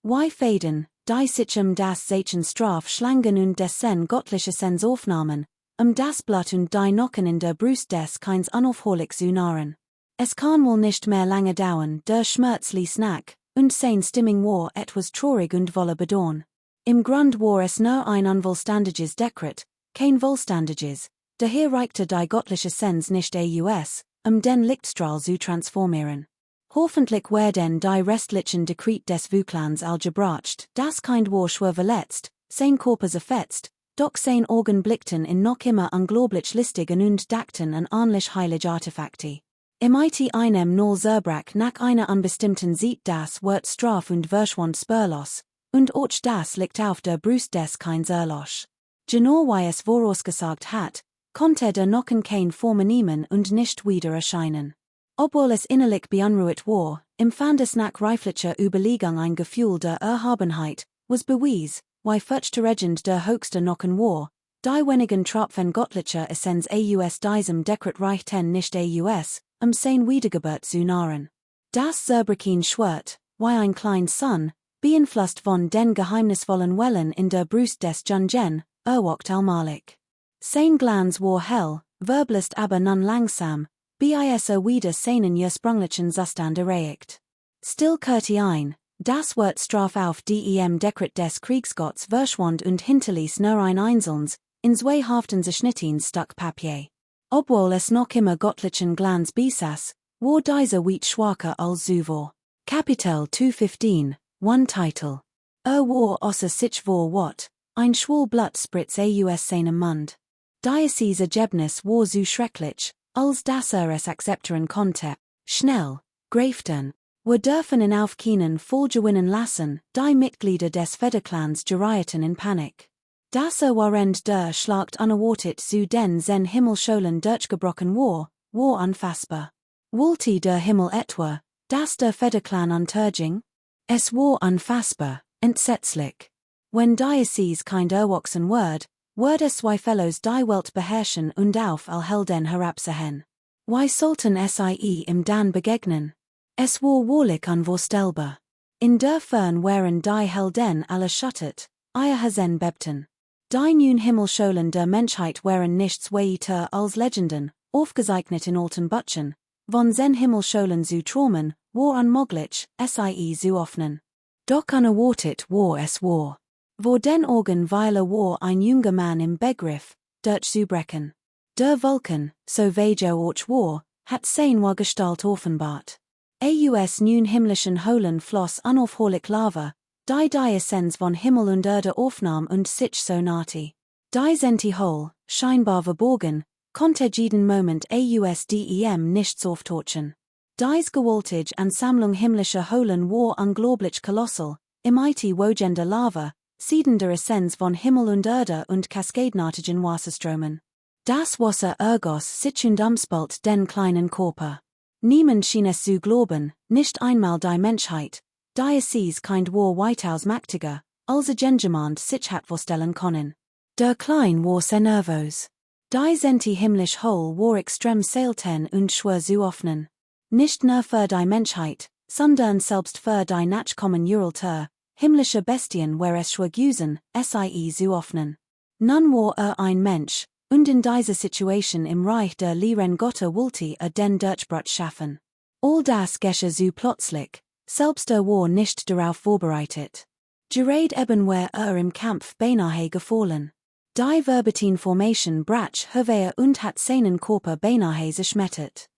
Wie Fäden, die sich das Zeichen Straf schlangen und dessen göttliche Sensaufnahmen, das Blut und die Nocken in der Brust des Kinds unaufhörlich zu nahren. Es kann wohl nicht mehr lange dauern, der Schmerz ließ nach, und sein Stimming war etwas traurig und voller Bedauern. Im Grund war es nur ein unvollständiges Dekret, kein vollständiges, daher reichte die göttliche Sens nicht den Lichtstrahl zu transformieren. Hoffentlich werden die restlichen Dekret des Vuklans algebracht, das Kind war schwer verletzt, sein Körper zerfetzt, doch sein Augen blickten in noch immer unglaublich listigen und dachten an ähnlich heilige Artefakte. Im einem Null Zerbrach nach einer unbestimmten sieht das Wort Straf und verschwand spurlos, und auch das liegt auf der Brust des Kinds erlosch. Genau wie es vorausgesagt hat, konnte der Nocken kein Formen nehmen und nicht wieder erscheinen. Obwohl es innerlich beunruhigt war, empfand es nach reiflicher Überlegung ein Gefühl der Erhabenheit, was bewies, wie furchterregend der höchste Nocken war, Die wenigen Tropfen Göttlicher Essenz aus diesem Dekret Reich 10 nicht aus, sein Wiedergeburt zu nahren. Das Zerbrechen schwört, wie ein klein Son, beeinflusst von den geheimnisvollen Wellen in der Brust des Jungen, erwacht allmalig. Sein Glanz war hell, verbelist aber nun langsam, bis wieder seinen ursprünglichen Zustand erreicht. Still kehrt ein, das wird Straf auf dem Dekret des Kriegsgotts verschwand und hinterließ nur ein einzelnes, in zwei Haften zerschnittens Stück Papier. Obwohl es noch immer göttlichen Glanz besaß, war dieser weit schwacher als zuvor. Kapitel 215, one title. War außer sich war wat, ein schwul Blutspritz aus seinem Mund. Dieses Ergebnis war so schrecklich, als dass es akzeptieren konnte. Schnell, Gräften, wir dürfen in Aufkenen vollgewinnen lassen, die Mitglieder des Federclans gerieten in Panik. Das Warend der Schlacht unerwartet zu den sen Himmelscholen durchgebrochen war unfassbar. Wollte der Himmel etwa, dass der Federclan unterging? Es war unfassbar, entsetzlich. Wenn dieses kein erwachsen wird es zwei Fellows die Welt beherrschen und auf all Helden herabsehen. Wie sollten sie im dann begegnen? Es war wahrlich unvorstellbar. In der Fern waren die Helden alle schüttet, ihr Hasen bebten. Die nun Himmelscholen der Menschheit waren nichts weiter als Legenden, aufgezeichnet in alten Büchern, von sen Himmelscholen zu träumen, war unmöglich, sie zu öffnen. Doch unerwartet war es war. Vor den Augen war ein junger Mann im Begriff, durch zu brechen. Der Vulkan, so vage auch war, hat seine Gestalt offenbart. Aus nun himmlischen Holen floss unaufhörlich Lava, die Essenz von Himmel und Erde aufnahm und sich so nahte. Die senti Hol, scheinbar verborgen, konnte jeden Moment nichts auftorchen. Dies gewaltige Ansammlung himmlischer Holen war unglaublich kolossal, imite wogende Lava, siedender Essenz von Himmel und Erde und kaskadenartigen Wasserströmen. Das Wasser ergoss sich und umspült den kleinen Körper. Niemand schien es zu glauben, nicht einmal die Menschheit, die es kind war weitaus mächtiger, als jemand sich hat vorstellen können. Der Klein war sehr nervös. Die senti himmlisch Hol war extrem selten und schwer zu öffnen. Nicht nur für die Menschheit, sondern selbst für die nachkommen Uralter, himmlische Bestien war es schwer gewesen, sie zu öffnen. Nun war ein Mensch, und in dieser Situation im Reich der leeren Götter wollte den Durchbruch schaffen. All das geschah so plötzlich, selbst war nicht darauf vorbereitet. Gerade eben war im Kampf beinahe gefallen. Die Verbetin-Formation brach hervor und hat seinen Körper beinahe zerschmettert.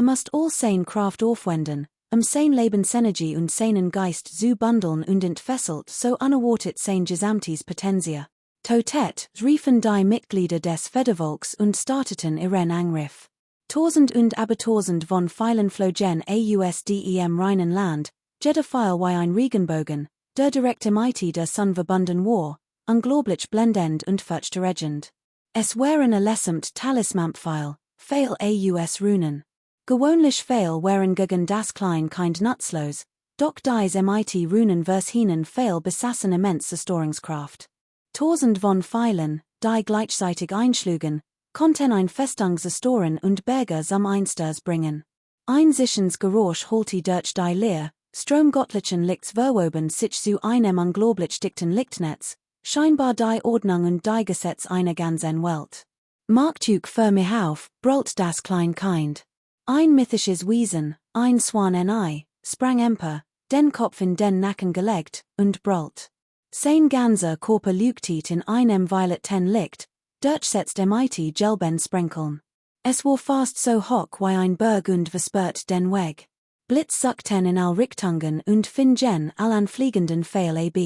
Musste all seine Kraft aufwenden, seine Lebensenergie und seinen Geist zu bundeln und entfesselt so unerwartet sein gesamtes Potenzial. Totet riefen die Mitglieder des Federvolks und starteten ihren Angriff. Tausend und abertausend von Pfeilen flogen aus dem reinen Land, jeder Pfeil wie ein Regenbogen, der direkte Mighty der Sonne verbunden war, unglaublich blendend und furchterregend. Es waren allesamt Talismanpfeil, Pfeil aus Runen. Gewöhnlich Pfeil waren gegen das Klein kind nutzlos, doch diese mighty Runen vers ihnen Pfeil besaßen immense Zerstörungskraft. Tausend von Pfeilen, die gleichzeitig einschlugen, konnten ein Festung zerstören und Berge zum Einsters bringen. Ein sichens Geräusch holte durch die Leer, stromgöttlichen Lichts verwoben sich zu einem unglaublich dichten Lichtnetz, scheinbar die Ordnung und die Gesetz einer ganzen Welt. Marktug für mich auf, brüllt das Kleinkind. Ein mythisches Wesen, ein Swan sprang empor, den Kopf in den Nacken gelegt, und brüllt. Sein ganzer Körper leuchtet in einem violetten Licht, durchsetzt mighty gelben Sprenkeln. Es war fast so hoch wie ein Berg und versperrt den Weg. Blitz suckten in all Richtungen und fingen all an fliegenden Pfeil ab.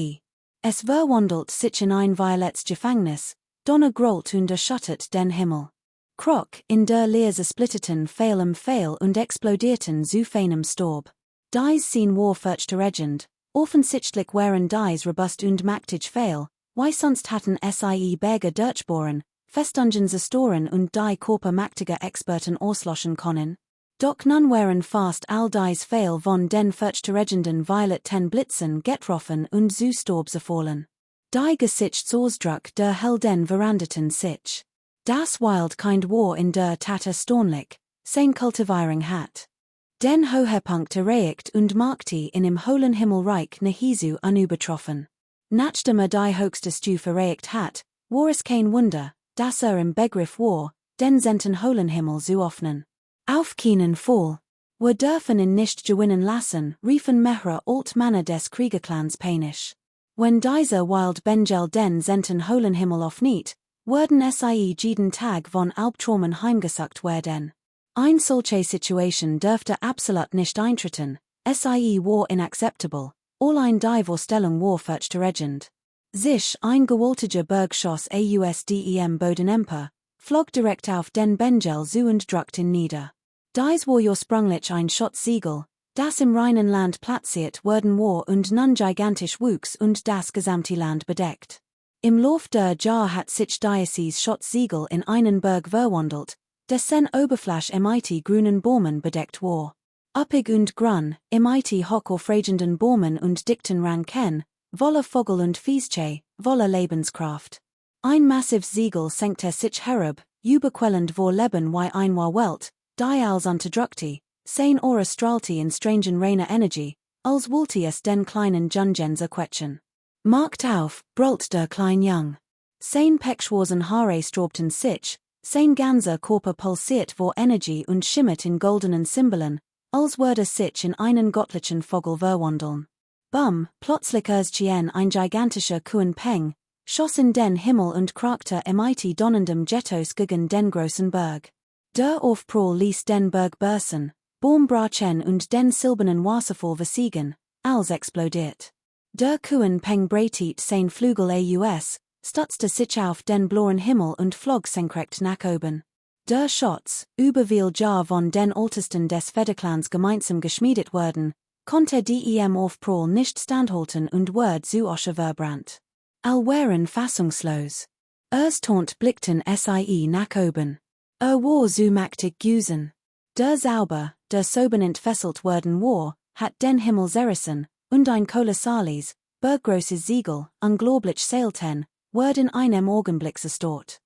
Es verwandelt sich in ein violettes Gefängnis, Donner grollt und erschüttert den Himmel. Krok in der Leer splitterten Pfeil und explodierten zu feinem Staub. Dies Scene war furchterregend, offensichtlich waren dies robust und mächtig Pfeil, wie sonst hatten sie Berge durchbohren, Festungen zerstören und die Körper mächtiger Experten auslöschen können. Doch nun waren fast all dies Pfeil von den furchterregenden violetten Blitzen getroffen und zu Staub zerfallen. Die Gesicht Zorsdruck der Helden Verandeten sich. Das Wild Kind War in der Tat Stornlich, sein Kultivierung hat. Den Hohepunkt erreicht und Markti in im hohlen Himmelreich Nehisu unübertroffen. Nachdem die höchste Stufe erreicht hat, war es kein Wunder, dass im Begriff war, den senten hohlen Himmel zu öffnen. Auf keinen Fall. Wir dürfen ihn nicht gewinnen lassen, riefen mehrere Altmänner des Kriegerclans panisch. Wenn dieser Wild Bengel den senten hohlen Himmel öffnet, werden sie jeden Tag von Albträumen heimgesucht werden. Ein solche Situation dürfte absolut nicht eintreten, sie war inakzeptabel, allein die Vorstellung war furchterregend. Sich ein gewaltiger Bergschoss ausdem Bodenemper, flog direkt auf den Bengel zu und drückt ihn nieder. Dies war ursprünglich ein Schutzsiegel, das im reinen Land platziert worden war und nun gigantisch wuchs und das gesamte Land bedeckt. Im Lauf der Jahr hat sich dieses Schutzsiegel in einen Berg verwandelt, dessen Oberfläche mit grünen Bäumen bedeckt war. Üppig und grün, mit hochaufragenden Bäumen und dichten Ranken, voller Vogel und Viehsche, voller Lebenskraft. Ein massives Siegel senkte sich herab, überquellend vor Leben wie ein Welt, die als unterdrückte, sein Aura strahlte in strangen reiner Energie, als wollte es den kleinen Jungen zerquetschen. Markt auf, brüllt der Kleinjung. Sein Pechschwarzen Haare sträubten sich, sein ganzer Körper pulsiert vor Energie und schimmert in goldenen Symbolen, als würde sich in einen göttlichen Vogel verwandeln. Plötzlich erschien ein gigantischer Kuhnpeng, schoss in den Himmel und krachtte mit donnendem Jetos gegen den großen Berg. Der Aufprall ließ den Berg bersten, Baumbrachen und den silbernen Wasserfall versiegen, als explodiert. Der Kuhnpeng breitet sein Flügel aus, stützte sich auf den blauen Himmel und flog senkrecht nach oben. Der Schutz, über viel Jahr von den Ältesten des Federclans gemeinsam geschmiedet worden, konnte dem Aufprall nicht standhalten und wurde zu Asche verbrannt. All waren fassungslos. Erstaunt blickten sie nach oben. War zu mächtig gewesen. Der Sauber, der soben entfesselt worden war, hat den Himmel zerrissen, und ein kolossales, berggroßes Siegel, unglaublich selten, wurde in einem Augenblick zerstört.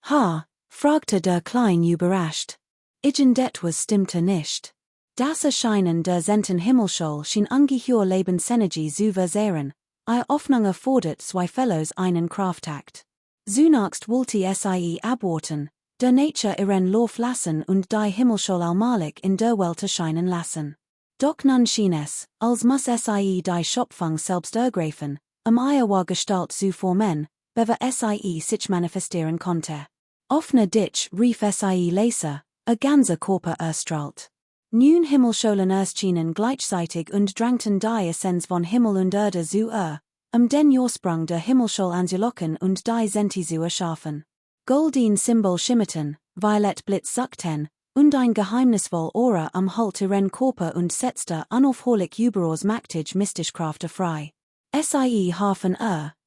Ha, fragte der Klein überrascht. Irgendetwas stimmte nicht. Das Erscheinen der senten Himmelsschule schien ungeheuer Lebensenergie zu verzehren, Hoffnung erfordert zweifellos einen Kraftakt. Zunächst wollte sie abwarten, der Nature ihren Lauf lassen und die Himmelsschule allmalig in der Welt erscheinen lassen. Doch nun schien es, als muss sie die Schöpfung selbst ergreifen, ihrer Gestalt zu formen, bever sie sich manifestieren konnte. Offene Ditch rief sie leser, ganzer Körper erstrahlt. Nun Himmelschulen erschienen gleichzeitig und drängten die Essenz von Himmel und Erde zu den Ursprung der Himmelsschule anzulocken und die Senti zu erschaffen. Goldin Symbol schimmerten, Violet Blitz suckten, und ein geheimnisvoll Aura am Halt ihren Körper und setzte unaufhörlich überaus mächtig Mystischkraft frei. Sie halfen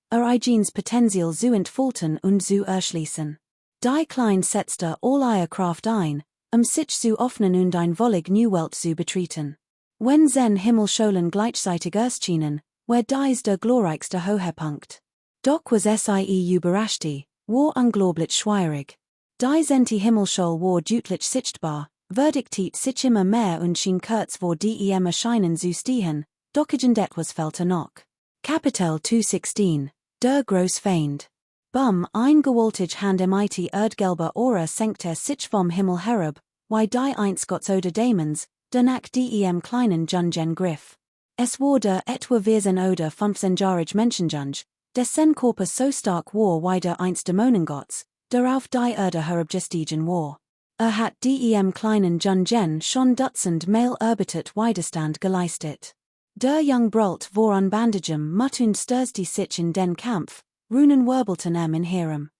eigenes Potenzial zu entfalten und zu erschließen. Die Klein setzte all ihre Kraft ein, sich zu öffnen und ein wollig New Welt zu betreten. Wenn Zen Himmelschulen gleichzeitig erschienen, war dies der glorreichste Höhepunkt. Doch was sie überraschte, war unglaublich schwierig. Die Senti Himmelsschule war deutlich sichtbar, verdiktiert sich immer mehr und schien kurz vor dem Erscheinen zu stehen, doch irgendetwas fehlte noch. Kapitel 216, der Großfeind. Ein gewaltig mit erdgelber Aura senkte sich vom Himmel herab, wie die einst Gotts oder Dämons, danach dem kleinen Jungen griff. Es war der etwa 14 oder 15-jährige Menschenjunge, dessen Körper so stark war wie der einst Dämonengotts, der auf die Erde herabgestiegen war. Hat dem kleinen Jungen schon Dutzend Mal erbittert Widerstand geleistet. Der Jung brüllt vor unbandagem Mut und stürzte sich in den Kampf, Runen wirbelten in Herem.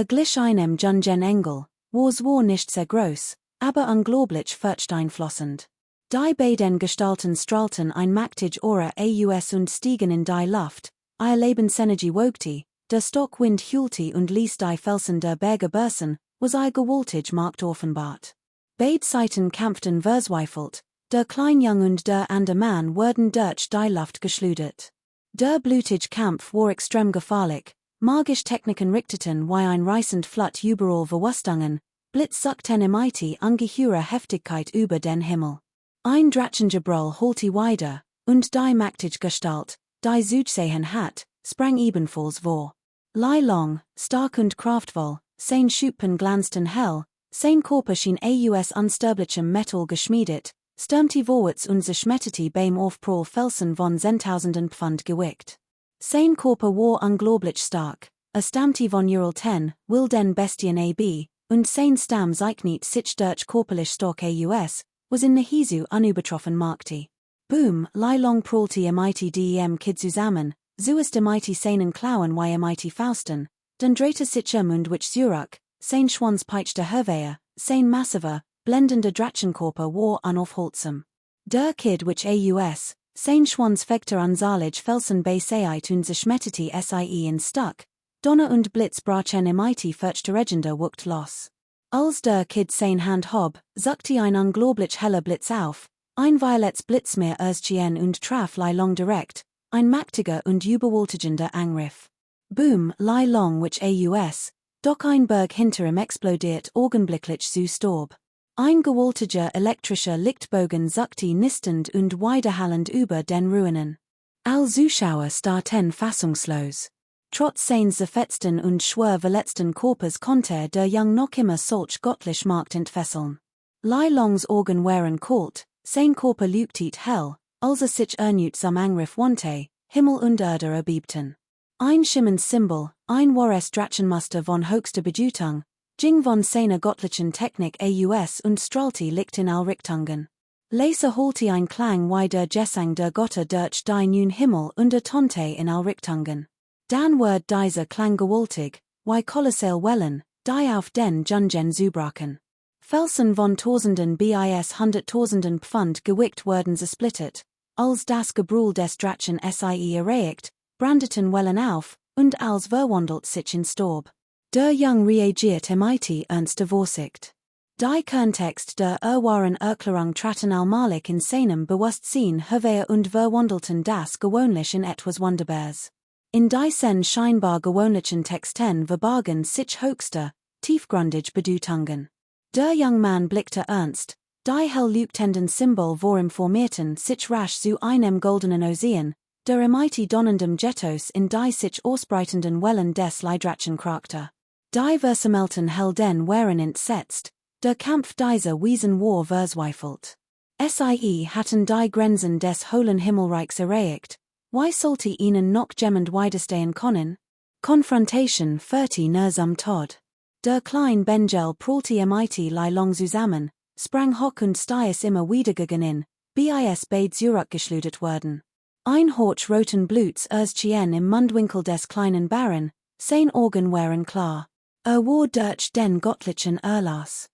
Glich einem Jungen Engel, war nicht sehr groß, aber unglaublich furchteinflößend. Die beiden Gestalten strahlten ein mächtig Aura aus und stiegen in die Luft, ihr Lebensenergie wogte, der Stockwind heulte und ließ die Felsen der Berge bersten, was ihr gewaltig Markt offenbart. Beide Seiten kämpften verzweifelt, der Kleinjung und der andere Mann wurden durch die Luft geschleudert. Der blutige Kampf war extrem gefährlich, Magisch Techniken Richterten wie ein reißend Flut überall verwustungen, Blitz suckten MIT ungeheure Heftigkeit über den Himmel. Ein Drachengebrüll holte wider, und die mächtige Gestalt, die Südsehen hat, sprang ebenfalls vor. Lie long, stark und kraftvoll, sein Schuppen glanzten hell, sein Körper schien aus unsterblichem Metall geschmiedet, stürmte vorwärts und zerschmetterte beim Aufprall Felsen von 10.000 Pfund Gewicht. Sein Körper war unglaublich stark, stammte von Ural 10, wilden Bestien ab, und sein Stamm zeichnet sich durch körperlich stark aus, was in Nehizu unübertroffen machte. Boom, lie long prallte MIT dem Kid zusammen, zuerst MIT seinen Klauen wie MIT Fausten, dann drehte sich und wich Zurück, sein Schwanz peitschte Herwehe, sein massiver, blendender Drachenkörper war unaufhaltsam. Der Kid wich aus, sein Schwanz fegte unsalig Felsen bei Seit und zerschmetterte sie in Stuck, Donner und Blitz brachen MIT fürchte Regender wuckt los. Als der Kid sein Hand hob, zuckte ein unglaublich heller Blitz auf, ein violets Blitzmeer erstchen und traf lie long direkt, ein mächtiger und überwältigender Angriff. Boom, lie long wich aus, doch ein Berg hinter ihm explodiert augenblicklich zu Staub. Ein gewaltiger elektrischer Lichtbogen zuckte nistend und widerhallend über den Ruinen. Alle Zuschauer starrten fassungslos. Trotz seines zerfetzten und schwer verletzten Körpers konnte der Jung noch immer solch göttlich Macht entfesseln. Lie longs Augen waren kalt, sein Körper leuchtet hell, als sich zum Angriff wandte, Himmel und Erde erbebten. Ein schimmendes Symbol, ein wahres Drachenmuster von höchster Bedeutung, ging von seiner göttlichen Technik aus und strahlte Licht in all Richtungen. Leise holte ein Klang wie der Gesang der Götter durch die nun Himmel und ertönte in all Richtungen. Dann wird dieser Klang gewaltig, wie kolossal Wellen, die auf den Jungen zubrachen. Felsen von Tausenden bis Hunderttausenden Pfund Gewicht wurden zersplittet, als das Gebrüll des Drachen sie erregt, brandeten Wellen auf, und als verwandelt sich in Staub. Der Jung reagiert MIT ernste Vorsicht. Die Kerntext der wahren Erklärung traten allmalig in seinem Bewusstsein hervor und verwandelten das gewöhnlich in etwas Wunderbares. In diesen scheinbar gewöhnlichen Texten verbargen sich höchste, tiefgründige Bedeutungen. Der junge Mann blickte ernst, die hell leuchtenden Symbol vorim formierten sich rasch zu einem goldenen Ozean, der MIT donnendem Jetos in die sich ausbreitenden Wellen des Leidrachen kragte. Die versammelten Helden waren entsetzt, der Kampf dieser Wesen war verzweifelt. Sie hatten die Grenzen des hohlen Himmelreichs erreicht, wie sollte ihnen noch jemand widerstehen können? Konfrontation führte nur zum Tod. Der kleine Benjel prallte MIT lie long zusammen, sprang hoch und stieß immer wieder gegen ihn, bis beide zurückgeschleudert wurden. Ein Horch roten Bluts erschien im Mundwinkel des kleinen Bären, sein Augen waren klar. War durch den göttlichen Erlass.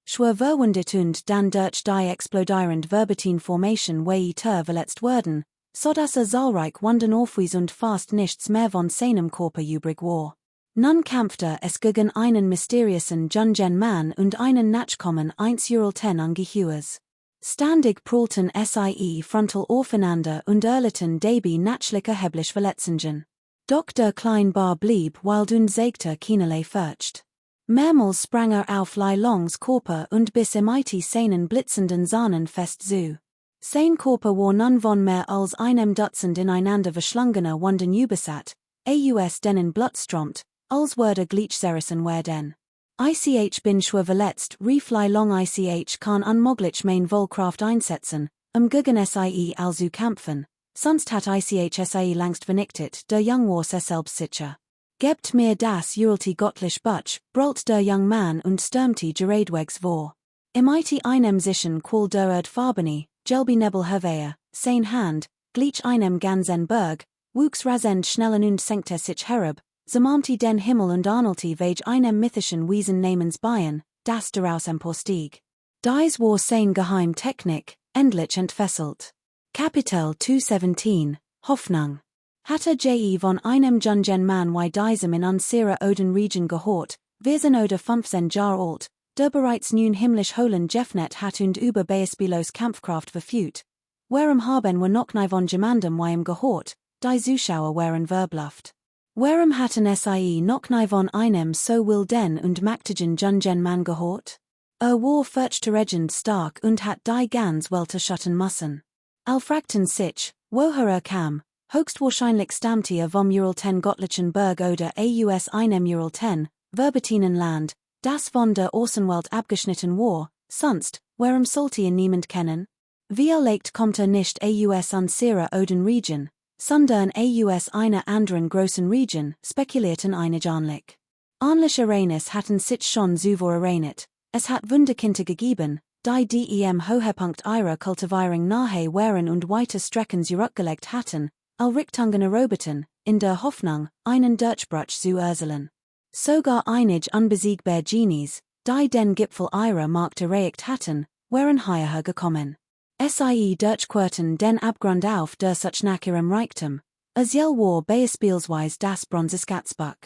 Schwer verwundet und dann durch die explodierend verbatin Formation weiter verletzt wurden, so dass zahlreich Wunden aufwies und fast nichts mehr von seinem Körper übrig war. Nun kämpfte es gegen einen mysteriösen jungen Mann und einen nachkommen 1:10 Ungeheuers. Ständig prallten sie frontal aufeinander und erlitten dabei natürliche hebliche Verletzungen. Doch der kleine Bar blieb wild und sägte keinerlei Furcht. Mehrmals sprang auf lie longs Körper und biss MIT seinen blitzenden Sahnen fest zu. Sein Körper war nun von mehr als einem Dutzend ineinander verschlungener Wunden übersat, aus denen Blut strömt, als würde Gliedzerrissen werden. Bin schwer verletzt, rief lie long kann unmöglich mein Wohlkraft einsetzen, gegen sie also kämpfen, sonst hat sie längst vernichtet, der Jung war selbst sicher. Gebt mir das Uralti göttlich Butch, brüllt der Jung Mann und stürmte geradwegs vor. MIT einem sichen qual der Erdfarbene, gelbi Nebel hervor, sein Hand, gleich einem ganzen Berg, wuchs rasend schnellen und senkte sich herab, zermalmte den Himmel und arnelte wegen einem mythischen Wesen namens Bayern, das daraus emporstieg. Dies war sein geheim Technik, endlich entfesselt. Kapitel 217, Hoffnung. Hatte von einem jungen Mann wie diesem in unserer Oden Region gehört, wir sind oder 15 Jahre alt, der bereits nun himmlisch holen Jeffnet hat und über Beispielos Kampfkraft verfügt. Warum haben wir noch nie von jemandem wie ihm gehört, die Zuschauer waren verblüfft. Warum hatten sie noch nie von einem so wilden und mächtigen Jungen Mann gehört? War furchtregend stark und hat die ganz Welt schutten müssen. Fragten sich, woher kam, höchstwahrscheinlich stammte vom Ural 10 Gottlichen Berg oder aus einem Ural 10, Verbetinen Land, das von der Außenwelt abgeschnitten war, sonst, warum sollte ihn niemand kennen? Vielleicht kommt nicht aus unserer Oden Region, sondern aus einer anderen großen Region, spekulierten einige anlich. Ähnliche Ereignis hatten sich schon zuvor ereignet, es hat Wunderkinder gegeben, die dem Höhepunkt ihrer Kultivierung nahe waren und weite Strecken zurückgelegt hatten, Richtungen erobeten, in der Hoffnung, einen Durchbruch zu erzielen. Sogar einige unbesiegbare Genies, die den Gipfel ihrer Macht erreicht hatten, waren hierher gekommen. Sie durchquerten den Abgrund auf der Such nach ihrem Reichtum, jell war beispielsweise das Bronzeskatzbuch.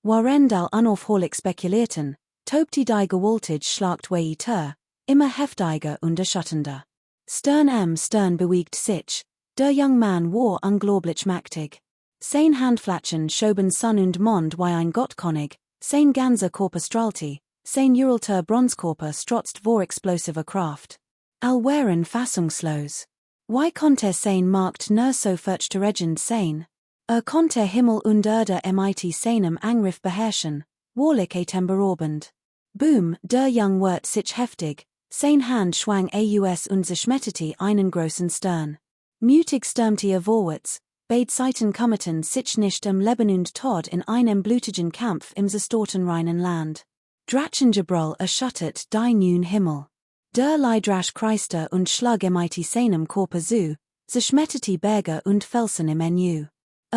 Während all unaufhörlich spekulierten, tobte die gewaltige Schlacht weiter, immer heftiger und erschütternder. Stern bewegt sich, der junge Mann war unglaublich mächtig. Sein Handflächen schoben Sonn und Mond wie ein Gottkönig, sein ganzer Körper strahlte, sein uralter Bronzekörper strotzt vor explosiver Kraft. All waren fassungslos. Wie konnte sein Macht nur so furchtregend sein? Konnte Himmel und Erde mit seinem Angriff beherrschen, wahrlich atemberaubend. Boom, der Jung wird sich heftig, sein Hand schwang aus und zerschmetterte einen großen Stern. Mutig stürmte vorwärts, beide Seiten kümmerten sich nicht Leben und Tod in einem blutigen Kampf im zerstörten reinen Land. Drachengebrüll erschüttert die neuen Himmel. Der Leidrasch kreiste und schlug mit seinem Körper zu, zerschmetterte Berge und Felsen im Menü.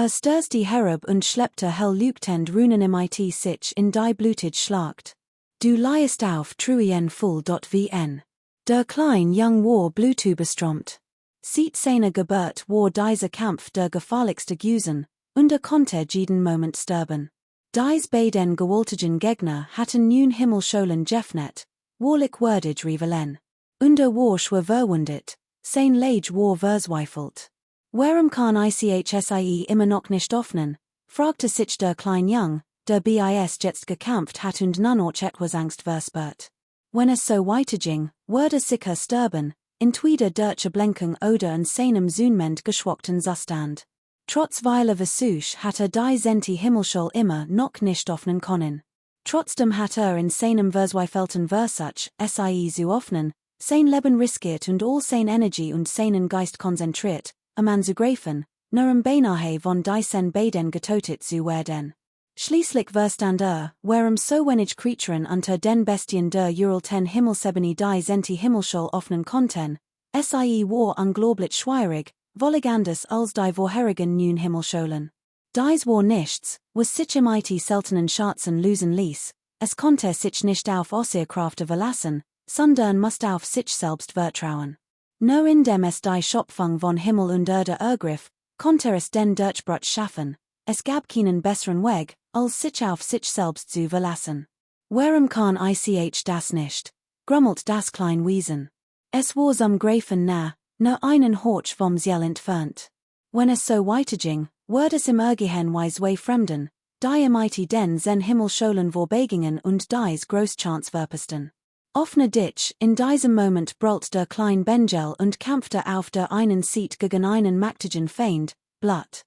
Stürzte herab und schleppte hell-leuchtend Runen mit sich in die blutige Schlacht. Du liest auf truien full.vn. Der klein Jung war blutüberströmt. Seit seiner Geburt war dieser Kampf der gefährlichste gewesen, und konnte jeden Moment sterben. Dies beiden gewaltigen Gegner hatten nun Himmelscholen geöffnet, wahrlich würdig rivalen. Und war schwer verwundet, sein Leid war verzweifelt. Warum kann ICHSIE immer noch nicht öffnen, fragte sich der klein Jung, der bis jetzt gekämpft hat und nun auch etwas Angst verspürt. Wenn es so weiterging, würde sicher sterben, in tweeder durch Ablenkung oder in seinem zunehmend geschwächten Zustand. Trotz weiler Versuch hatte die Senti Himmelschul immer noch nicht öffnen können. Trotzdem hat in seinem verzweifelten Versuch, sie zu öffnen, sein Leben riskiert und all sein Energie und seinen Geist konzentriert, anzugreifen, nur beinahe von diesen beiden getötet zu werden. Schließlich verstand warum so wenig Kreaturen unter den Bestien der Ural 10 Himmelsebene die Senti Himmelschul öffnen konnten, sie war unglaublich schwierig, völlig anders als die vorherigen neuen Himmelschulen. Dies war nichts, was sich mit seltenen Schatzen lösen ließ, es konnte sich nicht auf Außerkräfte verlassen, sondern musste auf sich selbst vertrauen. Nur indem es die Schöpfung von Himmel und Erde ergriff, konnte es den Durchbruch schaffen, es gab keinen besseren Weg, als sich auf sich selbst zu verlassen. Warum kann ich das nicht? Grummelt das klein Wesen. Es war zum Greifen nah, nur einen Horch vom Ziel entfernt. Wenn es so weiterging, würde es im Irrgehen wie zwei Fremden, die mit den sen Himmelscholen vorbegingen und dies Großchance verpassten. Offene Ditch, in diesem Moment brüllt der klein Benjel und kämpfte auf der einen Seite gegen einen mächtigen Feind, Blatt.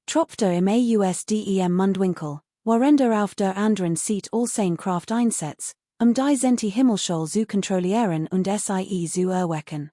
Tropfte im AUSDEM Mundwinkel, während auf der anderen Seite all sein Kraft einsetzt, die Senti Himmelschul zu kontrollieren und sie zu erwecken.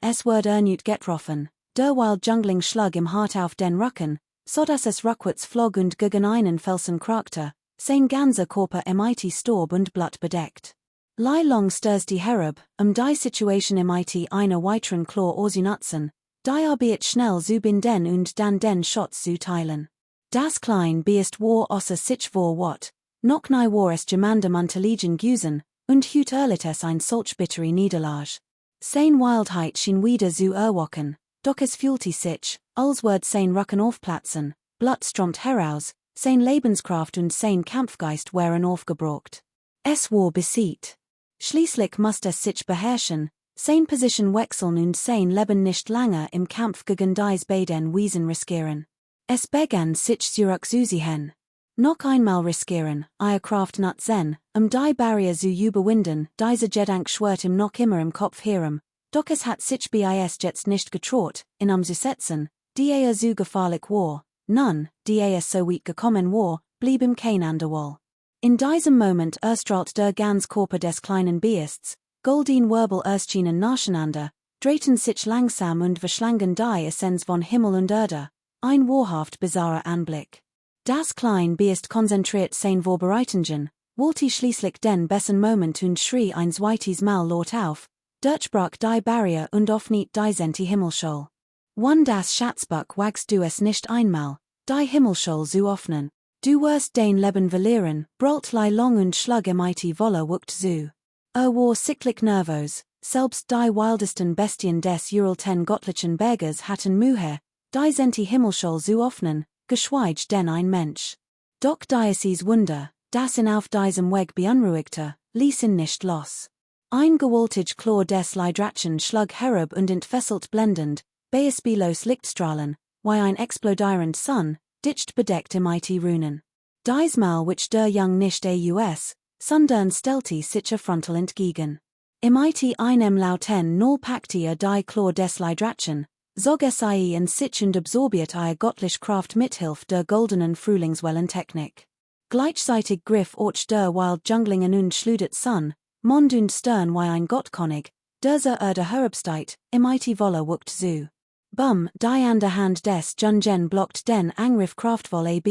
Es wird erneut getroffen, derweil Jungling schlug im Hart auf den Rücken, so dass es rückwärts flog und gegen einen Felsen krachte, sein ganzer Körper mit Staub und Blut bedeckt. Long stürzte herab, die Situation mit einer weiteren Chlor auszunutzen, die arbeitet schnell zu binden und dann den Schutz zu teilen. Das klein Biest war außer sich vor wat, noch nie war es gemeinsam unterlegen gewesen, und hüt erlitt es ein solch bittere Niederlage. Sein Wildheit schien wieder zu erwachen, doch es fühlte sich, als würde sein Rücken aufplatzen, Blut strömt heraus, sein Lebenskraft und sein Kampfgeist waren aufgebraucht. Es war besiegt. Schließlich musste es sich beherrschen, sein Position wechseln und sein Leben nicht lange im Kampf gegen dies beiden Wesen riskieren. Es began sich zurückzuziehen. Noch einmal riskieren, ihr Kraft nut zen, die Barrier zu überwinden, dieser Gedank schwört im noch immer im Kopf herum, doch es hat sich bis jetzt nicht getraut, in umzusetzen, die so gefahrlich war, nun, die so weit gekommen war, blieb ihm kein anderwall. In diesem Moment erstrahlt der ganz Körper des kleinen Beasts, goldin Wirbel erschienen nacheinander, drehten sich langsam und verschlangen die Essenz von Himmel und Erde, ein wahrhaft bizarrer Anblick. Das klein Beast konzentriert sein Vorbereitungen, wollte schließlich den besten Moment und schrie ein zweites Mal laut auf, durchbrach die Barrier und öffnet die senti Himmelsschol. Wann das Schatzbuch wagst du es nicht einmal, die Himmelsschol zu öffnen, du wirst dein Leben verlieren, brüllt long und schlag mighty Wolle wuckt zu. War sicklich nervös, selbst die wildesten Bestien des Uralten göttlichen Berges hatten Mühe, die senti Himmelsschol zu öffnen, geschweige denn ein Mensch. Doch dieses Wunder, das ihn auf diesem Weg beunruhigte, ließ ihn nicht los. Ein gewaltig Chlor des Leidrachen schlug herab und entfesselt blendend, beispiellos Lichtstrahlen, wie ein explodierend Sun, dicht bedeckt mighty Runen. Diesmal which der Jung nicht aus, sondern stellte sich frontal entgegen. Mighty einem lauten null pakte die Chlor des Leidrachen, zog es und sich und absorbiert göttlich Kraft mithilf der goldenen Frühlingswellentechnik. Gleichzeitig griff auch der wild Junglingen und schludet Sun, Mond und Stern wie ein Gottkönig, dieser herabsteigt, mighty Wolle wuckt zu. Die an der Hand des Jungen blockt den Angriff kraftvoll ab,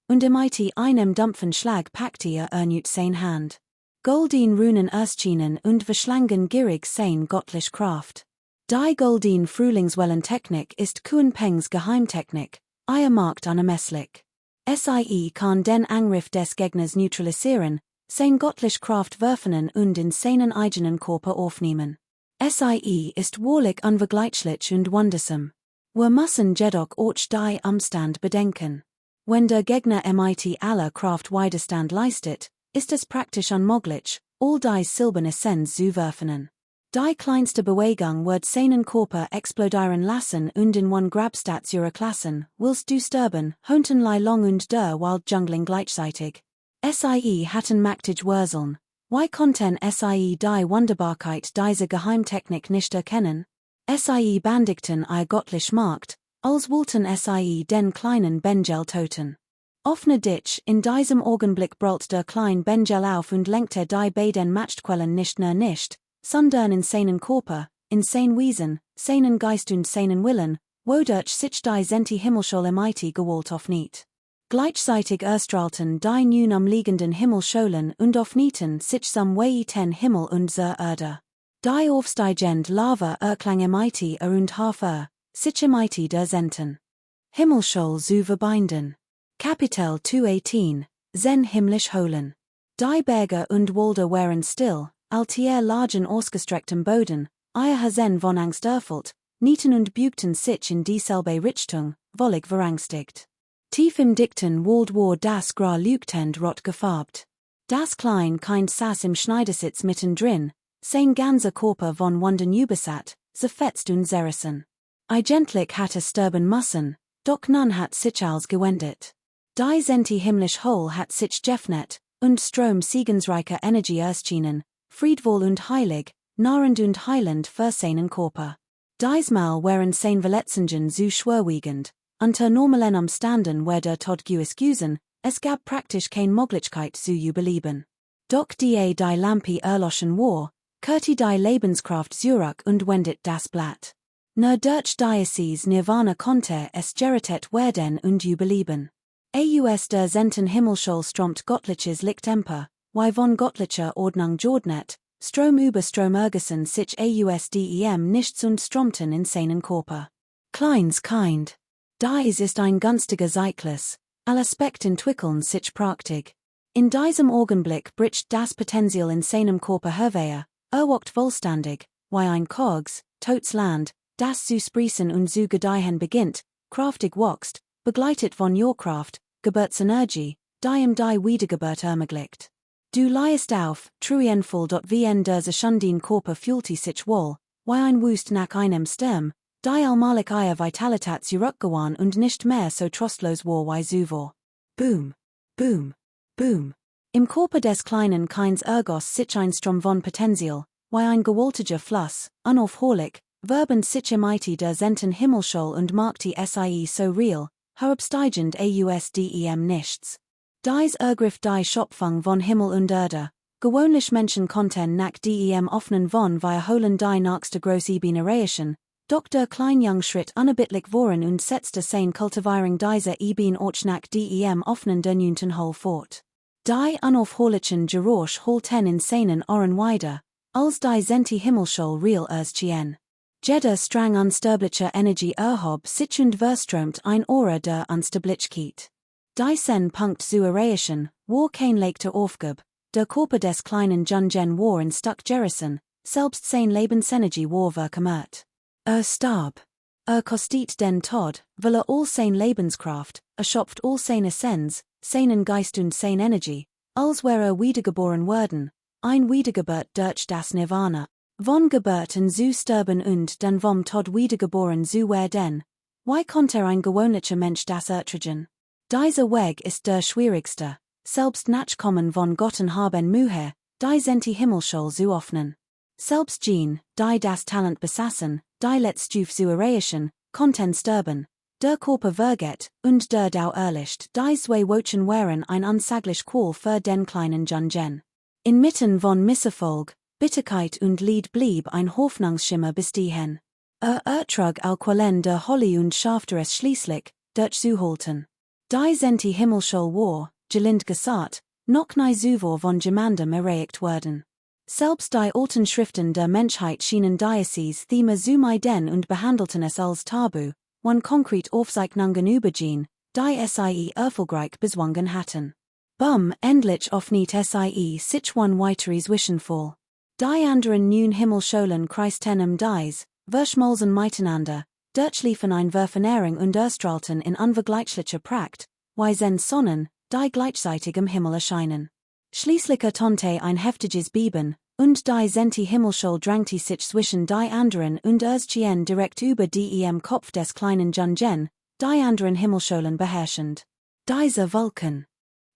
und mighty einem dumpfen Schlag packte ernut sein Hand. Goldin Runen erschienen und verschlangen gierig sein göttlich Kraft. Die goldin Frühlingswellentechnik ist Kuenpengs Geheimtechnik, markt unermesslich. Sie kann den Angriff des Gegners neutralisieren, sein göttlich Kraft werfen und in seinen eigenen Körper aufnehmen. Sie ist wahrlich unvergleichlich und wundersam. Wir müssen jedoch auch die Umstand bedenken. Wenn der Gegner mit aller Kraft Widerstand leistet, ist es praktisch unmöglich, all die silberne Essenz zu werfen. Die kleinste Bewegung wird seinen Körper explodieren lassen und in one Grabstat zurücklassen, willst du sterben, hönten long und der wild Jungling gleichzeitig. Sie hatten mächtig Wurzeln. Why konnten Sie die Wunderbarkeit dieser Geheimtechnik nicht erkennen? Sie bandigten ihr göttlich Markt, als wollten Sie den kleinen Benjel töten. Offene Ditch, in diesem Augenblick brüllt der kleine Benjel auf und lenkte die beiden Machtquellen nicht nur nicht, sondern in seinen Körper, in sein Wesen, seinen Geist und seinen Willen, wodurch sich die senti Himmelsschol mighty Gewalt aufniet. Gleichzeitig erstrahlten die nun am liegenden Himmelscholen und aufnieten sich zum weiten Himmel und zur Erde. Die aufsteigend Lava erklang mighty und hafer, sich mighty der Senten. Himmelschol zu verbinden. Kapitel 218, Zen himmlisch holen. Die Berge und Wälder waren still, altier lagen ausgestrecktem Boden, Zen von Angst erfüllt, nieten und bugten sich in dieselbe Richtung, wollig verangstigt. Tief im dichten Wald war das Gra leuchtend rot gefarbt. Das klein Kind saß im Schneidersitz mittendrin, sein ganzer Körper von Wundern übersat, zerfetzt und zerrissen. Eigentlich hatte sterben müssen, doch nun hat sich als gewendet. Die senti himmlisch Hol hat sich geöffnet, und Strom segensreicher Energie erschienen, friedvoll und heilig, nahrend und heilend für seinen Körper. Diesmal waren sein Verletzungen so schwerwiegend, unter normalen Umständen der Tod geusgusen, es gab praktisch keine Möglichkeit zu überleben. Doch die Lampe erloschen war, kehrte die Lebenskraft zurück und wendet das Blatt. Nur durch Diocese Nirvana konnte es gerettet werden und überleben. Aus der senten Himmelschol stromt göttliches Licht empor, wie von göttlicher Ordnung geordnet, Strom über Strom ergessen sich aus dem Nichts und stromten in seinen Körper. Kleins Kind. Dies ist ein günstiger Zyklus, alle Aspekte entwickeln sich praktisch. In diesem Augenblick bricht das Potenzial in seinem Körper hervor, wirkt vollständig, wie ein Kogs, totes Land, das zu sprießen und zu gedeihen beginnt, kraftig wächst, begleitet von Jordkraft, Geburtsenergie, die die Wiedergeburt ermöglicht. Du leihest auf, truenvoll wie en der Sechundin Körper fühlte sich wohl, wie ein Wust nach einem Sturm, Die allmalig Eier Vitalitats Urukgawan und nicht mehr so trostlos war wie zuvor. Boom. Boom. Boom. Im Körper des kleinen Kinds ergos sich ein Strom von Potenzial, wie ein gewaltiger Fluss, unaufhörlich, verbend sich im It der Zenten Himmelsschall und macht die Sie so real, herabsteigend ausdem nichts. Dies Ergriff die Schöpfung von Himmel und Erde, gewöhnlich Menschen konnten nach dem offenen von wiederholen die nächste große Generation, doch der Kleinjungschritt unerbittlich waren und setzte sein Kultivierung dieser Eben auch nach dem offenen der neunten Hol fort. Die unaufhörlichen Geräusch holten in seinen Ohren weiter, als die Zenti Himmelsschall real erschien. Jeder strang unsterbliche Energie erhob sich und verströmt ein Aura der Unsterblichkeit. Die sen Punkt zu erreichen, war kein leichter Aufgabe, der Körper des kleinen Jungen war in Stuck gerissen, selbst sein Lebensenergie war verkümmert. Starb. Kostet den Tod, weil all sein Lebenskraft, erschöpft all seine Essenz, seinen Geist und sein Energie, als wäre wiedergeboren worden, ein Wiedergeburt durch das Nirvana, von Geburten zu sterben und dann vom Tod wiedergeboren zu werden. Wie konnte ein gewöhnlicher Mensch das ertragen? Dieser Weg ist der schwierigste, selbst Nachkommen von Gotten haben Mühe, die Zenti Himmelsschall zu öffnen. Selbst Jean, die das Talent besaßen, die letztstufe zu erreichen, konnten sterben. Der Körper vergeht, und der Dau erlischt, die zwei Wochen waren ein unsaglich Qual für den kleinen Jungen. Inmitten von Misserfolg, Bitterkeit und Leid blieb ein Hoffnungsschimmer bis dahin. Ertrug al qualen der Holly und schaffte es schließlich, dort zu halten. Die Zenti Himmelsschall war, gelind gesagt, noch nie zuvor von jemandem erreicht worden. Selbst die alten Schriften der Menschheit schienen dieses Thema zu meiden und behandelten es als Tabu, wann konkret Aufzeichnungen übergehen, die Sie erfolgreich bezwungen hatten. Endlich offnet Sie sich one weiteres Zwischenfall. Die anderen nun Himmelschollen Christenem dies, verschmolzen miteinander, durchliefen ein Verfernährung und erstrahlten in unvergleichlicher Pracht, wie sen Sonnen, die gleichzeitig im Himmel erscheinen. Schließlich ertönte ein heftiges Beben, und die Zenti Himmelsschall drängte sich zwischen die anderen und erschien direkt über dem Kopf des kleinen Jungen, die anderen Himmelschollen beherrschend. Dieser Vulkan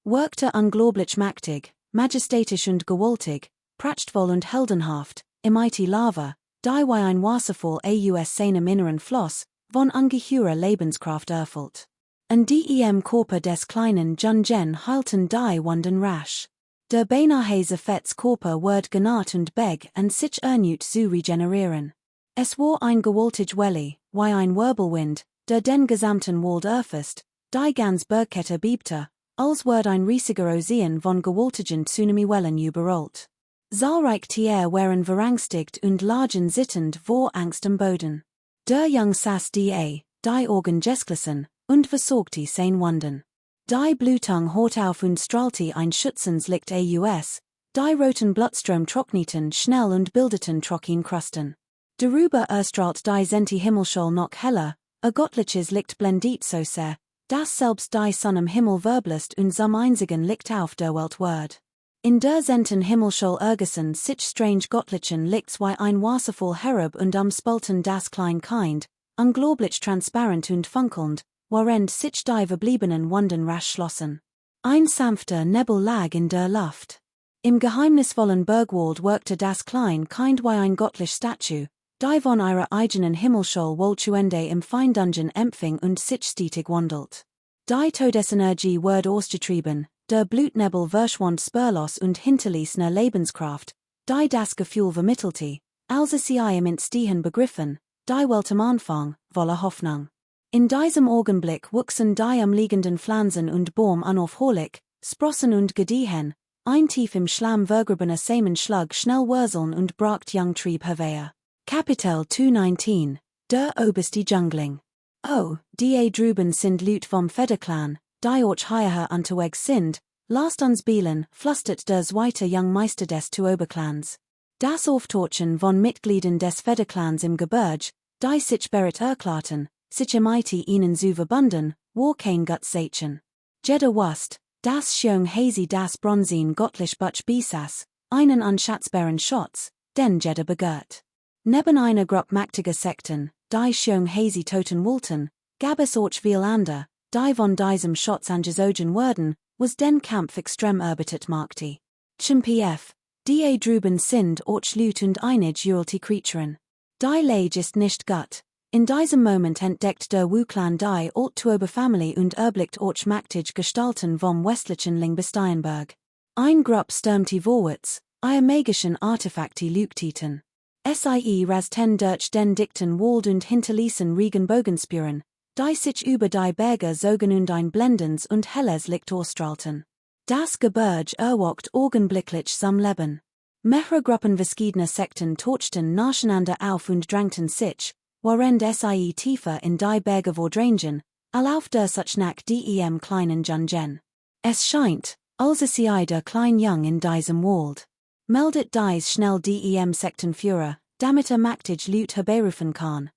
wirkte unglaublich mächtig, majestatisch und gewaltig, prachtvoll und heldenhaft, im It Lava, die wie ein Wasserfall aus seinem Inneren floss, von ungeheurer Lebenskraft erfüllt. An dem Körper des kleinen Jungen heilten die Wunden rasch. Der beinahe zerfetzte Körper wird genährt und beg und sich erneuert zu regenerieren. Es war ein gewaltig Welle, wie ein Wirbelwind, der den gesamten Wald erfasst, die ganz Bergkette bebte, als würde ein riesiger Ozean von gewaltigen Tsunamiwellen überrollt. Zahlreich Tiere waren verangstigt und lagen sittend vor Angst am Boden. Der Jung saß die Augen geschlossen, und versorgte sein Wunden. Die Blutung hört auf und strahlte ein Schützenslicht aus, die roten Blutstrom trockneten schnell und bildeten Trockenkrusten. Darüber erstrahlt die Zenti Himmelsschall noch heller, göttliches Licht blendet so sehr, dass selbst die Sonne im Himmel verblasst und zum einzigen Licht auf der Welt wird. In der Zenten Himmelsschall ergessen sich strange göttlichen Lichts wie ein Wasserfall herab und umspalten das klein Kind, unglaublich transparent und funkelnd, während sich die verbliebenen Wunden rasch schlossen. Ein sanfter Nebel lag in der Luft. Im geheimnisvollen Bergwald wirkte das klein Kind wie ein göttlich Statue, die von ihrer eigenen Himmelsschall wohltuende im Feindungen empfing und sich stetig wandelt. Die Todesenergie wird ausgetrieben, der Blutnebel verschwand spurlos und hinterließ ne Lebenskraft, die das Gefühl vermittelte, als sie im Instehen begriffen, die Welt am Anfang, voller Hoffnung. In diesem Augenblick wuchsen die umliegenden Pflanzen und Baum unaufhörlich, sprossen und gediehen, ein tief im Schlamm vergrabener Samenschlag schnell wurzeln und bracht Jungtrieb hervor. Kapitel 219, der oberste Jungling. Oh, die drüben sind Lüt vom Federclan, die auch hierher unterwegs sind, lasst uns bielen, flüstert der zweite Jungmeister des Tuoberclans. Das Auftauchen von Mitgliedern des Federclans im Gebirge, die sich bereit erklärten, sich im It ihnen zu verbunden, war kein Gutszeichen. Jeder wusste, dass schon hazy das Bronzin göttlich Butch besaß, einen unschätzbaren Schatz, den jeder begehrt. Neben einer Gruppe mächtiger Sekten, die Sjöng hazy Toten Wohlten, Gabus och viel ander, die von diesem Schatz angezogen werden, was den Kampf extrem erbittert machte. Zum Pf. Die drüben sind och Lut und einige Uralty Creaturen. Die Lage ist nicht gut. In diesem Moment entdeckt der Wuklan die Alt-Tuober-Familie und erblickt och machtige Gestalten vom westlichen Lingbesteinberg. Ein Grupp stürmte vorwärts, ihr magischen Artefakte leuchteten. Sie rasten durch den dichten Wald und hinterließen Regenbogenspuren, die sich über die Berge zogen und ein blendendes und helles Licht ausstrahlten. Das Gebirge erwacht augenblicklich zum Leben. Mehrere Gruppen verschiedener Sekten tauchten nacheinander auf und drängten sich, während sie tiefer in die Berge vordrangen, auf der such nach dem kleinen Jungen. Es scheint, als sei der klein Jung in diesem Wald. Meldet dies schnell dem Sektenführer, damit machtig Lut herbeirufen kann.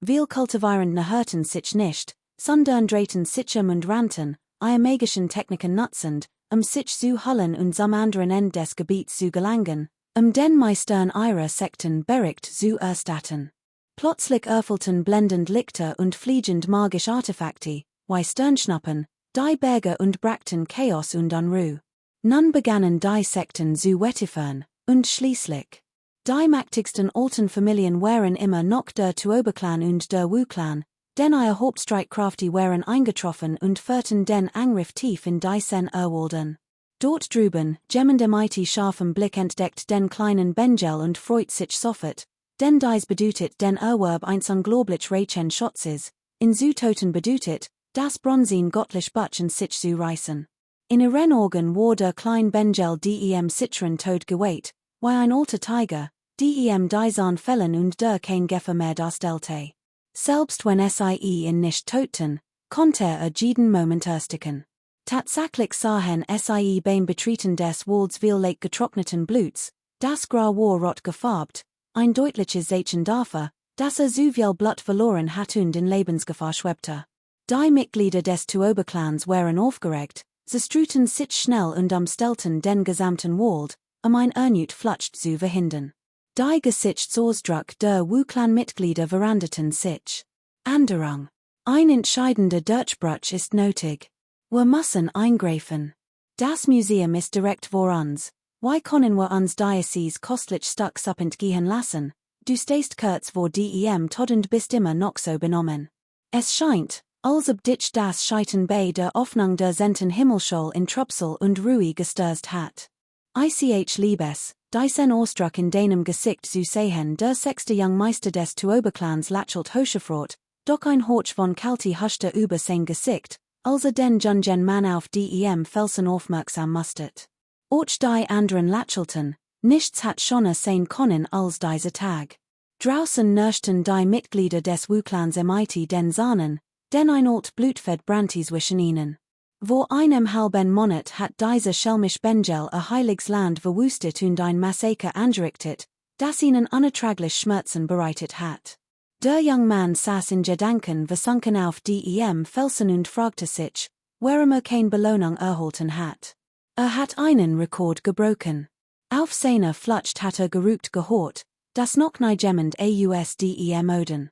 Viel kultivierende hörten sich nicht, sondern drehten sich und rannten, ihr magischen Techniken nutzend, sich zu hullen und zum anderen Ende des Gebiets zu gelangen, den Meistern ihrer Sekten Bericht zu erstatten. Plötzlich erfüllten blendend Lichter und fliegend magische Artefakte, wie Sternschnuppen, die Berge und brachten Chaos und Unruhe. Nun begannen die Sekten zu wettifern, und schließlich. Die mächtigsten alten Familien waren immer noch der Tuoberclan und der Wuklan, denn ihre Hauptstreitkräfte waren eingetroffen und führten den Angriff tief in die Sen Erwalden. Dort drüben, jemand mighty scharfem Blick entdeckt den kleinen Benjel und freut sich sofort, denn dies bedeutet den Erwerb eins unglaublich reichen Schatzes, in zu Toten bedeutet, das Bronzin göttlich Butchen sich zu reißen. In ihren Augen war der klein Benjel dem Citron Tod geweiht, wie ein alter Tiger, dem diesen Fällen und der kein Geffer mehr darstellte. Selbst wenn sie ihn nicht töten, konnte jeden Moment ersticken. Tatsächlich sahen sie beim Betreten des Walds viel Lake getrockneten Bluts, das Grau war rot gefarbt, ein deutliches Zeichen dafür, dass so viel Blut verloren hat und in Lebensgefahr schwebte. Die Mitglieder des Tuoberclans waren aufgeregt, sie struten sich schnell und umstellten den gesamten Wald, ein Ernut Flucht zu verhindern. Die Gesichtsausdruck der Wuklan-Mitglieder veranderten sich. Änderung. Ein entscheidender Durchbruch ist nötig. Wir müssen eingreifen. Das Museum ist direkt vor uns. Wie können wir uns Diocese kostlich Stücks abentgehen lassen? Du stehst kurz vor dem Tod und bist immer noch so benommen. Es scheint, als ob dich das Scheitern bei der Öffnung der Senten Himmelschule in Trübsal und Ruhe gestürzt hat. Ich liebes, diesen Ausdruck in deinem Gesicht zu sehen, der sechste Jungmeister des Tuoberclans lächelt hochgefreut, doch ein Horch von Kalte huschte über sein Gesicht, als den Jungen Mann auf dem Felsen aufmerksam mustert. Och die anderen lächelten, nichts hat schöner sein können als dieser Tag. Draußen nörschten die Mitglieder des Wuklans MIT den Sahnen, denn ein alt Blutfett brannte zwischen ihnen. Vor einem halben Monat hat dieser schelmisch Benjel heiliges Land verwüstet und ein Massaker angerichtet, das ihnen unerträglich Schmerzen bereitet hat. Der junge Mann saß in Gedanken versunken auf dem Felsen und fragte sich, warum keine Belohnung erhalten hat. Hat einen Rekord gebrochen. Auf seiner Flucht hat geruht gehört, dass noch niemand ausdem Oden.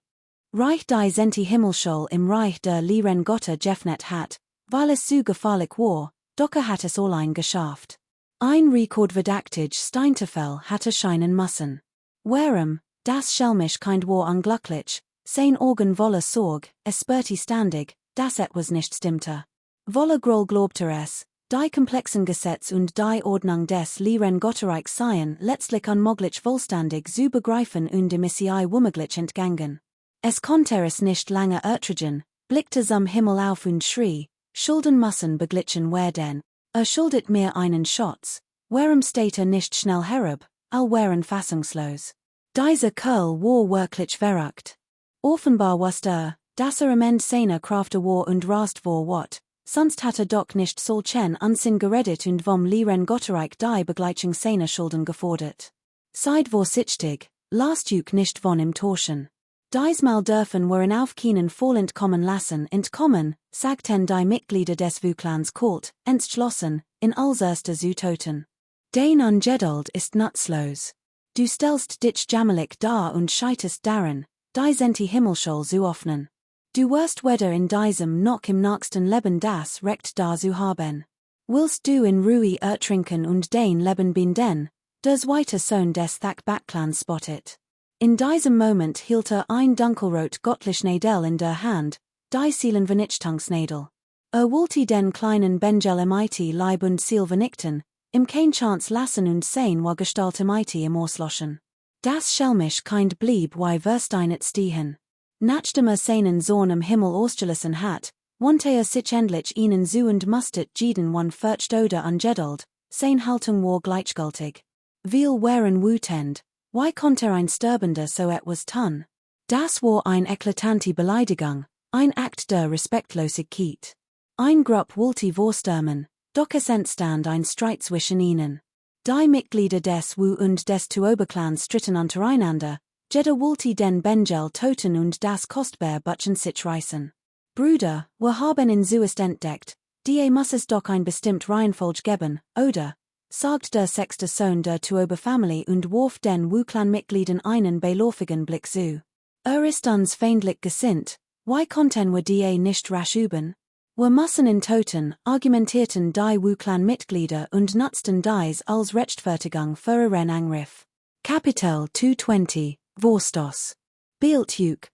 Reich die Senti Himmelschule im Reich der Liren Götter geöffnet hat, weil es so gefährlich war, doch hat es allein geschafft. Ein Rekord verdächtig Steinterfell hatte scheinen müssen. Warum, das schelmisch kind war unglücklich, sein Augen voller Sorg, es spürte ständig, dass etwas nicht stimmte. Voller Groll glaubte es, die komplexen Gesetz und die Ordnung des Liren Götterreichs seien letztlich unmöglich vollständig zu begreifen und dem Messiai womöglich entgangen. Es konnte es nicht lange ertragen, blickte zum Himmel auf und schrie, Schulden müssen beglichen werden, schuldet mir einen Schatz, warum steht nicht schnell herab, waren fassungslos. Dieser Kerl war wirklich verrückt. Offenbar wusste dass am Ende seiner Kräfte war und rast war what, sonst hatte doch nicht solchen Unsinn geredet und vom Liren Götterreich die Begleichung seiner Schulden gefordert. Seid vorsichtig, lasst euch nicht von ihm täuschen. Diesmal dürfen wir ihn auf keinen Fall entkommen lassen. Entkommen, sagten die Mitglieder des Wuklans kalt, entschlossen, in als erster zu töten. Dein Ungeduld ist nutzlos. Du stellst dich jämmerlich dar und scheiterst daran, die sind Himmelschul zu öffnen. Du wirst weder in diesem noch im nächsten Leben das Recht dazu haben. Willst du in Ruhe ertrinken und dein Leben binden, der zweite Sohn des Thakbacklands spottet. In diesem Moment hielt ein dunkelrot göttlich Nadel in der Hand, die Seelen Vernichtungsnadel. Wollte den kleinen Bengel mit Leib und Seele vernichten, im kein Chance lassen und sein war Gestalt mit im Ausloschen. Das schelmisch Kind blieb wie Versteinet stehen. Nachdem seinen Sohn im Himmel ausgelassen hat, wandte sich endlich ihnen zu und musste jeden one fürcht oder angedellt, sein Haltung war gleichgültig. Viel waren wütend, wie konnte ein Sterbender so etwas tun? Das war ein eklatante Beleidigung, ein Akt der Respektlosigkeit. Ein Grupp wollte vorstürmen, doch es entstand ein Streit zwischen ihnen. Die Mitglieder des Wu und des Tuoberclans stritten untereinander, jeder wollte den Bengel toten und das kostbar Butchen sich reißen. Brüder, wir haben in Zuest entdeckt, die muss es doch ein bestimmt Reihenfolge geben, oder? Sagt der sechste Sohn der Tuoberfamilie und warf den Wu-Clan-Mitgliedern einen beiläufigen Blick zu. Ist uns feindlich gesinnt, why konnten wir die nicht rasch üben? Wir müssen ihn toten, argumentierten die Wu-Clan-Mitglieder und nutzten dies als Rechtfertigung für ihren Angriff. Kapitel 220, Vorstos. Beeldhug,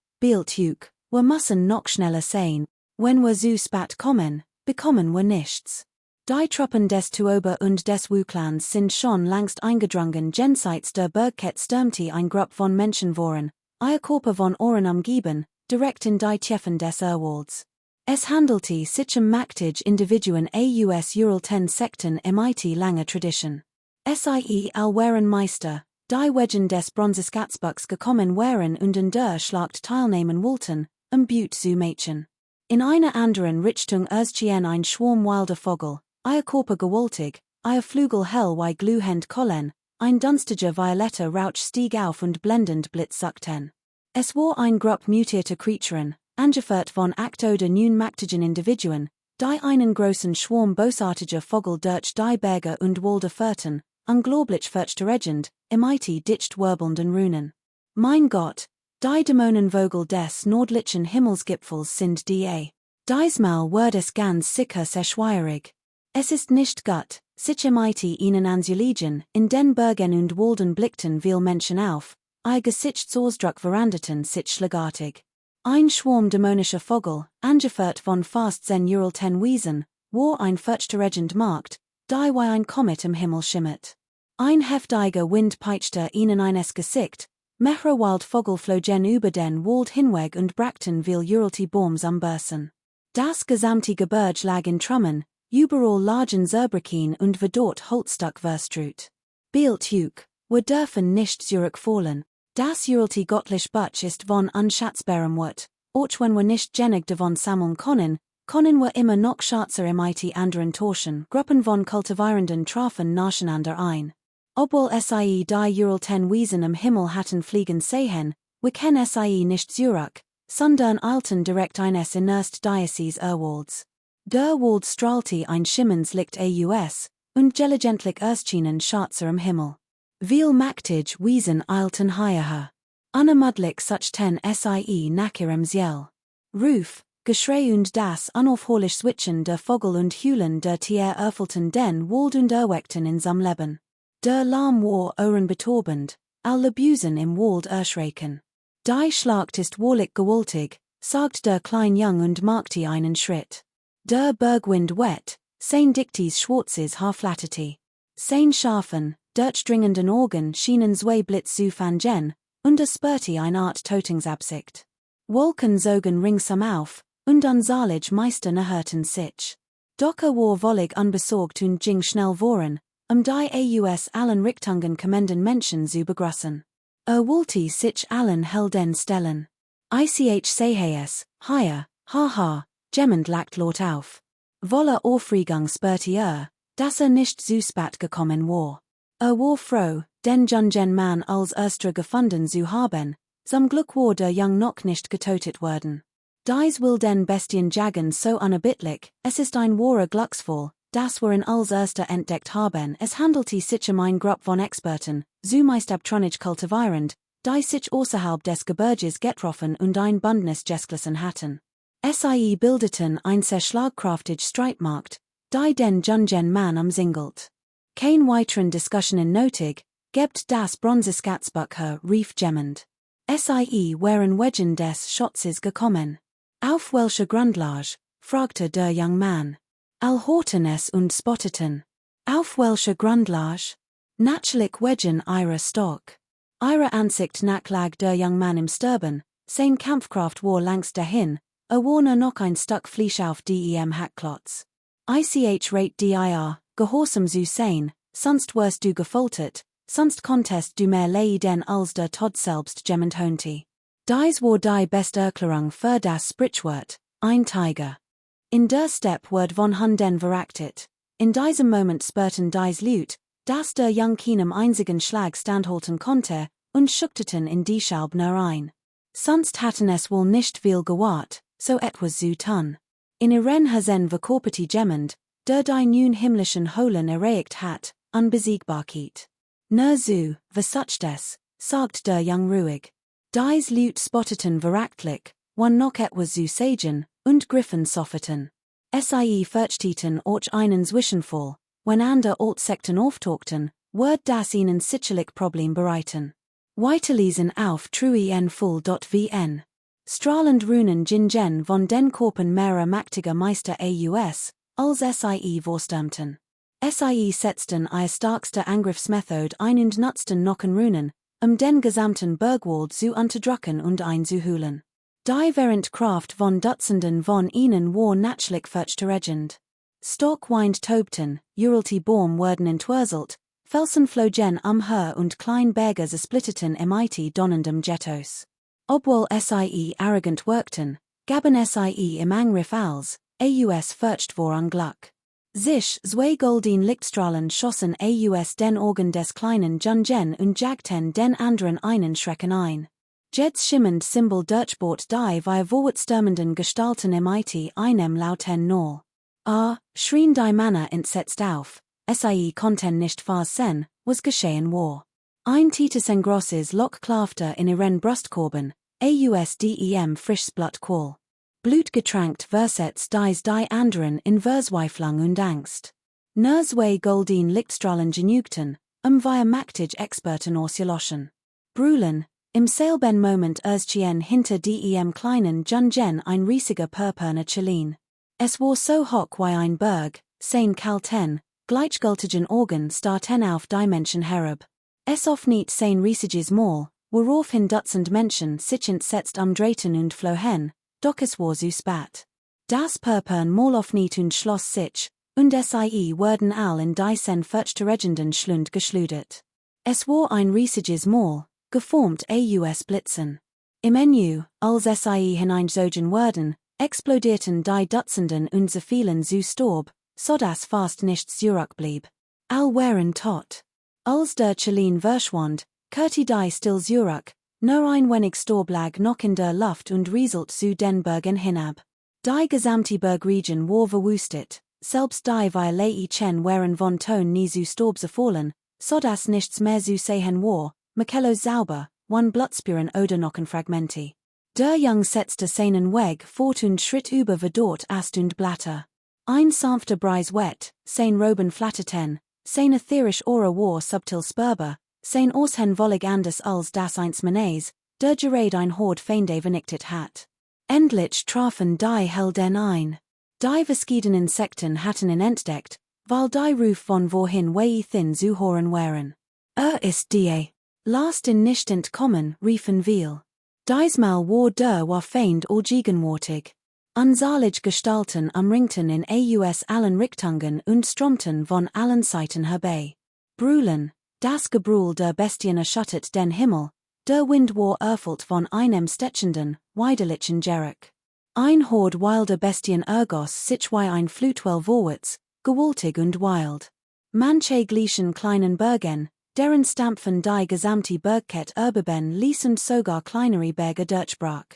wir müssen noch schneller sein, wenn wir zu spät kommen, bekommen wir nichts. Die Truppen des Tuober und des Wu-Clans sind schon längst eingedrungen jenseits der Bergkette stürmte ein Grupp von Menschen waren, ihr Körper von Ohren umgeben, direkt in die Tiefen des Urwalds. Es handelte sich mächtig Individuen aus Ural 10 Sekten mit langer Tradition. Sie waren Meister, die Wegen des Bronzeskatzbucks gekommen waren und in der Schlacht teilnehmen wollten, Butte zu Mädchen. In einer anderen Richtung erschien ein Schwarm wilder Vogel, ihr Körper gewaltig, ihr Flügel hell wie glühend Kohlen, ein dunstiger violetter Rauch stieg auf und blendend Blitz suckten. Es war ein Grupp mutierter Creaturen, angeführt von 8 oder 9 mächtigen Individuen, die einen großen Schwarm bösartiger Vogel durch die Berge und Wälder führten, unglaublich furchterregend, mit dicht wirbelnden Runen. Mein Gott, die Dämonenvogel des nordlichen Himmelsgipfels sind die. Diesmal wird es ganz sicher sehr schwierig. Es ist nicht gut, sich mit ihnen anzulegen, in den Bergen und Walden blickten viel Menschen auf, ihr Gesichtsausdruck veränderten sich schlagartig. Ein Schwarm dämonischer Vogel, angeführt von fast 10 Ural 10 Wesen, war ein furchterregend Markt, die wie ein Komet im Himmel schimmert. Ein heftiger Wind peitschte ihnen eines Gesicht, mehrere Wildvogel flogen über den Wald hinweg und brachten viel Uralti Baums am Börsen. Das gesamte Gebirge lag in Trümmen, überall lagen Zerbrüchen und verdorrt Holzstück verstrut. Beeldhug, wir dürfen nicht zurückfallen. Das Uralti göttlich Butch ist von unschätzbarem Wert, auch wenn wir nicht genug davon sammeln können wir immer noch Schatzer mit anderen Torschen, Gruppen von kultivierenden trafen nacheinander ein. Obwohl sie die Ural 10 Wesen im Himmel hatten fliegen sehen, wir kennen sie nicht zurück, sondern eilten direkt eines in erst Diocese Urwalds. Der Wald strahlte ein schimmens Licht aus, und gelegentlich erschienen Schatzer im Himmel. Viel mächtig Wesen eilten hierher. Unermüdlich suchten sie nach ihrem Ziel. Ruf, Geschrei und das unaufhörlich Switchen der Vogel und Hühlen der Tier erfüllten den Wald und erweckten in seinem Leben. Der Lärm war ohrenbetäubend, alle Busen im Wald erschrecken. Die Schlacht ist wahrlich gewaltig, sagt der Kleinjung und machte einen Schritt. Der Bergwind wet, sein dichtes schwarzes Haar flatterte. Sein scharfen, durchdringenden Augen schienen zwei Blitz zu fangen, und es spürte eine Art Tötungsabsicht. Wolken zogen ringsum auf, und unsalig Meister hörten sich. Doch war wollig unbesorgt und ging schnell voran, die aus allen Richtungen kommenden Menschen zu begrüßen. Wollte sich allen Helden stellen. Ich sehe es, haha, gemmend lacht laut auf. Voller Aufregung spürte dass nicht zu spät gekommen war. War froh, den jungen Mann als erster gefunden zu haben, zum Glück war der Jung noch nicht getötet worden. Dies will den Bestien jagen so unerbittlich, es ist ein wahrer Glücksfall, das wir in als erster entdeckt haben. Es handelte sich ein Grupp von Experten, zumeist abtrünnig kultivierend, die sich außerhalb des Gebirges getroffen und ein Bündnis geschlossen hatten. Sie bildeten ein sehr schlagkräftig Streitmacht, die den jungen Mann umsingelt. Kein weiteren Diskussionen nötig, gebt das Bronzeskatzbucher rief gemmend. Sie waren wegen des Schutzes gekommen. Auf welche Grundlage? Fragte der young man. Horten es und spotteten. Auf welche Grundlage? Natürlich wegen ihrer Stock. Ihre Ansicht nach lag der young man im Sterben, sein Kampfkraft war längst dahin, war noch ein Stück Fleisch auf dem Hackklotz. Ich rate dir, gehorsam zu sein, sonst wirst du gefoltert, sonst konntest du mehr leiden als der Tod selbst gemmend honti. Dies war die beste Erklärung für das Sprichwort, ein Tiger. In der Steppe wird von Hunden verachtet. In diesem Moment spürten dies Lut, dass der young keinem einzigen Schlag standhalten konnte, und schuckten in die Schalbner ein. Sonst hatten es wohl nicht viel gewahrt, so etwas zu tun. In ihren Hasen verkörperte gemmend, der die nun himmlischen Holen erreicht hat, Unbesiegbarkeit. Nur so, versucht es, sagt der Young ruhig. Dies Lut spotteten verachtlich, wann noch etwas zu sagen, und griffen sofferten. Sie fürchteten auch einen Zwischenfall, wenn andere Altsekten auftauchten, wird das ihnen sicherlich Problem bereiten. Weiterlesen auf truenfull.vn. Strahlend Runen Jingen von den Korpen mehrerer mächtiger Meister aus, als Sie vorstürmten. Sie setzten ihr starkste Angriffsmethode ein und nutzten Nockenrunen, den gesamten Bergwald zu unterdrücken und einzuholen. Die während Kraft von Dutzenden von ihnen war natürlich fürchterregend. Stockwind tobten, Uralti Baum wurden entwurselt, Felsen flogen Her und Kleinberge zersplitteten im donnendem Jettos. Obwohl Sie arrogant wirkten, gaben Sie im Angriff als, aus fürcht vor Unglück. Sich zwei golden Lichtstrahlen schossen aus den Augen des kleinen Jungen und jagten den anderen einen Schrecken ein. Jeds schimmend Symbol Dirchbord die via vorwärtsstürmenden Gestalten im einem lauten Nall. Schrien die Männer entsetzt auf, Sie konnten nicht fassen, was geschehen war. Ein Titus engrosses Lockklafter in ihren Brustkorben, dem frischs Blutqual. Blutgetränkt versetzt dies die anderen in Verzweiflung und Angst. Nur zwei golden Lichtstrahlen genügten, via mächtig Experten auszuloschen. Brüllen, im selben Moment erschien hinter dem kleinen Jungen ein riesiger purpurner Chelin. Es war so hoch wie ein Berg, sein kalten, gleichgültigen Augen starrten auf die Menschen herab. Es offnet sein riesiges Maul, woraufhin Dutzend Menschen sich entsetzt umdrehten und flohen, doch es war zu spät. Das purpurn Maul offnet und schloss sich, und Sie wurden all in diesen fürchterregenden Schlund geschludert. Es war ein riesiges Maul, geformt aus Blitzen. Im Menü, als Sie hineingezogen wurden, explodierten die Dutzenden und zerfielen zu Staub, sodass fast nichts zurückblieb. All waren tot. Als der Chelin verschwand, kehrte die still zurück, nur ein wenig Staub lag noch in der Luft und rieselt zu den Bergen hinab. Die gesamte Bergregion war verwüstet, selbst die Weichen waren von Ton nie zu Staub zerfallen, sodass nichts mehr zu sehen war, Mikello sauber, one Blutspuren oder Knochenfragmenti. Der Jung setzte seinen Weg fort und schritt über verdorrt Ast und Blätter. Ein sanfter Breis wet, sein Roben flatterten, sein ätherisch Aura war subtil spürbar, sein Aushen wollig anders als das eins Manes, der gerade ein Hord Feinde vernichtet hat. Endlich trafen die Helden ein. Die verschiedenen Insekten hatten ihn entdeckt, weil die Ruf von wohin wei thin zu hören waren. Ist die last in nicht entkommen, riefen viel. Diesmal war der war Feind allgegenwärtig. Unzahlige Gestalten umringten in aus allen Richtungen und strömten von allen Seiten herbei. Brüllen, das Gebrüll der Bestien erschüttert den Himmel, der Wind war erfüllt von einem stechenden, widerlichen Jerk. Ein Hord wilder Bestien ergoss sich wie ein Flutwell vorwärts, gewaltig und wild. Manche gleichen kleinen Bergen, deren Stampfen die gesamte Bergkette erben ließen sogar kleinere Berge durchbrach.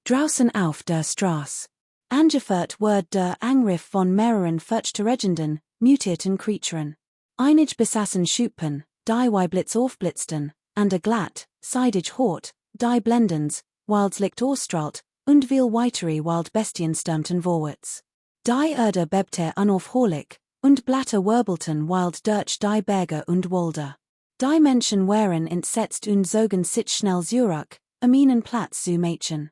Draußen auf der Straße. Angeführt wird der Angriff von mehreren fürchterregenden, mutierten Creaturen. Einig besassen Schuppen, die wie Blitz aufblitzten, and a glatt, seidig hort, die blendens, wilds licht oorstralt, und veel weiterie wild bestien sturmten voorwaarts. Die bebte unaufhörlich, und blatter wirbelten wild durch die Berge und Wälder. Die Menschen waren entsetzt und zogen sich schnell zurück, um ihnen Platz zu machen.